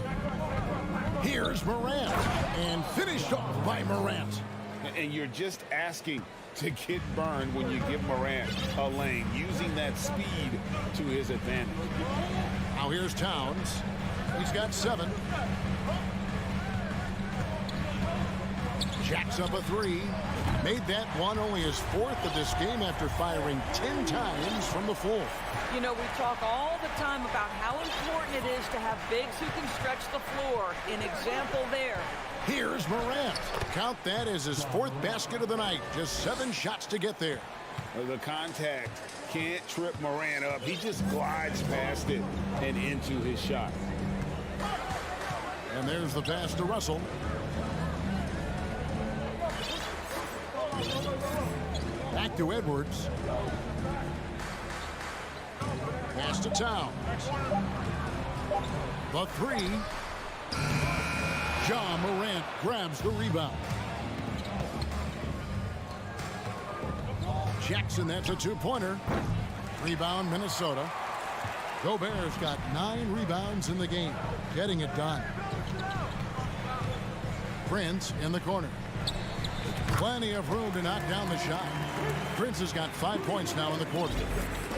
Here's Morant. And finished off by Morant. And you're just asking to get burned when you give Morant a lane, using that speed to his advantage. Now here's Towns. He's got 7. Jacks up a three. Made that one only his fourth of this game after firing 10 times from the floor. You know, we talk all the time about how important it is to have bigs who can stretch the floor. An example there. Here's Morant. Count that as his fourth basket of the night. Just 7 shots to get there. The contact can't trip Morant up. He just glides past it and into his shot. And there's the pass to Russell. Back to Edwards. Pass to Towns. The three. Ja Morant grabs the rebound. Jackson, that's a two-pointer. Rebound, Minnesota. Gobert's got 9 rebounds in the game. Getting it done. Prince in the corner. Plenty of room to knock down the shot. Prince has got 5 points now in the quarter.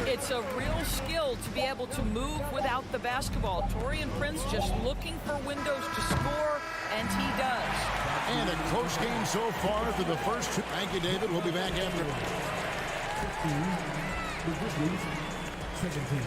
It's a real skill to be able to move without the basketball. Taurean Prince just looking for windows to score, and he does. And a close game so far through the first two. Thank you, David. We'll be back after. 16, the Grizzlies, 17.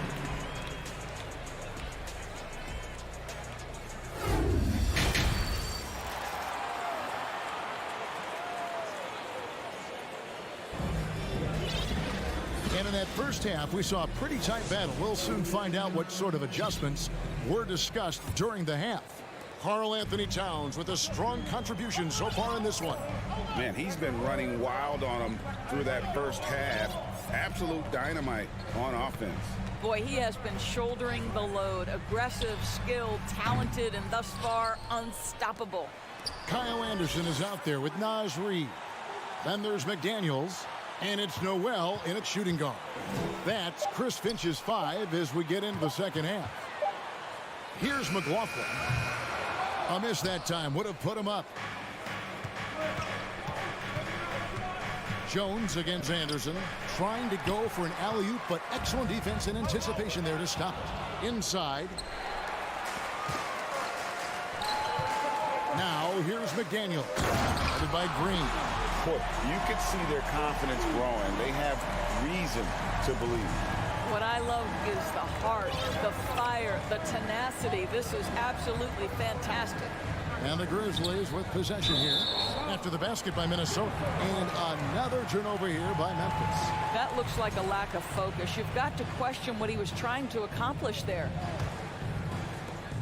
And in that first half, we saw a pretty tight battle. We'll soon find out what sort of adjustments were discussed during the half. Karl Anthony Towns with a strong contribution so far in this one. Man, he's been running wild on him through that first half. Absolute dynamite on offense. Boy, he has been shouldering the load. Aggressive, skilled, talented, and thus far unstoppable. Kyle Anderson is out there with Naz Reid. Then there's McDaniels. And it's Noel in at shooting guard. That's Chris Finch's 5 as we get into the second half. Here's McLaughlin. A miss that time. Would have put him up. Jones against Anderson. Trying to go for an alley-oop, but excellent defense and anticipation there to stop it. Inside. Now here's McDaniel. Headed by Green. Boy, you could see their confidence growing. They have reason to believe. What I love is the heart, the fire, the tenacity. This is absolutely fantastic. And the Grizzlies with possession here after the basket by Minnesota. And another turnover here by Memphis. That looks like a lack of focus. You've got to question what he was trying to accomplish there.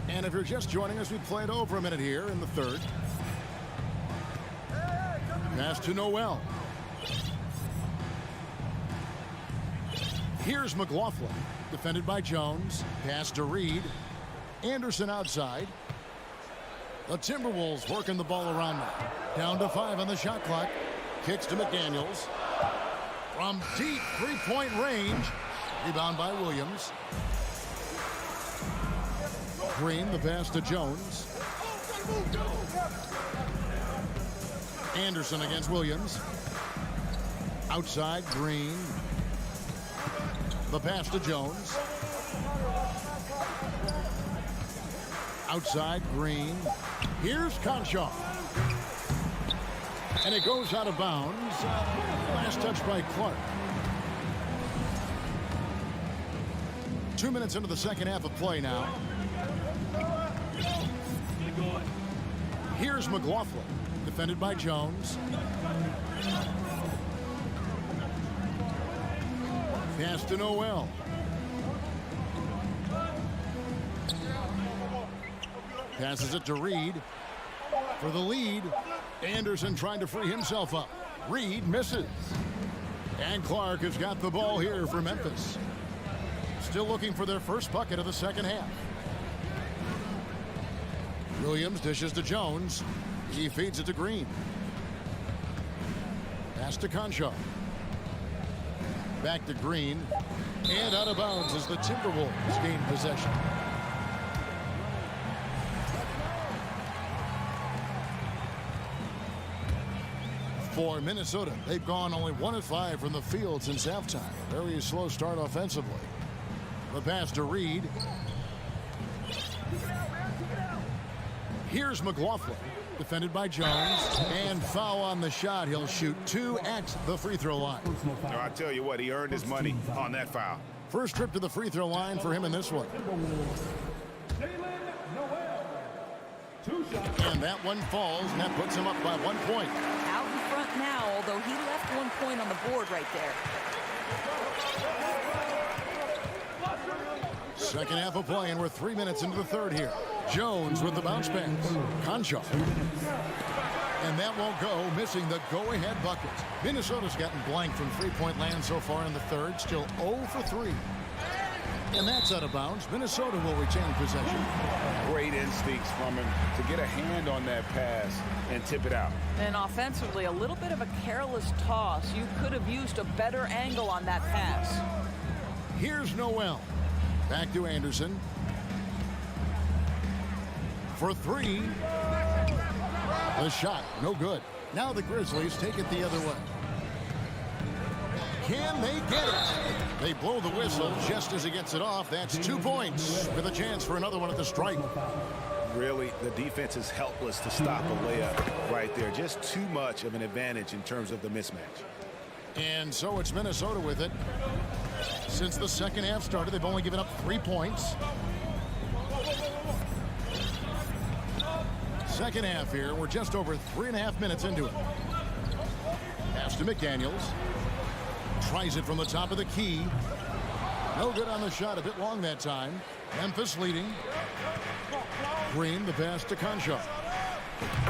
And if you're just joining us, we played over a minute here in the third. Pass to Noel. Here's McLaughlin. Defended by Jones. Pass to Reid. Anderson outside. The Timberwolves working the ball around now. Down to 5 on the shot clock. Kicks to McDaniels. From deep three-point range. Rebound by Williams. Green, the pass to Jones. Anderson against Williams. Outside, Green. The pass to Jones. Outside, Green. Here's Conchaw. And it goes out of bounds. Last touch by Clark. 2 minutes into the second half of play now. Here's McLaughlin. Defended by Jones. Pass to Noel. Passes it to Reid. For the lead. Anderson trying to free himself up. Reid misses. And Clark has got the ball here for Memphis. Still looking for their first bucket of the second half. Williams dishes to Jones. He feeds it to Green. Pass to Conchaw. Back to Green. And out of bounds as the Timberwolves gain possession. For Minnesota, they've gone only 1 of 5 from the field since halftime. Very slow start offensively. The pass to Reid. Here's McLaughlin, defended by Jones, and foul on the shot. He'll shoot 2 at the free throw line. I tell you what, he earned his money on that foul. First trip to the free throw line for him in this one. And that one falls, and that puts him up by 1 point. Out in front now, although he left 1 point on the board right there. Second half of play, and we're 3 minutes into the third here. Jones with the bounce pass. Concha. And that won't go, missing the go-ahead bucket. Minnesota's gotten blank from three-point land so far in the third, still 0 for 3. And that's out of bounds. Minnesota will retain possession. Great instincts from him to get a hand on that pass and tip it out. And offensively, a little bit of a careless toss. You could have used a better angle on that pass. Here's Noel. Back to Anderson. For 3. The shot, no good. Now the Grizzlies take it the other way. Can they get it? They blow the whistle just as he gets it off. That's 2 points with a chance for another one at the stripe. Really, the defense is helpless to stop a layup right there. Just too much of an advantage in terms of the mismatch. And so it's Minnesota with it. Since the second half started, they've only given up 3 points. Second half here, we're just over 3.5 minutes into it. Pass to McDaniels. Tries it from the top of the key. No good on the shot, a bit long that time. Memphis leading. Green, the pass to Concha.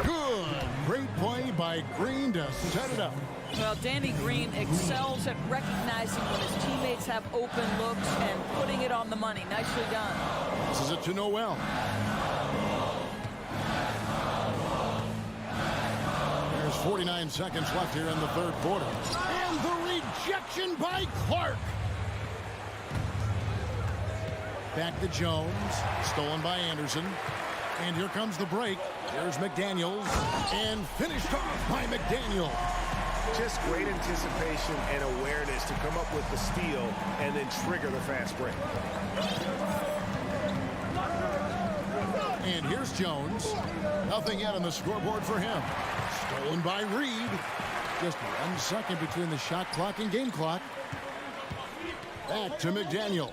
Good. Great play by Green to set it up. Well, Danny Green excels at recognizing when his teammates have open looks and putting it on the money. Nicely done. This is it to Noel. There's 49 seconds left here in the third quarter. And the rejection by Clark. Back to Jones. Stolen by Anderson. And here comes the break. Here's McDaniels. And finished off by McDaniel. Just great anticipation and awareness to come up with the steal and then trigger the fast break. And here's Jones. Nothing yet on the scoreboard for him. Stolen by Reed. Just 1 second between the shot clock and game clock. Back to McDaniel.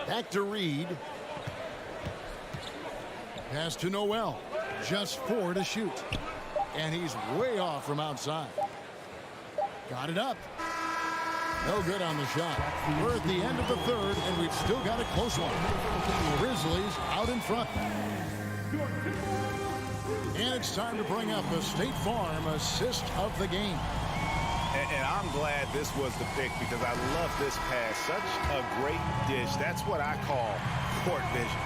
Back to Reed. Pass to Noel. Just 4 to shoot. And he's way off from outside. Got it up. No good on the shot. We're at the end of the third, and we've still got a close one. Grizzlies out in front. And it's time to bring up the State Farm assist of the game. And I'm glad this was the pick because I love this pass. Such a great dish. That's what I call court vision.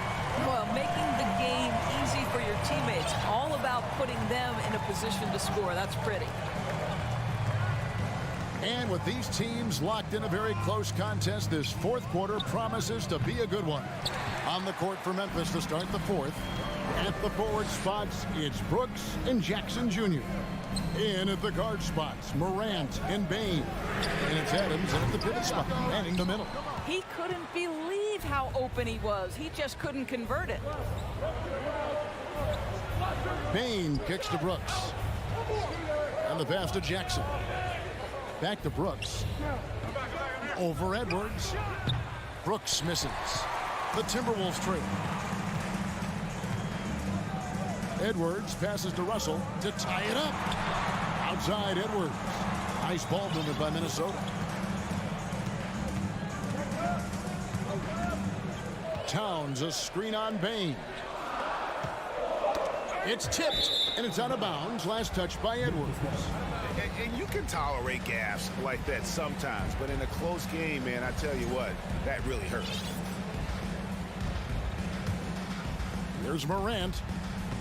Well, making the game easy for your teammates. All about putting them in a position to score. That's pretty. And with these teams locked in a very close contest, this fourth quarter promises to be a good one. On the court for Memphis to start the fourth. At the forward spots, it's Brooks and Jackson Jr. In at the guard spots, Morant and Bain. And it's Adams at the pivot spot, manning the middle. He couldn't believe how open he was. He just couldn't convert it. Bain kicks to Brooks. And the pass to Jackson. Back to Brooks. Over Edwards. Brooks misses. The Timberwolves trail. Edwards passes to Russell to tie it up. Outside Edwards. Nice ball movement by Minnesota. Towns, a screen on Bain. It's tipped, and it's out of bounds. Last touch by Edwards. And you can tolerate gaffes like that sometimes, but in a close game, man, I tell you what, that really hurts. Here's Morant.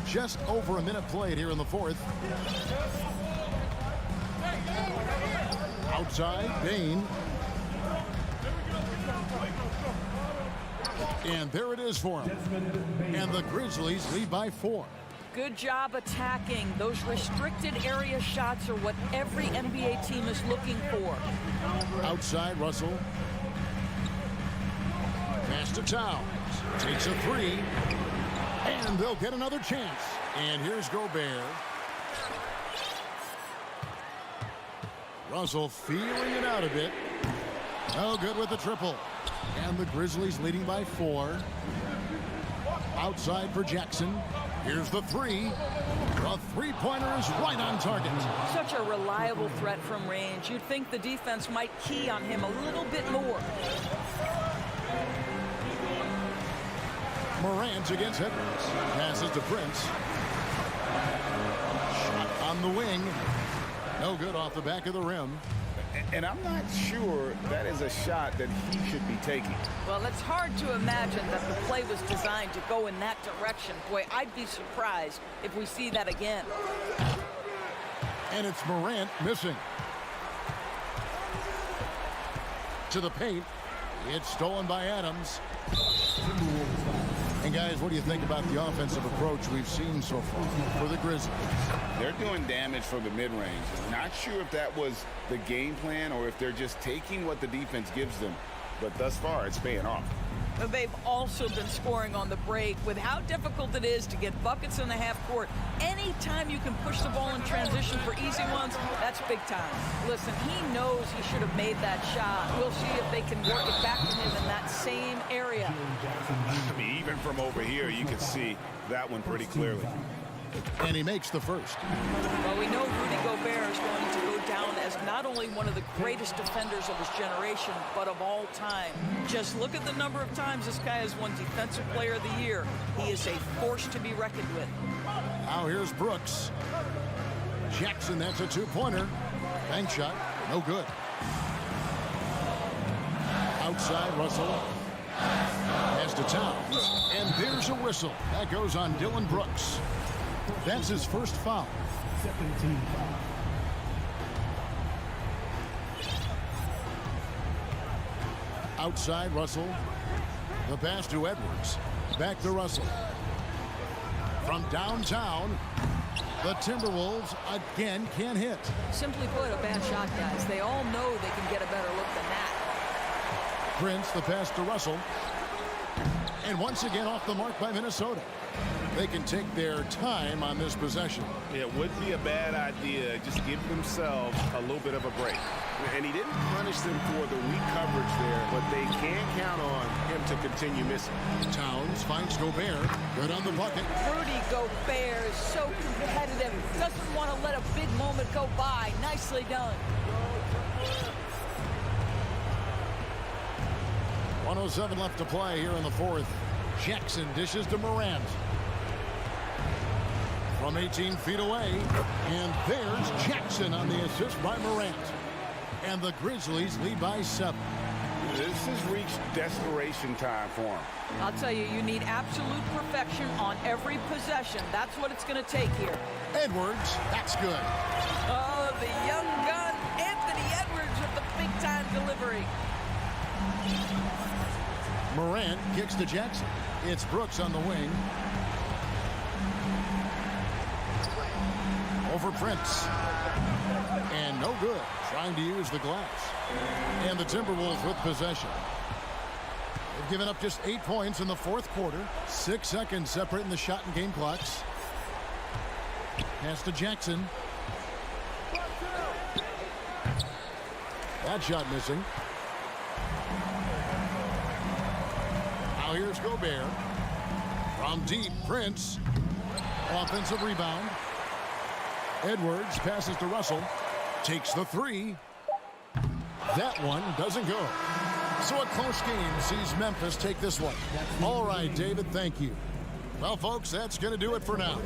Just over a minute played here in the fourth. Outside, Bain. And there it is for him. And the Grizzlies lead by 4. Good job attacking. Those restricted area shots are what every NBA team is looking for. Outside, Russell. Pass to Towns. Takes a three. And they'll get another chance. And here's Gobert. Russell feeling it out a bit. No good with the triple. And the Grizzlies leading by 4. Outside for Jackson. Here's the three. The three-pointer is right on target. Such a reliable threat from range. You'd think the defense might key on him a little bit more. Morant against Edwards. Passes to Prince. Shot on the wing. No good off the back of the rim. And I'm not sure that is a shot that he should be taking. Well, it's hard to imagine that the play was designed to go in that direction. Boy, I'd be surprised if we see that again. And it's Morant missing. To the paint. It's stolen by Adams. And guys, what do you think about the offensive approach we've seen so far for the Grizzlies? They're doing damage from the mid-range. Not sure if that was the game plan or if they're just taking what the defense gives them. But thus far, it's paying off. They've also been scoring on the break. With how difficult it is to get buckets in the half court, anytime you can push the ball in transition for easy ones, that's big time. Listen, he knows he should have made that shot. We'll see if they can work it back to him in that same area. I mean, even from over here, you can see that one pretty clearly. And he makes the first. Well, we know Rudy Gobert is going to go down as not only one of the greatest defenders of his generation, but of all time. Just look at the number of times this guy has won Defensive Player of the Year. He is a force to be reckoned with. Now here's Brooks. Jackson, that's a two-pointer. Bank shot, no good. Outside, Russell. Pass to Towns. And there's a whistle. That goes on Dylan Brooks. That's his first foul. Second team foul. Outside, Russell. The pass to Edwards. Back to Russell. From downtown, the Timberwolves again can't hit. Simply put, a bad shot, guys. They all know they can get a better look than that. Prince, the pass to Russell. And once again off the mark by Minnesota. They can take their time on this possession. It wouldn't be a bad idea. Just give themselves a little bit of a break. And he didn't punish them for the weak coverage there, but they can count on him to continue missing. Towns finds Gobert. Good on the bucket. Rudy Gobert is so competitive. Doesn't want to let a big moment go by. Nicely done. 1:07 left to play here in the fourth. Jackson dishes to Morant. From 18 feet away. And there's Jackson on the assist by Morant. And the Grizzlies lead by 7. This has reached desperation time for him. I'll tell you, you need absolute perfection on every possession. That's what it's going to take here. Edwards, that's good. Oh, the young gun, Anthony Edwards with the big-time delivery. Morant kicks to Jackson. It's Brooks on the wing. Over Prince. And no good. Trying to use the glass. And the Timberwolves with possession. They've given up just 8 points in the fourth quarter. 6 seconds separating the shot and game clocks. Pass to Jackson. That shot missing. Now here's Gobert. From deep, Prince. Offensive rebound. Edwards passes to Russell. Takes the three. That one doesn't go. So a close game sees Memphis take this one. All right, David, thank you. Well, folks, that's going to do it for now.